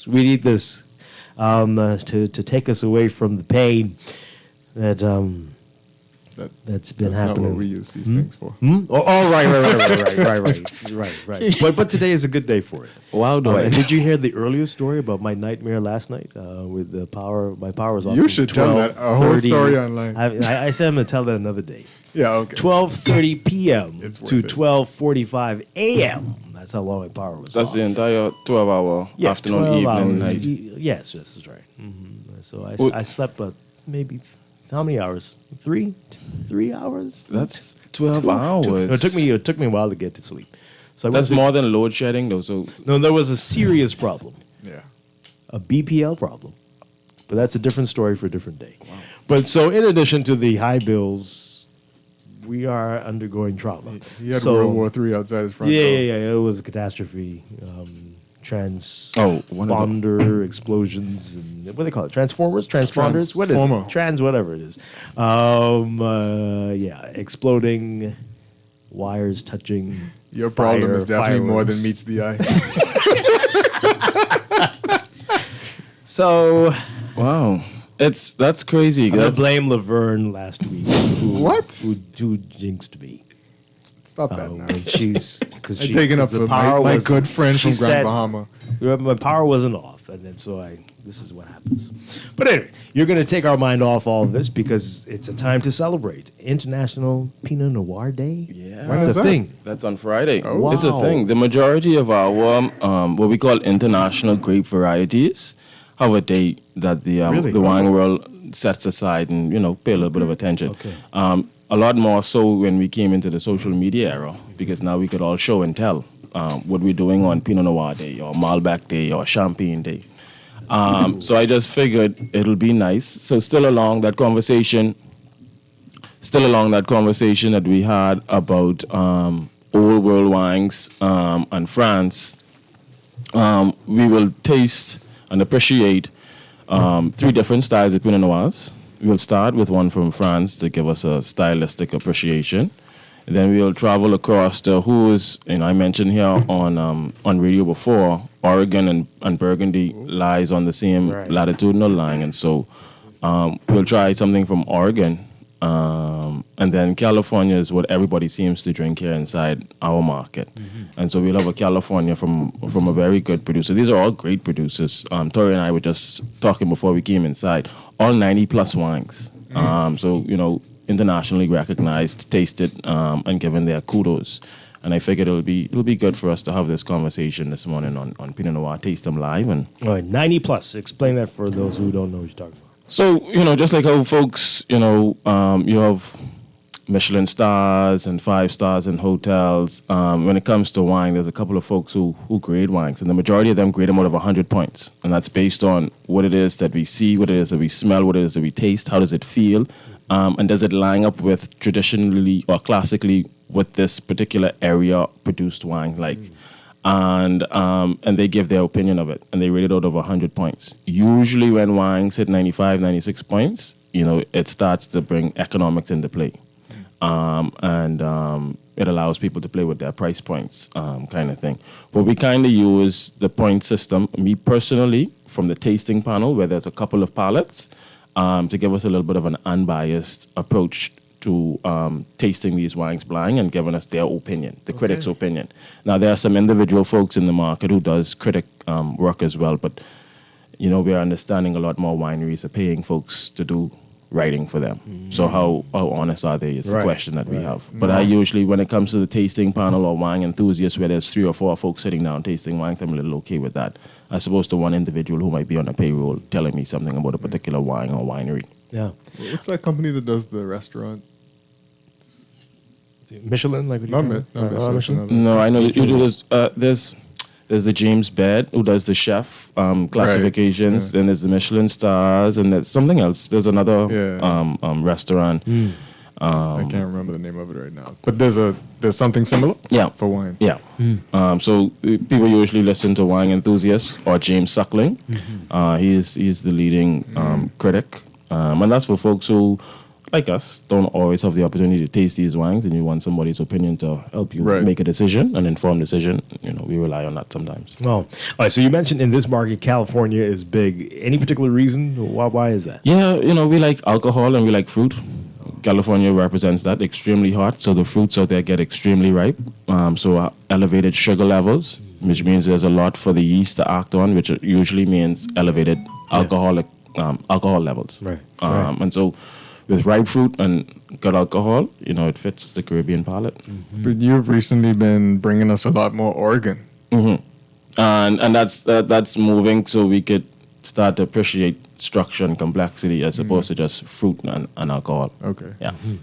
We need this to take us away from the pain that's been happening. That's not what we use these things for. Right. But today is a good day for it. Wow, Dwight. And did you hear the earlier story about my nightmare last night with the power? My power was off. You should tell that a whole story online. I said I'm going to tell that another day. Yeah, okay. 12:30 p.m. to 12:45 a.m. That's how long my power was That's off. the entire 12-hour afternoon, 12 evening, hours. night. Yes, that's right. So I slept maybe how many hours? 3 hours? That's 12 hours. It took me a while to get to sleep. So that's more than load shedding, though. So no, there was a serious problem. Yeah, a BPL problem, but that's a different story for a different day. Wow. But so, in addition to the high bills, we are undergoing trauma. He had World War III outside his front door. Yeah. It was a catastrophe. Transponder explosions and what do they call it? Transformers, transponders. What is it? Whatever it is. Exploding wires touching. Your problem is definitely more than meets the eye. So, wow, that's crazy. I'm gonna blame Laverne last week. Who jinxed me? Stop that now. She's because she's taking up for my good friend from Grand Bahama. My power wasn't off, and then this is what happens. But anyway, you're going to take our mind off all of this because it's a time to celebrate International Pinot Noir Day. Yeah, when is that? Thing. That's on Friday. Oh. Wow. It's a thing. The majority of our what we call international grape varieties have a date that the wine world sets aside and pay a little bit of attention. Okay. A lot more so when we came into the social media era, because now we could all show and tell what we're doing on Pinot Noir Day or Malbec Day or Champagne Day. So I just figured it'll be nice. So still along that conversation that we had about old world wines and France, we will taste and appreciate 3 different styles of Pinot Noirs. We'll start with one from France to give us a stylistic appreciation. And then we'll travel across to I mentioned here on radio before, Oregon and Burgundy lies on the same latitudinal line. And so we'll try something from Oregon. And then California is what everybody seems to drink here inside our market. Mm-hmm. And so we'll have a California from a very good producer. These are all great producers. Tori and I were just talking before we came inside. All 90-plus wines. So, internationally recognized, tasted, and given their kudos. And I figured it'll be good for us to have this conversation this morning on Pinot Noir, taste them live. And all right, 90-plus. Explain that for those who don't know what you're talking about. So, just like how folks, you have Michelin stars and 5 stars in hotels. When it comes to wine, there's a couple of folks who grade wines, and the majority of them grade them out of 100 points. And that's based on what it is that we see, what it is that we smell, what it is that we taste, how does it feel, and does it line up with traditionally or classically what this particular area produced wine like. And they give their opinion of it, and they rate it out of 100 points. Usually when wines hit 95, 96 points, it starts to bring economics into play. It allows people to play with their price points, kind of thing. But we kind of use the point system, me personally, from the tasting panel, where there's a couple of palettes, to give us a little bit of an unbiased approach to tasting these wines blind and giving us their opinion, the critic's opinion. Now, there are some individual folks in the market who does critic work as well, but, we're understanding a lot more wineries are paying folks to do writing for them. Mm-hmm. So how honest are they is the question that we have. But I usually, when it comes to the tasting panel or wine enthusiasts, where there's 3 or 4 folks sitting down tasting wines, I'm a little okay with that, as opposed to one individual who might be on a payroll telling me something about a particular wine or winery. Yeah. What's that company that does the restaurant? Michelin? Michelin. No, I know you do this. There's the James Baird who does the chef classifications. Right. Then there's the Michelin stars, and there's something else. There's another restaurant. I can't remember the name of it right now. But there's something similar. Yeah, for wine. Yeah. So people usually listen to wine enthusiasts or James Suckling. Mm-hmm. He's the leading critic, and that's for folks who, like us, don't always have the opportunity to taste these wines, and you want somebody's opinion to help you make a decision, an informed decision. We rely on that sometimes. Oh, all right. So you mentioned in this market, California is big. Any particular reason? Why is that? Yeah, we like alcohol and we like fruit. California represents that, extremely hot, so the fruits out there get extremely ripe. So elevated sugar levels, which means there's a lot for the yeast to act on, which usually means elevated alcohol levels. Right. And so with ripe fruit and good alcohol, it fits the Caribbean palate. Mm-hmm. But you've recently been bringing us a lot more Oregon. Mm-hmm. And that's moving so we could start to appreciate structure and complexity as opposed to just fruit and alcohol. Okay. Yeah. Mm-hmm.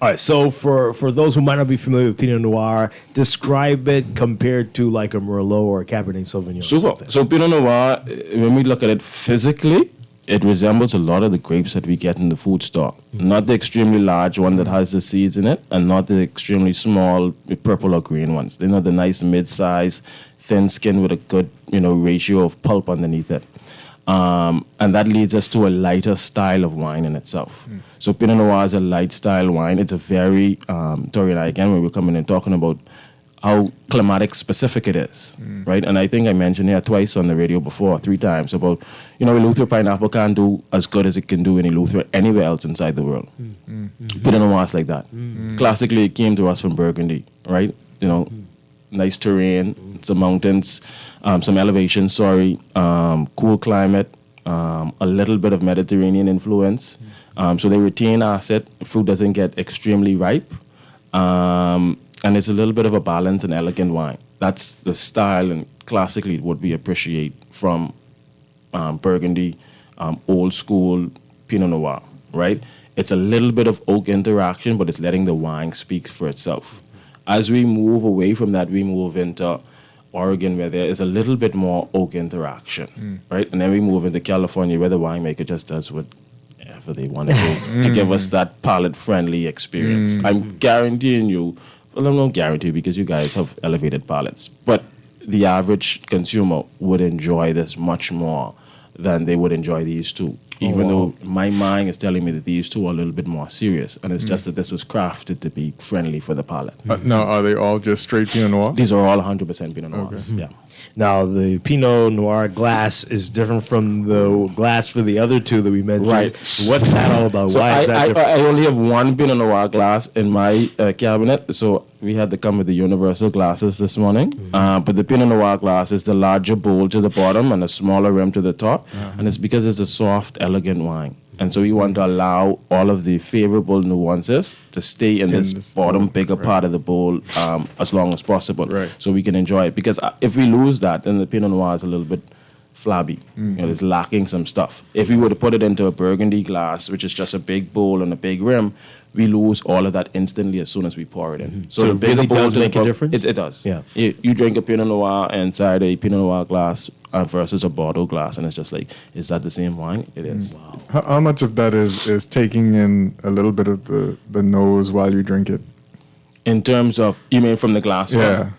All right. So for those who might not be familiar with Pinot Noir, describe it compared to like a Merlot or a Cabernet Sauvignon. Super. So Pinot Noir, when we look at it physically, it resembles a lot of the grapes that we get in the food store. Mm-hmm. Not the extremely large one that has the seeds in it, and not the extremely small purple or green ones. They're not the nice mid-size, thin skin with a good ratio of pulp underneath it. And that leads us to a lighter style of wine in itself. So Pinot Noir is a light style wine. It's a very, Tori and I, again, when we're coming and talking about how climatic specific it is, right? And I think I mentioned here twice on the radio before, 3 times, about, Eleuthera pineapple can't do as good as it can do in Eleuthera anywhere else inside the world. Pinot Noir is like that. Classically, it came to us from Burgundy, right? Nice terrain, some mountains, some elevation, cool climate, a little bit of Mediterranean influence. So they retain acid. Fruit doesn't get extremely ripe. And it's a little bit of a balanced and elegant wine. That's the style and classically what we appreciate from Burgundy, old school Pinot Noir, right? It's a little bit of oak interaction, but it's letting the wine speak for itself. As we move away from that, we move into Oregon, where there is a little bit more oak interaction, right? And then we move into California, where the winemaker just does whatever they want to do to give us that palate-friendly experience. I'm guaranteeing you, well, I don't guarantee because you guys have elevated palates, but the average consumer would enjoy this much more than they would enjoy these two. Even though my mind is telling me that these two are a little bit more serious, and it's just that this was crafted to be friendly for the palate. Now, are they all just straight Pinot Noir? These are all 100% Pinot Noirs. Yeah. Now, the Pinot Noir glass is different from the glass for the other two that we mentioned. Right. What's that all about? So Why is that different? I only have one Pinot Noir glass in my cabinet, so we had to come with the universal glasses this morning. But the Pinot Noir glass is the larger bowl to the bottom and a smaller rim to the top, and it's because it's a soft, elegant wine. And so we want to allow all of the favorable nuances to stay in this bottom, bigger part of the bowl as long as possible, so we can enjoy it. Because if we lose that, then the Pinot Noir is a little bit flabby. It's lacking some stuff. If we were to put it into a Burgundy glass, which is just a big bowl and a big rim, we lose all of that instantly as soon as we pour it in. So it really does make a difference? It does. Yeah. You drink a Pinot Noir inside a Pinot Noir glass versus a Bordeaux glass, and it's just like, is that the same wine? It is. Wow. How much of that is taking in a little bit of the nose while you drink it? In terms of, you mean from the glass wine? Yeah.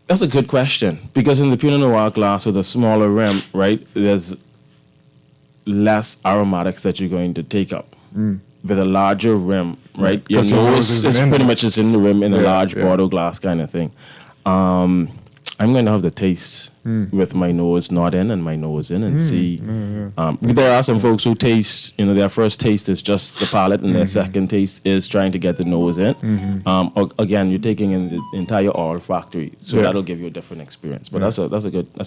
That's a good question, because in the Pinot Noir glass with a smaller rim, right, there's less aromatics that you're going to take up. With a larger rim, right? Your nose is pretty much just in the rim in a large Bordeaux glass kind of thing. I'm going to have the taste with my nose not in and my nose in and see. There are some folks who taste, their first taste is just the palate and their second taste is trying to get the nose in. Again, you're taking in the entire olfactory, so that'll give you a different experience. But that's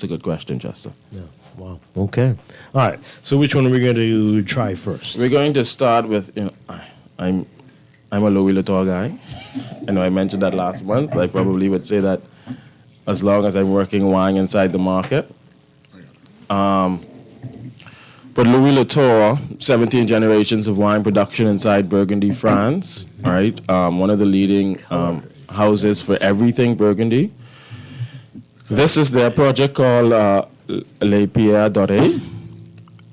a good question, Chester. Yeah. Wow. Okay. All right. So which one are we going to try first? We're going to start with, I'm a Louis Latour guy. I know I mentioned that last month. I probably would say that as long as I'm working wine inside the market. But Louis Latour, 17 generations of wine production inside Burgundy, France, right? One of the leading houses for everything Burgundy. This is their project called Les Pierres Dorées.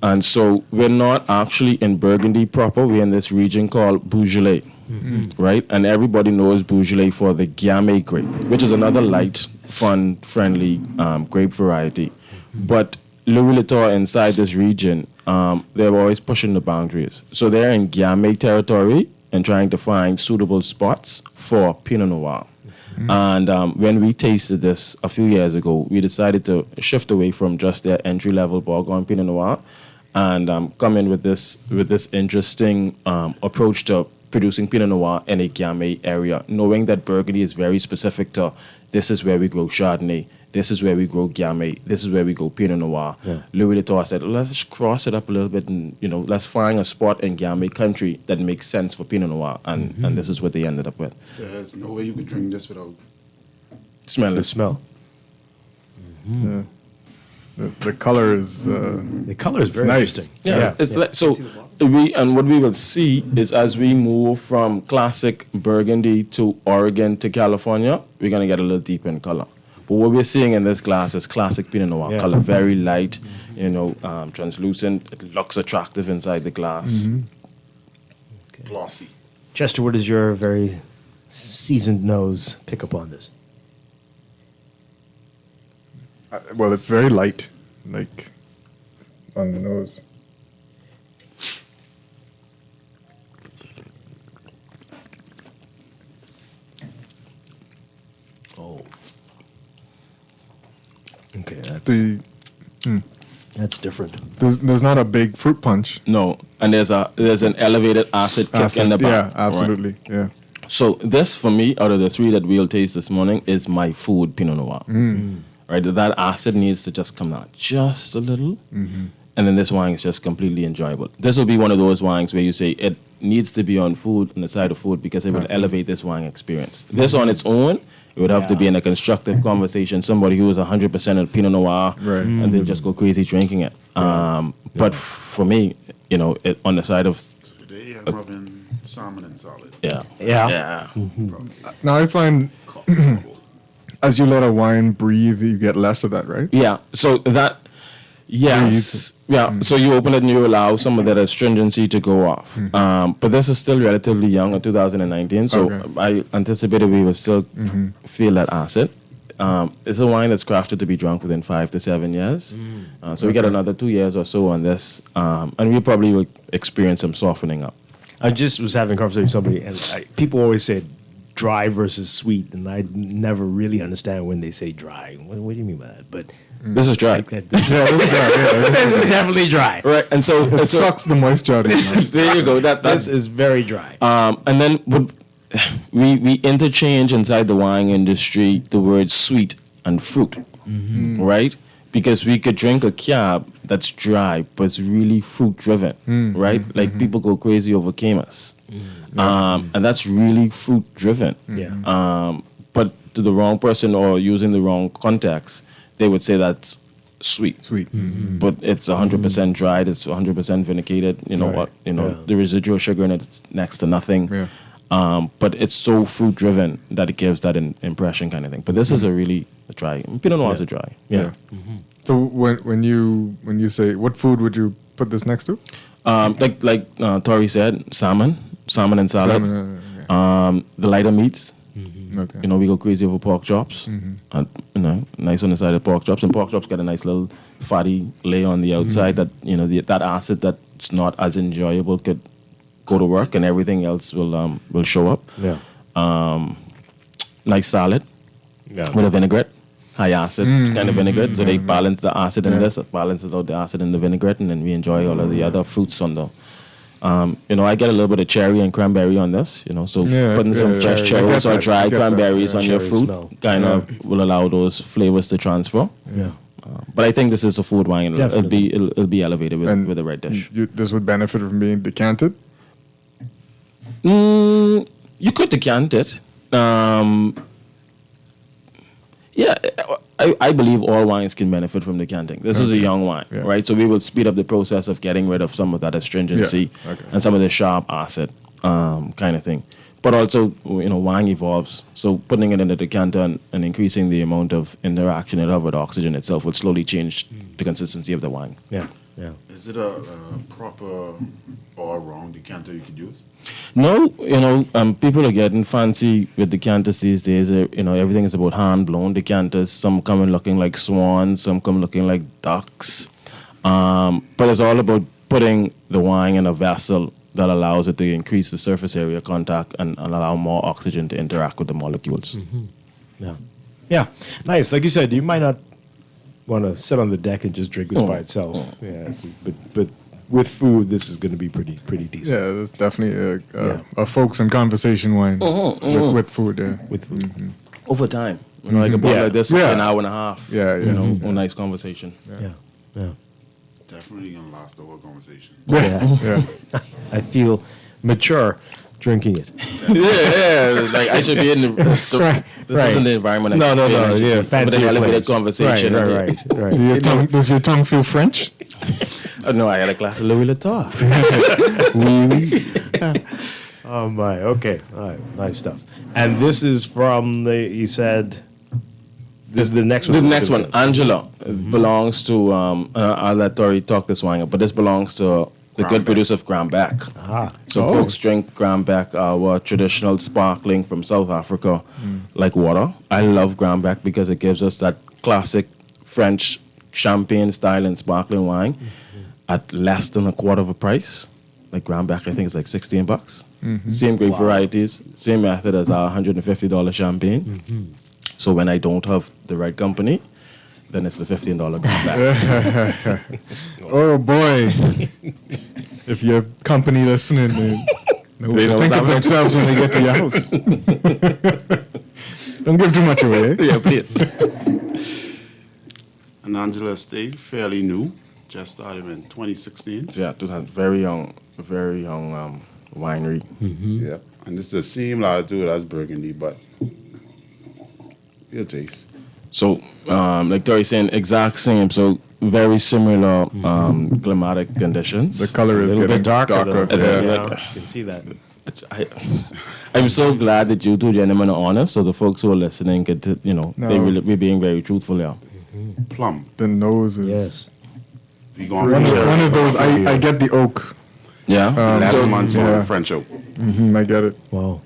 And so we're not actually in Burgundy proper. We're in this region called Beaujolais, right? And everybody knows Beaujolais for the Gamay grape, which is another light, fun, friendly grape variety. But Louis Latour inside this region, they're always pushing the boundaries. So they're in Gamay territory and trying to find suitable spots for Pinot Noir. And when we tasted this a few years ago, we decided to shift away from just their entry-level Bourgogne Pinot Noir and come in with this interesting approach to producing Pinot Noir in a Gamay area, knowing that Burgundy is very specific to this is where we grow Chardonnay, this is where we grow Gamay, this is where we grow Pinot Noir. Louis Latour said, let's just cross it up a little bit and, let's find a spot in Gamay country that makes sense for Pinot Noir. And this is what they ended up with. There's no way you could drink this without smelling the smell. Yeah. The color is very nice. interesting. Yeah. It's like, so what we will see is as we move from classic Burgundy to Oregon to California, we're gonna get a little deeper in color. But what we're seeing in this glass is classic Pinot Noir color, very light, translucent. It looks attractive inside the glass. glossy. Chester, what does your very seasoned nose pick up on this? Well, it's very light, like on the nose. Oh. Okay, that's different. There's not a big fruit punch. No, and there's an elevated acid kick in the back. Yeah, absolutely. Right? Yeah. So this, for me, out of the three that we'll taste this morning, is my food Pinot Noir. Right, that acid needs to just come out just a little, and then this wine is just completely enjoyable. This will be one of those wines where you say it needs to be on food, on the side of food, because it will elevate this wine experience. This on its own, it would have to be in a constructive conversation. Somebody who is 100% of Pinot Noir, and they'll just go crazy drinking it. But for me, it on the side of Today I'm having salmon and salad. Yeah. Now I find as you let a wine breathe, you get less of that, right? Yeah. So that. Yes. Yeah. So you open it and you allow some of that astringency to go off. But this is still relatively young in 2019. So I anticipated we would still feel that acid. It's a wine that's crafted to be drunk within 5 to 7 years. So we get another 2 years or so on this. And we probably will experience some softening up. I just was having a conversation with somebody, and people always said dry versus sweet, and I never really understand when they say dry. What do you mean by that? But this is dry. This is definitely dry. Right, and so it sucks the moisture out of it. There you go. This is very dry. And then we interchange inside the wine industry the words sweet and fruit, right? Because we could drink a cab that's dry, but it's really fruit driven, right? Like people go crazy over Camus. And that's really fruit driven. But to the wrong person or using the wrong context, they would say that's sweet. But it's 100% dried, it's 100% vinificated. The residual sugar in it, it's next to nothing. But it's so fruit driven that it gives that impression kind of thing. But this is a really dry. Pinot Noir is a dry. So when you say, what food would you put this next to? Like Tori said, salmon and salad. The lighter meats. We go crazy over pork chops. And, nice on the side of pork chops. And pork chops got a nice little fatty layer on the outside that, that acid that's not as enjoyable could go to work, and everything else will show up. Nice salad with a vinaigrette, high acid kind of vinaigrette. So they balance the acid in this, it balances out the acid in the vinaigrette, and then we enjoy all of the other fruits on the. I get a little bit of cherry and cranberry on this. So putting some fresh cherries or dried cranberries on your fruit kind of will allow those flavors to transfer. But I think this is a food wine. It'll be elevated with a red dish. This would benefit from being decanted. You could decant it. I believe all wines can benefit from decanting. This is a young wine, right? So we will speed up the process of getting rid of some of that astringency and some of the sharp acid kind of thing. But also, wine evolves. So putting it in the decanter and increasing the amount of interaction it has with oxygen itself will slowly change the consistency of the wine. Is it a proper or wrong decanter you could use? No, people are getting fancy with decanters these days. Everything is about hand-blown decanters. Some come in looking like swans, some come looking like ducks. But it's all about putting the wine in a vessel that allows it to increase the surface area contact and allow more oxygen to interact with the molecules. Yeah, nice. Like you said, you might not want to sit on the deck and just drink this by itself. But with food, this is going to be pretty decent. Yeah, it's definitely a folks and conversation wine with food. With food. Over time, like a bottle like this for an hour and a half. A nice conversation. Definitely gonna last the whole conversation. I feel mature drinking it. Like I should be in the this isn't the environment. No. Fancy elevated conversation. Right. Does your tongue feel French? No, I had a glass of Louis Vuitton. Oh my. Okay. All right. Nice stuff. And this is from you said. This is the next one. The next one, Angela, belongs to. I'll let Tori talk this wine up, but this belongs to the good producer of Grandback. So folks drink Grandback, our traditional sparkling from South Africa, like water. I love Grandback because it gives us that classic French champagne style and sparkling wine at less than a quarter of a price. Like Grandback, I think it's like $16. Same grape varieties, same method as our $150 champagne. So when I don't have the right company, then it's the $15 back. Oh boy! If your company listening, they know think of themselves when they get to your house. Don't give too much away. Yeah, please. And Angela Estate, fairly new, just started in 2016. Yeah, very young winery. Mm-hmm. Yep, and it's the same latitude as Burgundy, but your taste. So, like Tori saying, exact same. So very similar climatic conditions. The color is a little bit darker. Yeah. You can see that. I'm so glad that you two gentlemen are honest, so the folks who are listening could, we're being very truthful here. Mm-hmm. Plum. The nose is. Yes. One of those. I get the oak. Yeah. 11 months on French oak. Mm-hmm, I get it. Wow.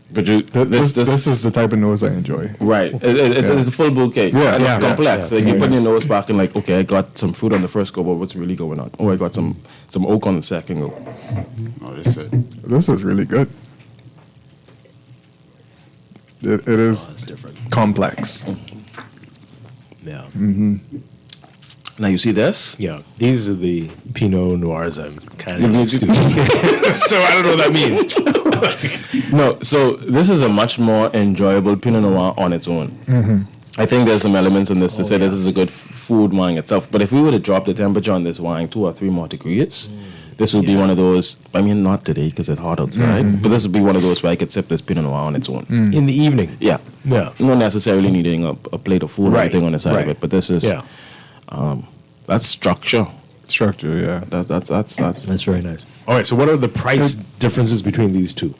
But this is the type of nose I enjoy. Right. It's a full bouquet. Yeah. And it's complex. Yeah. Like you put your nose back and like, okay, I got some fruit on the first go, but what's really going on? Oh, I got some oak on the second go. Oh, that's it. This is really good. It is complex. Yeah. Mm-hmm. Now you see this? Yeah. These are the Pinot Noirs I'm kind of used to. So I don't know what that means. No, so this is a much more enjoyable Pinot Noir on its own. Mm-hmm. I think there's some elements in this to say this is a good food wine itself. But if we were to drop the temperature on this wine 2 or 3 more degrees, this would be one of those. I mean, not today because it's hot outside, but this would be one of those where I could sip this Pinot Noir on its own in the evening. Yeah, yeah. Not necessarily needing a plate of food or anything on the side of it, but this is that's structure. Structure, yeah. That's very nice. All right. So, what are the price differences between these two?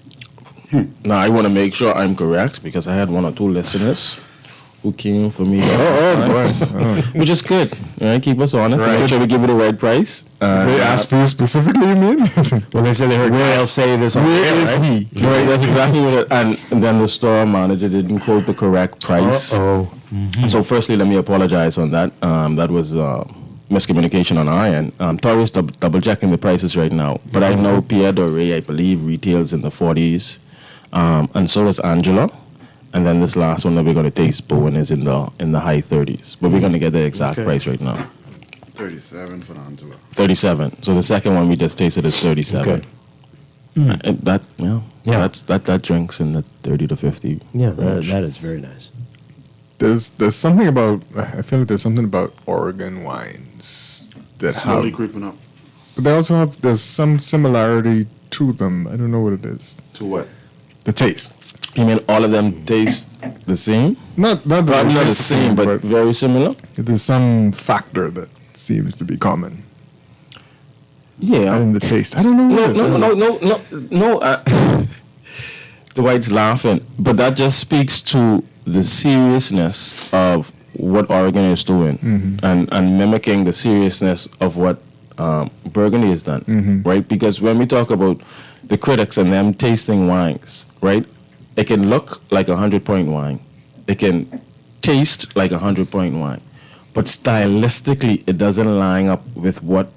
Now, I want to make sure I'm correct because I had 1 or 2 listeners who came for me. Which is good. Right? Keep us honest. Right. Make sure we give it the right price. They asked for you specifically, you mean? Well, they said they heard Gail say this on Where air, is right? he? Right, that's exactly what it, and then the store manager didn't quote the correct price. So firstly, let me apologize on that. That was miscommunication on our end. Tori's double checking the prices right now, but I know Pierre Doré, I believe, retails in the 40s, and so does Angela. And then this last one that we're going to taste, Bowen, is in the high 30s. But we're going to get the exact price right now. 37 for Angela. 37. So the second one we just tasted is 37. Okay. And that drinks in the 30 to 50. Yeah, range. that is very nice. There's something about, I feel like there's something about Oregon wines that Slowly creeping up. But they also there's some similarity to them. I don't know what it is. To what? The taste. You mean all of them taste the same? Not the same, but very similar. There's some factor that seems to be common. Yeah. And in the taste. I don't know what it is. No. Dwight's laughing, but that just speaks to the seriousness of what Oregon is doing and mimicking the seriousness of what Burgundy has done, right? Because when we talk about the critics and them tasting wines, right? It can look like 100-point wine. It can taste like 100-point wine. But stylistically, it doesn't line up with what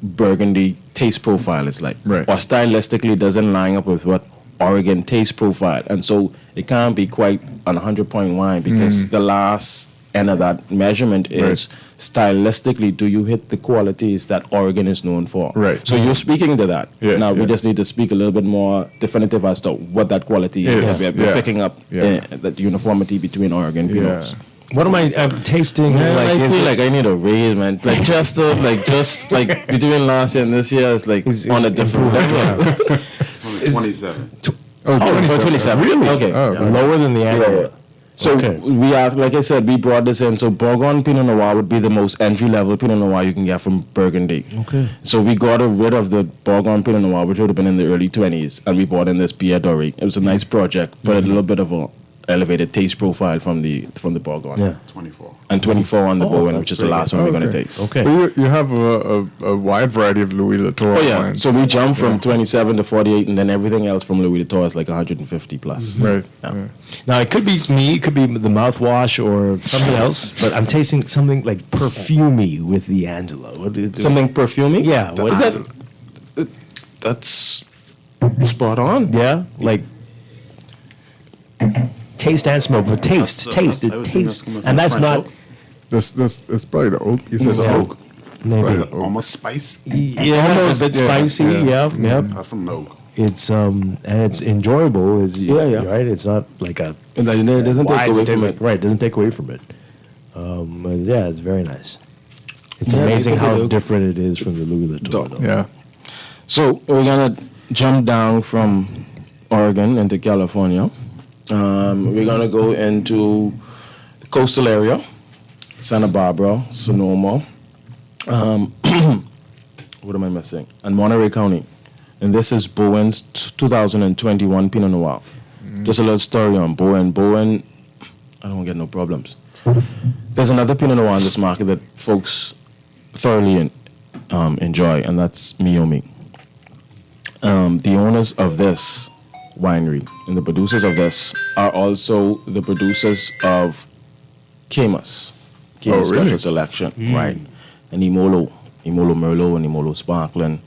Burgundy taste profile is like. Right. Or stylistically, it doesn't line up with what Oregon taste profile. And so it can't be quite an 100-point wine because the last end of that measurement is stylistically, do you hit the qualities that Oregon is known for? Right. So you're speaking to that. Yeah, we just need to speak a little bit more definitive as to what that quality is. We're picking up that uniformity between Oregon Pinots. What am I tasting? Man, I feel like I need a raise, man. Like just between last year and this year, it's like on a different level. It's only 27. 27. Really? Okay. Lower than the annual. Yeah. So we are, like I said, we brought this in. So Bourgogne Pinot Noir would be the most entry-level Pinot Noir you can get from Burgundy. Okay. So we got rid of the Bourgogne Pinot Noir, which would have been in the early 20s, and we brought in this Pierre Doré. It was a nice project, but a little bit of a elevated taste profile from the Bourgogne. Yeah. 24. And 24 on the Bowen, which is the last one we're going to taste. Okay. But you have a wide variety of Louis Latour wines. So we jump from 27 to 48, and then everything else from Louis Latour is like 150 plus. Right. Yeah. Now, it could be me, it could be the mouthwash or something else, but I'm tasting something like perfumey with the Angela. Something perfumey? Yeah. That's spot on. Yeah? Like, Taste and smell, but taste, and that's not. This it's probably the oak. You said Yeah. oak. Maybe. Almost spicy. Yeah, almost a bit spicy. Yeah, yep. That's from the oak. It's and it's enjoyable. Right. It's not like a. It doesn't take away from it. Right, it doesn't take away from it. But yeah, it's very nice. It's Yeah, amazing take a how look. different it is from the Louis Vuitton. though. Yeah. So we're gonna jump down from Oregon into California. We're gonna go into the coastal area, Santa Barbara, Sonoma. What am I missing? And Monterey County. And this is Bowen's 2021 Pinot Noir. Just a little story on Bowen. Bowen, I don't get no problems. There's another Pinot Noir in this market that folks thoroughly enjoy, and that's Miomi. The owners of this winery and the producers of this are also the producers of Camus really? Special Selection, right? And Imolo Merlot and Imolo Sparkling.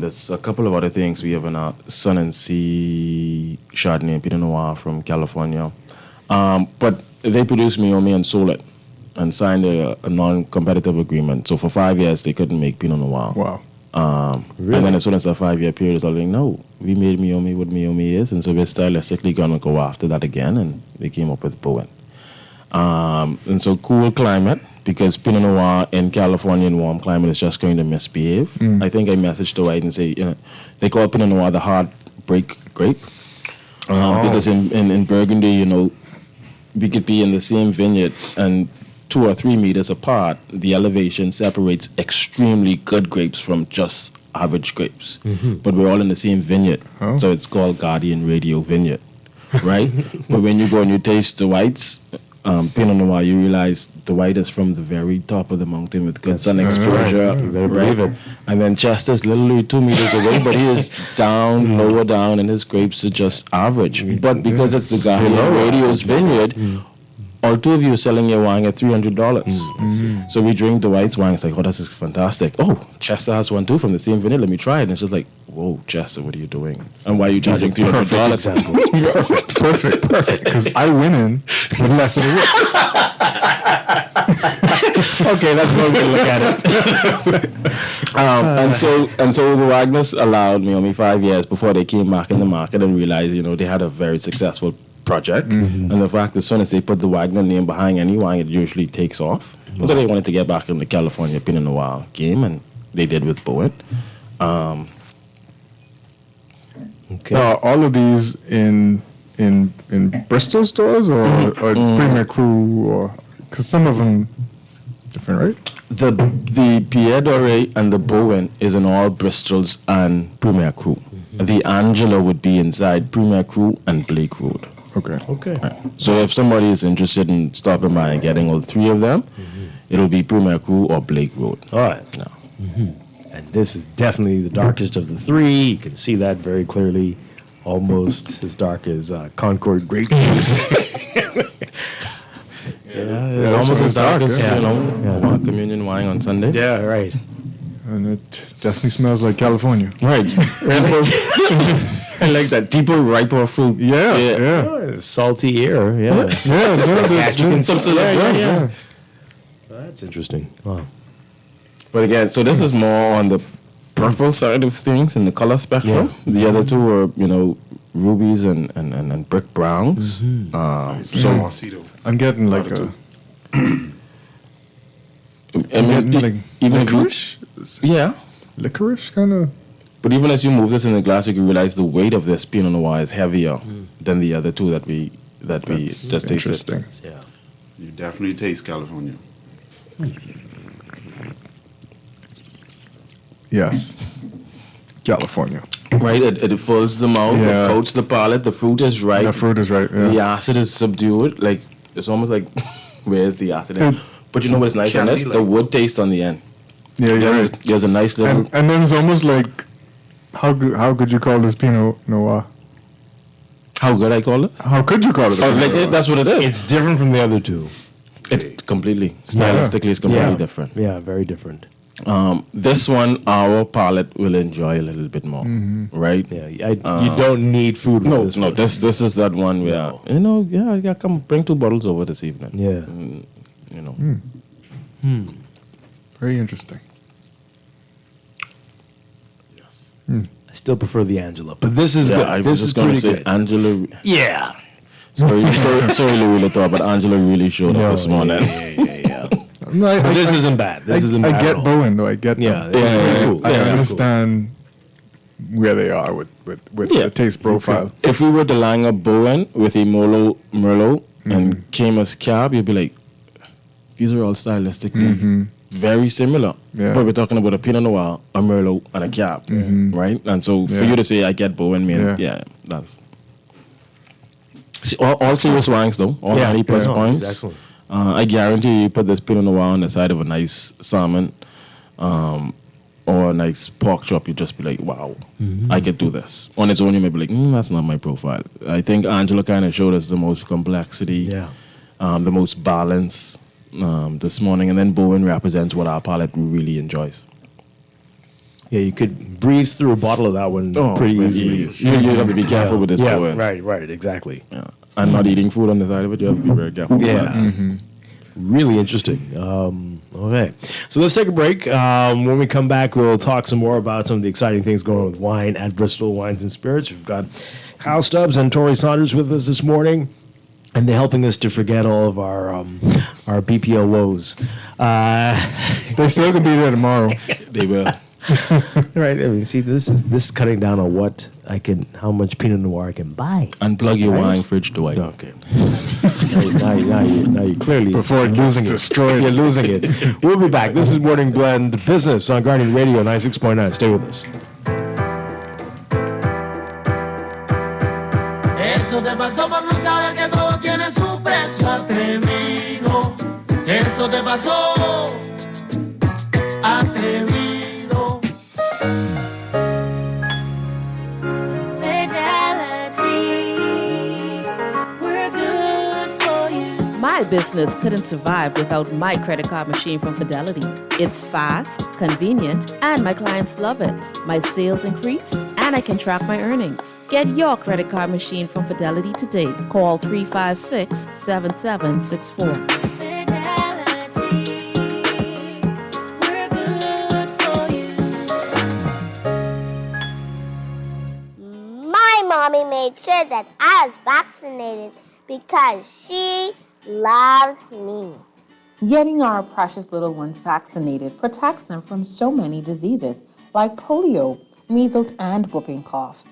There's a couple of other things. We have a Sun and Sea Chardonnay and Pinot Noir from California. But they produced Miomi and sold it and signed a non-competitive agreement. So for 5 years, they couldn't make Pinot Noir. Wow. Really? And then as soon as the 5-year period is like, no, we made Miomi what Miomi is. And so we're stylistically going to go after that again. And they came up with Bowen. And so cool climate, because Pinot Noir in California in warm climate is just going to misbehave. I think I messaged Dwight and say, they call Pinot Noir the heartbreak grape. Because in Burgundy, we could be in the same vineyard and 2 or 3 meters apart, the elevation separates extremely good grapes from just average grapes. But we're all in the same vineyard. So it's called Guardian Radio Vineyard, right? But when you go and you taste the whites, Pinot Noir, you realize the white is from the very top of the mountain with good sun exposure. Right. You better believe it. And then Chester's literally 2 meters away, but he is down, lower down, and his grapes are just average. But because it's the Guardian Radio's vineyard, all 2 of you are selling your wine at $300. So we drink the white wine. It's like, oh, this is fantastic. Oh, Chester has one too from the same vineyard. Let me try it. And it's just like, whoa, Chester, what are you doing? And why are you charging $300? Perfect. Because I win in with less of the work. Okay, that's one way to look at it. And so the Wagners allowed Miomi 5 years before they came back in the market and realized, they had a very successful project. And the fact, as soon as they put the Wagner name behind any wine, it usually takes off. So they wanted to get back in the California Pinot Noir game, and they did with Bowen. Okay. All of these in Bristol stores or Premier Cru, or because some of them different, right? The Pierre Doré and the Bowen is in all Bristols and Premier Cru. The Angela would be inside Premier Cru and Blake Road. Okay. Right. So if somebody is interested in stopping by and getting all 3 of them, it'll be Premier Cru or Blake Road. All right. No. And this is definitely the darkest of the 3. You can see that very clearly. Almost as dark as Concord grape juice. Yeah, almost as dark as, communion wine on Sunday. Yeah, right. And it definitely smells like California. Right. I like that. Deeper, riper fruit. Yeah. Oh, salty air, yeah. Yeah. That's interesting. Wow. But again, so this is more on the purple side of things in the color spectrum. Yeah. The other 2 were, rubies and brick browns. I'm getting like licorice? Licorice kind of. But even as you move this in the glass, you can realize the weight of this Pinot Noir is heavier than the other 2 that we just tasted. Interesting. Yeah. You definitely taste California. Yes. California. Right, it fills the mouth, it coats the palate, the fruit is right. The fruit is right, yeah. The acid is subdued. Like, it's almost like, where's the acid in? But you know what's nice on this? The wood taste on the end. Yeah, you're right. There's a nice little... And then it's almost like, how could you call this Pinot Noir? How good I call it? How could you call it? That's what it is. It's different from the other 2. It's completely, stylistically, it's completely different. Yeah, very different. This one, our palate will enjoy a little bit more, right? Yeah, you don't need food. With this is that one where I gotta come bring 2 bottles over this evening. Yeah, Very interesting. Yes. I still prefer the Angela, but this is good. I this was is just gonna pretty say good. Angela. Yeah. Sorry, Louis, but Angela really showed up this morning. Yeah. No, This isn't bad. This isn't bad. I get at all. Bowen though. I get Yeah, them. cool. I Yeah, understand where they are with the taste profile. If we were to line up Bowen with a Merlot and came as Cab, you'd be like, these are all stylistically very similar. Yeah. But we're talking about a Pinot Noir, a Merlot, and a Cab, right? And so for you to say, I get Bowen, man, that's... See, all serious wines, though. All 90 plus points. Excellent. I guarantee you put this Pinot Noir on the side of a nice salmon or a nice pork chop, you'd just be like, wow, I could do this. On its own, you may be like, that's not my profile. I think Angela kind of showed us the most complexity, the most balance this morning. And then Bowen represents what our palate really enjoys. Yeah, you could breeze through a bottle of that one pretty easily. You have to be careful with this Bowen. Right, exactly. Yeah. And not eating food on the side of it, you have to be very careful. Yeah. Really interesting. Okay. So let's take a break. When we come back, we'll talk some more about some of the exciting things going on with wine at Bristol Wines and Spirits. We've got Kyle Stubbs and Tori Saunders with us this morning, and they're helping us to forget all of our BPL woes. They still can be there tomorrow. They will. Right. I mean, see, this is cutting down on how much Pinot Noir I can buy. Unplug your wine fridge, Dwight. Okay. now you clearly before it gets destroyed. You're losing it. We'll be back. This is Morning Blend Business on Guardian Radio 96.9. Stay with us. Eso te pasó por no saber que todo tiene su precio, atrevido. Eso te pasó, atrevido. My business couldn't survive without my credit card machine from Fidelity. It's fast, convenient, and my clients love it. My sales increased, and I can track my earnings. Get your credit card machine from Fidelity today. Call 356-7764. My mommy made sure that I was vaccinated because she loves me. Getting our precious little ones vaccinated protects them from so many diseases like polio, measles, and whooping cough.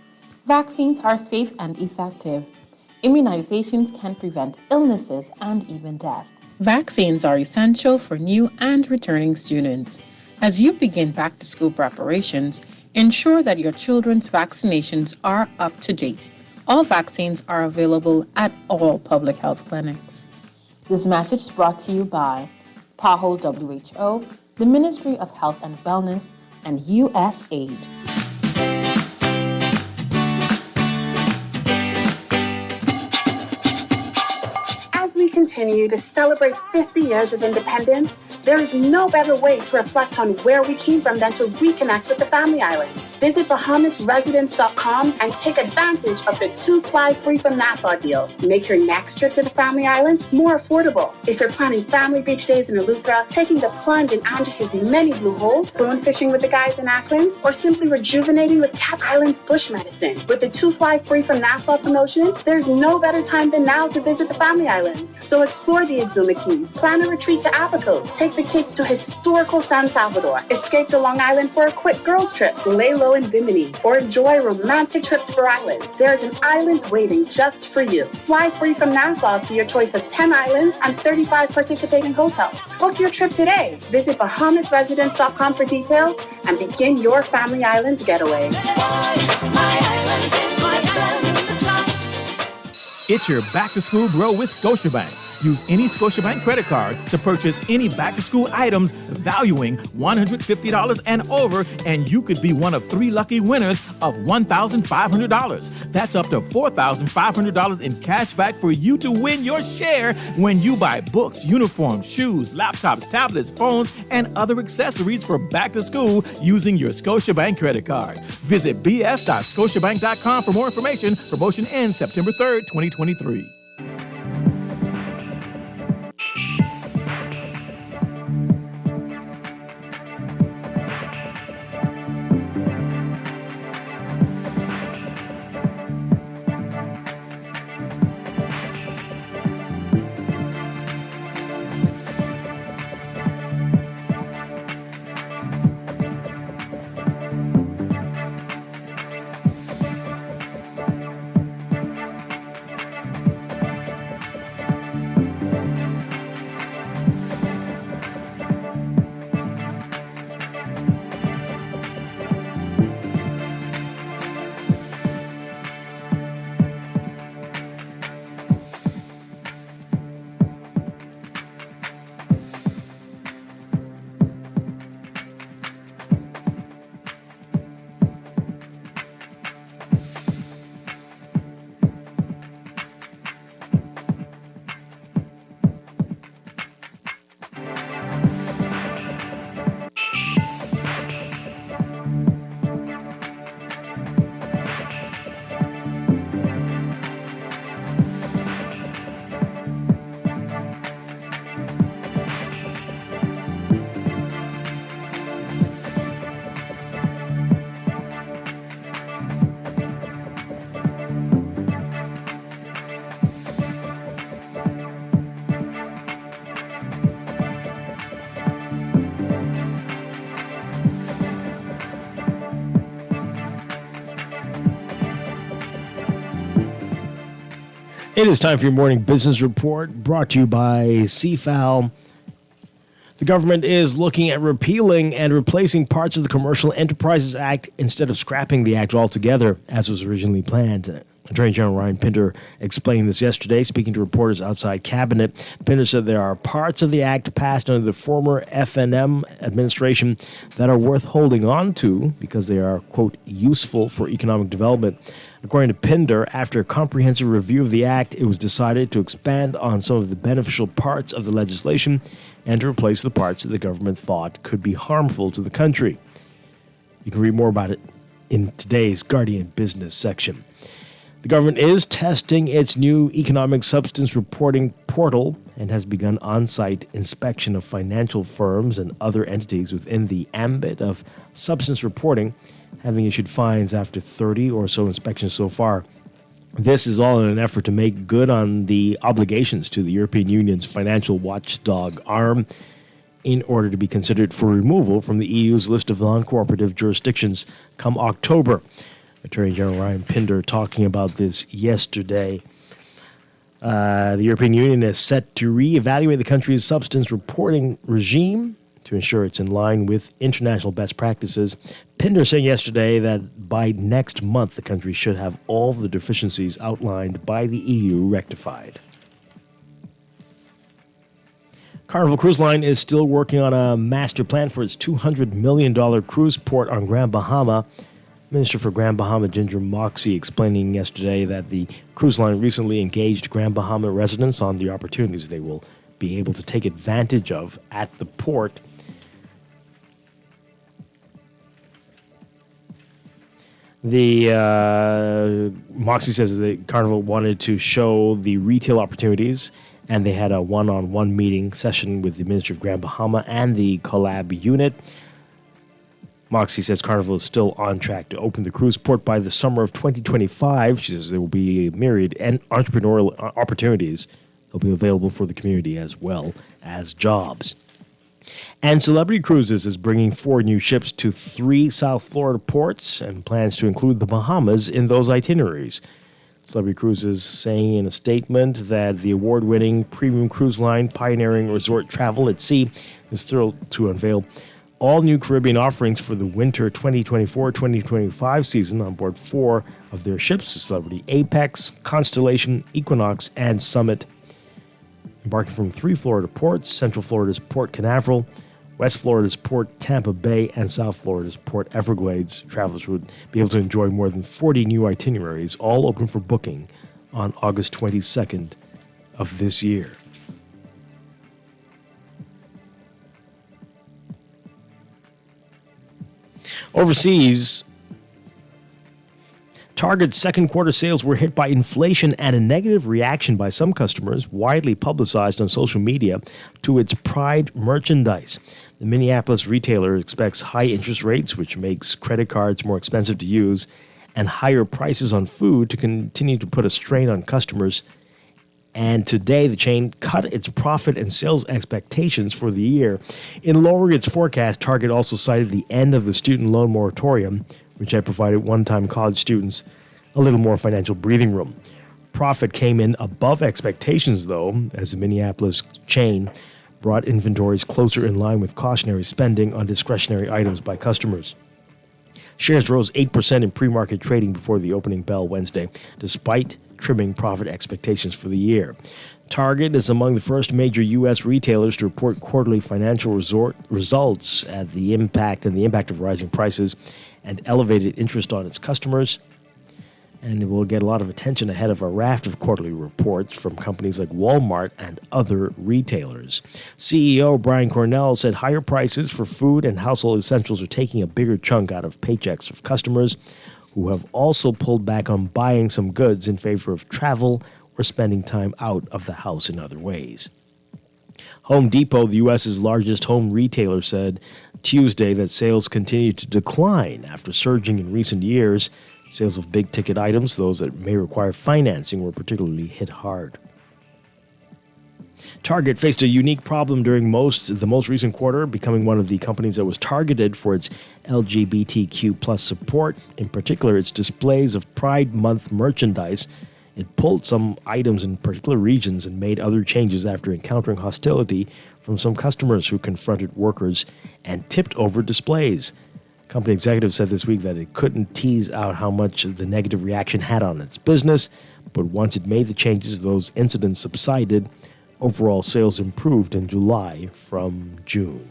Vaccines are safe and effective. Immunizations can prevent illnesses and even death. Vaccines are essential for new and returning students. As you begin back-to-school preparations, ensure that your children's vaccinations are up to date. All vaccines are available at all public health clinics. This message is brought to you by PAHO WHO, the Ministry of Health and Wellness, and USAID. As we continue to celebrate 50 years of independence, there is no better way to reflect on where we came from than to reconnect with the Family Islands. Visit BahamasResidence.com and take advantage of the 2 fly free from Nassau deal. Make your next trip to the Family Islands more affordable. If you're planning family beach days in Eleuthera, taking the plunge in Andrus's many blue holes, spoon fishing with the guys in Acklands, or simply rejuvenating with Cat Island's bush medicine. With the 2 fly free from Nassau promotion, there's no better time than now to visit the Family Islands. So explore the Exuma Keys, plan a retreat to Abaco, take the kids to historical San Salvador, escape to Long Island for a quick girls trip, lay low in Bimini, or enjoy a romantic trip to Rhode Island. There's an island waiting just for you. Fly free from Nassau to your choice of 10 islands and 35 participating hotels. Book your trip today. Visit BahamasResidence.com for details and begin your Family Islands getaway. It's your back-to-school grow with Scotiabank. Use any Scotiabank credit card to purchase any back-to-school items valuing $150 and over, and you could be one of 3 lucky winners of $1,500. That's up to $4,500 in cash back for you to win your share when you buy books, uniforms, shoes, laptops, tablets, phones, and other accessories for back to school using your Scotiabank credit card. Visit bs.scotiabank.com for more information. Promotion ends September 3rd, 2023. It is time for your morning business report, brought to you by CFAL. The government is looking at repealing and replacing parts of the Commercial Enterprises Act instead of scrapping the act altogether, as was originally planned. Attorney General Ryan Pinder explained this yesterday, speaking to reporters outside Cabinet. Pinder said there are parts of the act passed under the former FNM administration that are worth holding on to because they are, quote, useful for economic development. According to Pinder, after a comprehensive review of the act, it was decided to expand on some of the beneficial parts of the legislation and to replace the parts that the government thought could be harmful to the country. You can read more about it in today's Guardian Business section. The government is testing its new economic substance reporting portal and has begun on-site inspection of financial firms and other entities within the ambit of substance reporting, having issued fines after 30 or so inspections so far. This is all in an effort to make good on the obligations to the European Union's financial watchdog arm in order to be considered for removal from the EU's list of non-cooperative jurisdictions come October. Attorney General Ryan Pinder talking about this yesterday. The European Union is set to reevaluate the country's substance reporting regime to ensure it's in line with international best practices. Pinder saying yesterday that by next month, the country should have all the deficiencies outlined by the EU rectified. Carnival Cruise Line is still working on a master plan for its $200 million cruise port on Grand Bahama. Minister for Grand Bahama Ginger Moxie explaining yesterday that the cruise line recently engaged Grand Bahama residents on the opportunities they will be able to take advantage of at the port. The Moxie says the Carnival wanted to show the retail opportunities, and they had a one-on-one meeting session with the Minister of Grand Bahama and the Collab unit. Moxie says Carnival is still on track to open the cruise port by the summer of 2025. She says there will be myriad and entrepreneurial opportunities that will be available for the community as well as jobs. And Celebrity Cruises is bringing 4 new ships to 3 South Florida ports and plans to include the Bahamas in those itineraries. Celebrity Cruises saying in a statement that the award-winning premium cruise line pioneering resort travel at sea is thrilled to unveil all new Caribbean offerings for the winter 2024-2025 season on board 4 of their ships, Celebrity Apex, Constellation, Equinox, and Summit. embarking from 3 Florida ports: Central Florida's Port Canaveral, West Florida's Port Tampa Bay, and South Florida's Port Everglades. Travelers would be able to enjoy more than 40 new itineraries, all open for booking on August 22nd of this year. Overseas, Target's second quarter sales were hit by inflation and a negative reaction by some customers, widely publicized on social media, to its Pride merchandise. The Minneapolis retailer expects high interest rates, which makes credit cards more expensive to use, and higher prices on food to continue to put a strain on customers. And today, the chain cut its profit and sales expectations for the year. In lowering its forecast, Target also cited the end of the student loan moratorium, which had provided one-time college students a little more financial breathing room. Profit came in above expectations, though, as the Minneapolis chain brought inventories closer in line with cautionary spending on discretionary items by customers. Shares rose 8% in pre-market trading before the opening bell Wednesday, despite trimming profit expectations for the year. Target is among the first major U.S. retailers to report quarterly financial results at the impact of rising prices and elevated interest on its customers. And it will get a lot of attention ahead of a raft of quarterly reports from companies like Walmart and other retailers. CEO Brian Cornell said higher prices for food and household essentials are taking a bigger chunk out of paychecks of customers, who have also pulled back on buying some goods in favor of travel or spending time out of the house in other ways. Home Depot, the U.S.'s largest home retailer, said Tuesday that sales continue to decline after surging in recent years. Sales of big-ticket items, those that may require financing, were particularly hit hard. Target faced a unique problem during the most recent quarter, becoming one of the companies that was targeted for its LGBTQ plus support, in particular its displays of Pride Month merchandise. It pulled some items in particular regions and made other changes after encountering hostility from some customers who confronted workers and tipped over displays. Company executives said this week that it couldn't tease out how much the negative reaction had on its business, but once it made the changes, those incidents subsided. Overall sales improved in July from June.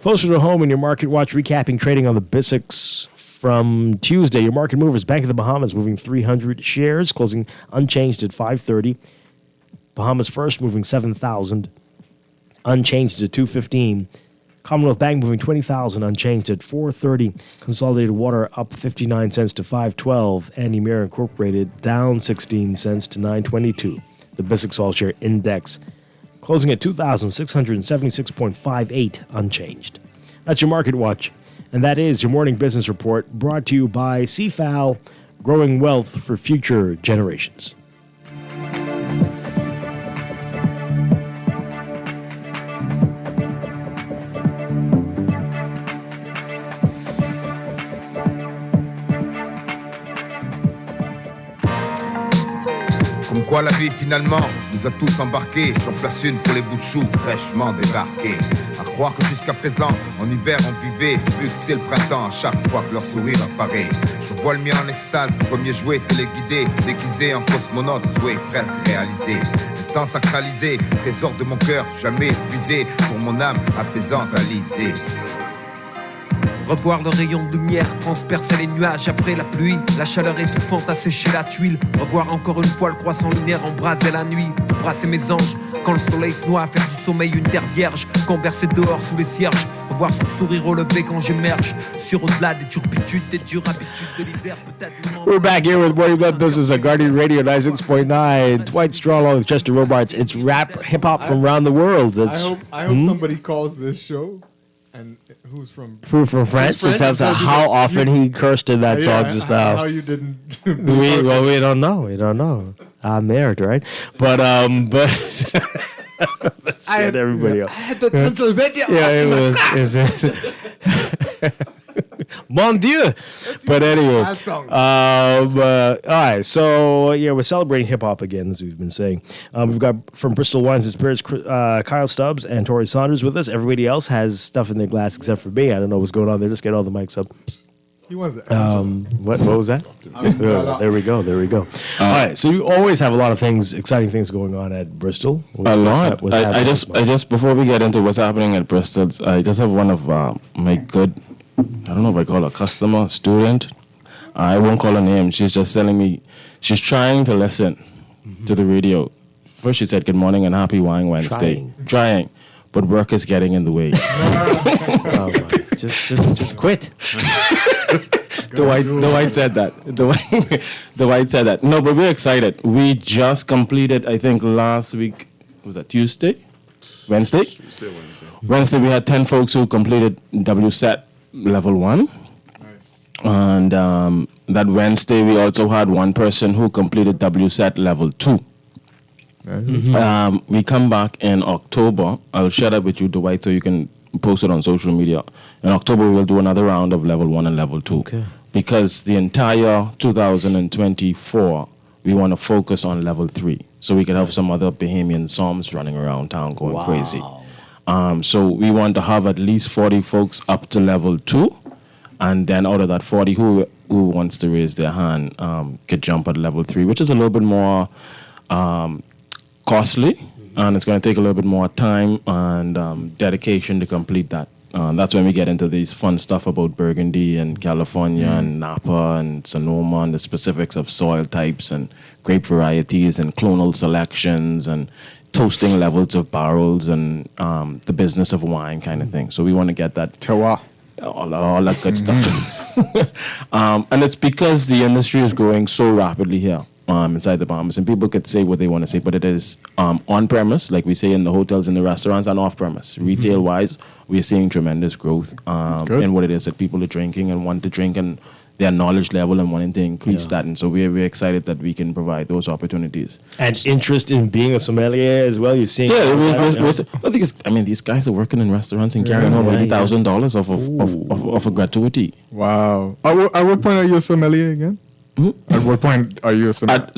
Closer to home in your Market Watch, recapping trading on the BISX from Tuesday. Your market movers: Bank of the Bahamas moving 300 shares, closing unchanged at 530. Bahamas First moving 7,000, unchanged at 215. Commonwealth Bank moving 20,000, unchanged at 430. Consolidated Water up 59 cents to 512. Andy Meyer Incorporated down 16 cents to 922. The BISX All-Share Index closing at 2,676.58, unchanged. That's your Market Watch, and that is your morning business report, brought to you by CFAL, growing wealth for future generations. Quoi la vie finalement nous a tous embarqués. J'en place une pour les bouts de choux fraîchement débarqués. À croire que jusqu'à présent en hiver on vivait, vu que c'est le printemps à chaque fois que leur sourire apparaît. Je vois le mien en extase, premier jouet téléguidé, déguisé en cosmonaute, souhait presque réalisé. Instant sacralisé, trésor de mon cœur jamais épuisé, pour mon âme apaisante alisée. Revoir le rayon de lumière transpercer les nuages après la pluie. La chaleur étouffante a séché la tuile. Revoir encore une fois le croissant lunaire embraser la nuit. Brasser mes anges quand le soleil se noie. Faire du sommeil une terre vierge. Converser dehors sous les cierges. Revoir son sourire au lever quand j'émerge. Sur au-delà des turpitudes, des dures habitudes de l'hiver. Peut-être. We're back here with Morning Blood Business at Guardian Radio 96.9. Dwight along with Chester Robards. It's rap hip-hop from around the world. I hope somebody calls this show. And who's from France? It tells us how often he cursed in that song just now. How you didn't? we don't know. We don't know. I'm married, right? But let's get everybody else. I had the Transylvania. Yeah, it was. Mon Dieu. But anyway, all right. So we're celebrating hip hop again, as we've been saying. We've got from Bristol Wines and Spirits, Kyle Stubbs and Tori Saunders with us. Everybody else has stuff in their glass except for me. I don't know what's going on there. Just get all the mics up. He was there. What was that? There we go. All right. So you always have a lot of exciting things going on at Bristol. A lot. I just before we get into what's happening at Bristol, I just have one of my good, I don't know if I call her customer, student. I won't call her name. She's just telling me she's trying to listen to the radio. First she said good morning and happy Wine Wednesday. Trying. But work is getting in the way. Just quit. Dwight said that. Dwight said that. No, but we're excited. We just completed, I think last week, was that Tuesday? Wednesday? Wednesday we had 10 folks who completed WSET level 1. And that Wednesday we also had one person who completed WSET level 2. We come back in October. I'll share that with you, Dwight, so you can post it on social media. In October, we'll do another round of level 1 and level 2. Okay. Because the entire 2024, we want to focus on level 3. So we can have some other Bahamian Psalms running around town going crazy. So we want to have at least 40 folks up to level 2. And then out of that 40, who wants to raise their hand could jump at level 3, which is a little bit more costly, and it's going to take a little bit more time and dedication to complete that. That's when we get into these fun stuff about Burgundy and California and Napa and Sonoma and the specifics of soil types and grape varieties and clonal selections and toasting levels of barrels and the business of wine kind of thing. So we want to get that. All that good stuff. And it's because the industry is growing so rapidly here. Inside the Bahamas, and people could say what they want to say, but it is on premise, like we say in the hotels and the restaurants, and off premise. Retail wise, we're seeing tremendous growth in what it is that people are drinking and want to drink, and their knowledge level and wanting to increase that. And so we're excited that we can provide those opportunities. And interest in being a sommelier as well. You're seeing, these guys are working in restaurants and carrying home $80,000 of a gratuity. Wow! At what point are you a sommelier again? At what point are you a sommelier?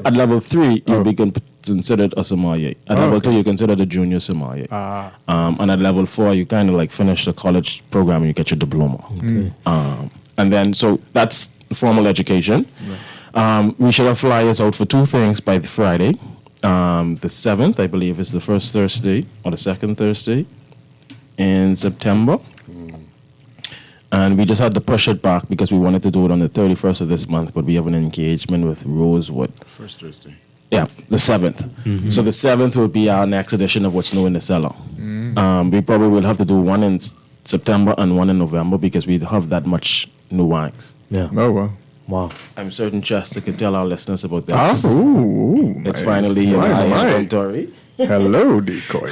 At level 3, you'll be considered a sommelier. At level 2, you're considered a junior sommelier. And at level 4, you kind of like finish the college program and you get your diploma. And then, so that's formal education. We should have flyers out for 2 things by the Friday. The 7th, I believe, is the first Thursday or the second Thursday in September. And we just had to push it back because we wanted to do it on the 31st of this month, but we have an engagement with Rosewood. First Thursday. Yeah, the 7th. So the 7th will be our next edition of What's New in the Cellar. We probably will have to do one in September and one in November because we have that much new wines. Yeah. Oh, wow. Wow. I'm certain Chester can tell our listeners about this. It's nice. finally in Nice, our nice. inventory. Hello, Decoy.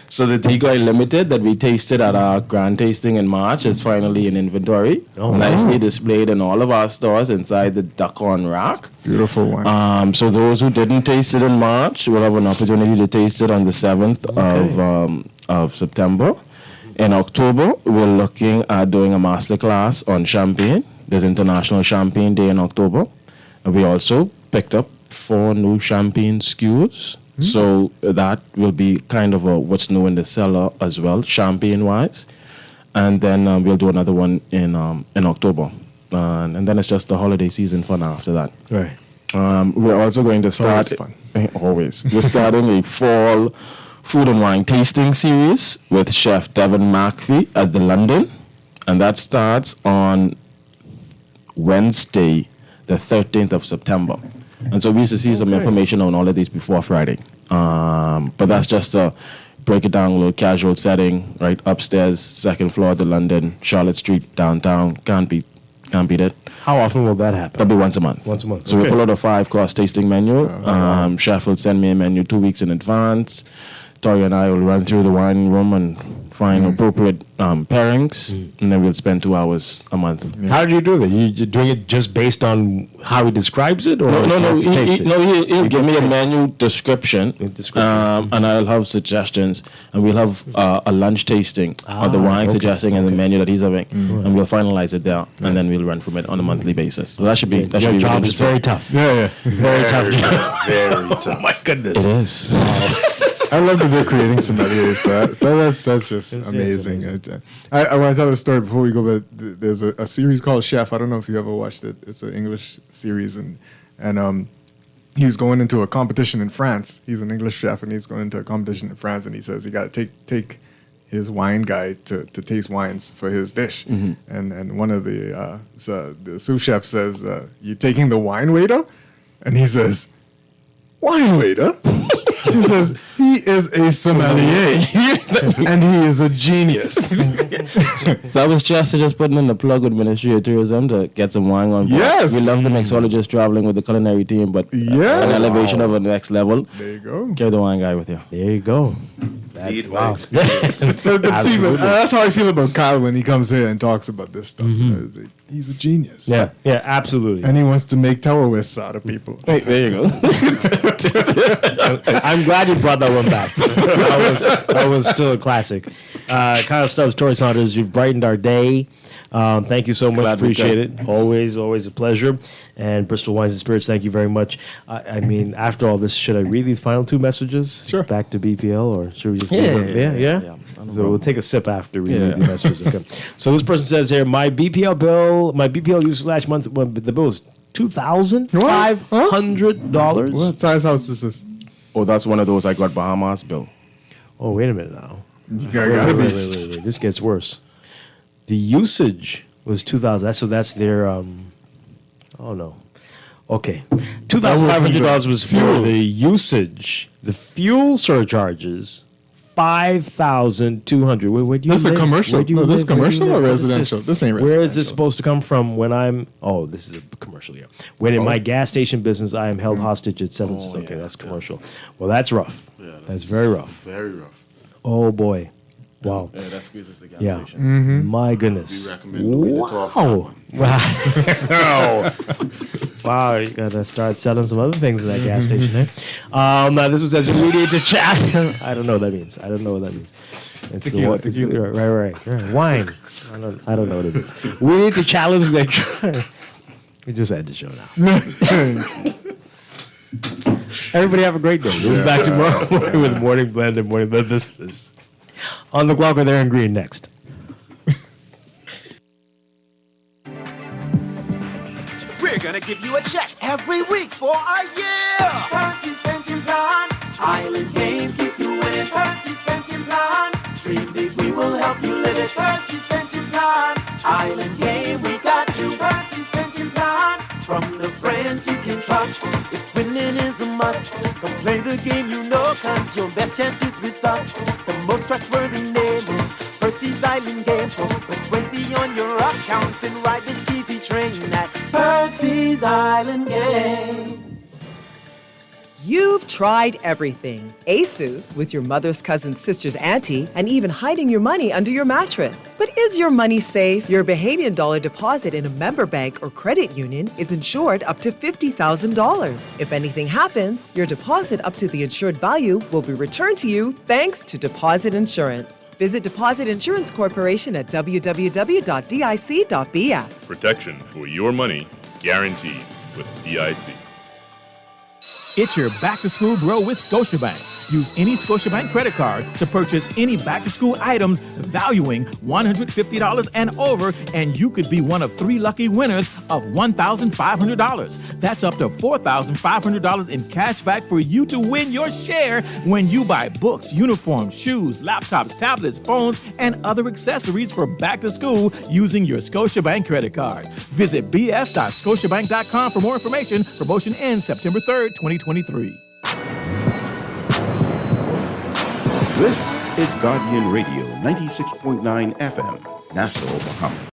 So the Decoy Limited that we tasted at our grand tasting in March is finally in inventory. Nicely displayed in all of our stores inside the duck on rack. Beautiful wines. So those who didn't taste it in March will have an opportunity to taste it on the 7th of September. In October, we're looking at doing a masterclass on champagne. There's International Champagne Day in October. And we also picked up 4 new champagne SKUs. So that will be kind of a what's new in the cellar as well, champagne-wise. And then we'll do another one in October. And then it's just the holiday season fun after that. Right. We're also going to start... Always. We're starting a fall food and wine tasting series with Chef Devin McPhee at the London. And that starts on Wednesday, the 13th of September. And so we used to see some information on all of these before Friday. But that's just to break it down, a little casual setting, right? Upstairs, second floor of the London, Charlotte Street, downtown. Can't beat it. How often will that happen? That'll be once a month. Once a month. So we pull out a 5-course tasting menu. Chef will send me a menu 2 weeks in advance. Tori and I will run through the wine room and find appropriate pairings, and then we'll spend 2 hours a month. How do you do that? You doing it just based on how he describes it, or No. He'll give me a taste menu description, and I'll have suggestions, and we'll have a lunch tasting of the wine suggesting and the menu that he's having, and we'll finalize it there, and then we'll run from it on a monthly basis. So that should be Your job is very tough. Yeah. Very tough job. Very tough. Oh my goodness. It is. I love that they're creating sommeliers. That's just amazing. I want to tell a story before we go, but there's a series called Chef. I don't know if you ever watched it. It's an English series, and he was going into a competition in France. He's an English chef, and he's going into a competition in France, and he says he got to take his wine guy to taste wines for his dish. Mm-hmm. And one of the sous chef says, "You taking the wine waiter?" And he says, "Wine waiter?" He says, "He is a sommelier, and he is a genius." So I was just putting in the plug with Ministry of Tourism to get some wine on board. Yes. We love the mixologist traveling with the culinary team, but an elevation of the next level. There you go. Carry the wine guy with you. There you go. Wow. But see, that's how I feel about Kyle when he comes here and talks about this stuff. Mm-hmm. He's a genius. Yeah, absolutely. And he wants to make terrorists out of people. Hey, there you go. I'm glad you brought that one back. That was still a classic. Kyle Stubbs, Torrey Saunders, you've brightened our day. Thank you so much. Appreciate it. Always a pleasure. And Bristol Wines and Spirits, thank you very much. I mean, after all this, should I read these final two messages? Sure. Back to BPL, or should we just leave them? Yeah. So we'll take a sip after we read the messages. Okay. So this person says here, my BPL use last month, the bill was $2,500. What size house is this? Oh, that's one of those I got Bahamas bill. Oh, wait a minute now. Wait. This gets worse. The usage was $2,000. So that's their. Oh no. Okay, $2,500 was for the usage. The fuel surcharges, $5,200. This is a commercial. No, this is commercial or residential? This ain't residential. Where is this supposed to come from? When I'm. Oh, this is a commercial. Yeah. When in my gas station business, I am held hostage at 7. Okay, that's commercial. Well, that's rough. Yeah, that's very rough. Very rough. Oh boy. Wow. Yeah, that squeezes the gas station. Mm-hmm. My goodness. We recommend Wow. Wow, you gotta start selling some other things in that gas station, eh? Now this was as we need to chat. I don't know what that means. It's tequila. Right. Wine. I don't know what it is. We need to challenge that. We just had the show now. Everybody have a great day. We'll be back tomorrow with Morning Blend and Morning Blend Business. On the clock, are there in green next. We're gonna give you a check every week for a year. Percy's Pension Plan, Island Game, keep you winning. Percy's Pension Plan, dream big, we will help you live it. Percy's Pension Plan, Island Game, we got you. Percy's Pension Plan, from the friends you can trust. If winning is a must, come play the game you know, cause your best chance is with us. The most trustworthy name is Percy's Island Game. So put 20 on your account and ride this easy train at Percy's Island Game. You've tried everything. ASUS with your mother's cousin's sister's auntie, and even hiding your money under your mattress. But is your money safe? Your Bahamian dollar deposit in a member bank or credit union is insured up to $50,000. If anything happens, your deposit up to the insured value will be returned to you thanks to Deposit Insurance. Visit Deposit Insurance Corporation at www.dic.bs. Protection for your money guaranteed with DIC. It's your back-to-school grow with Scotiabank. Use any Scotiabank credit card to purchase any back-to-school items valuing $150 and over, and you could be one of 3 lucky winners of $1,500. That's up to $4,500 in cash back for you to win your share when you buy books, uniforms, shoes, laptops, tablets, phones, and other accessories for back-to-school using your Scotiabank credit card. Visit bs.scotiabank.com for more information. Promotion ends September 3rd, 2023. This is Guardian Radio 96.9 FM, Nassau, Bahamas.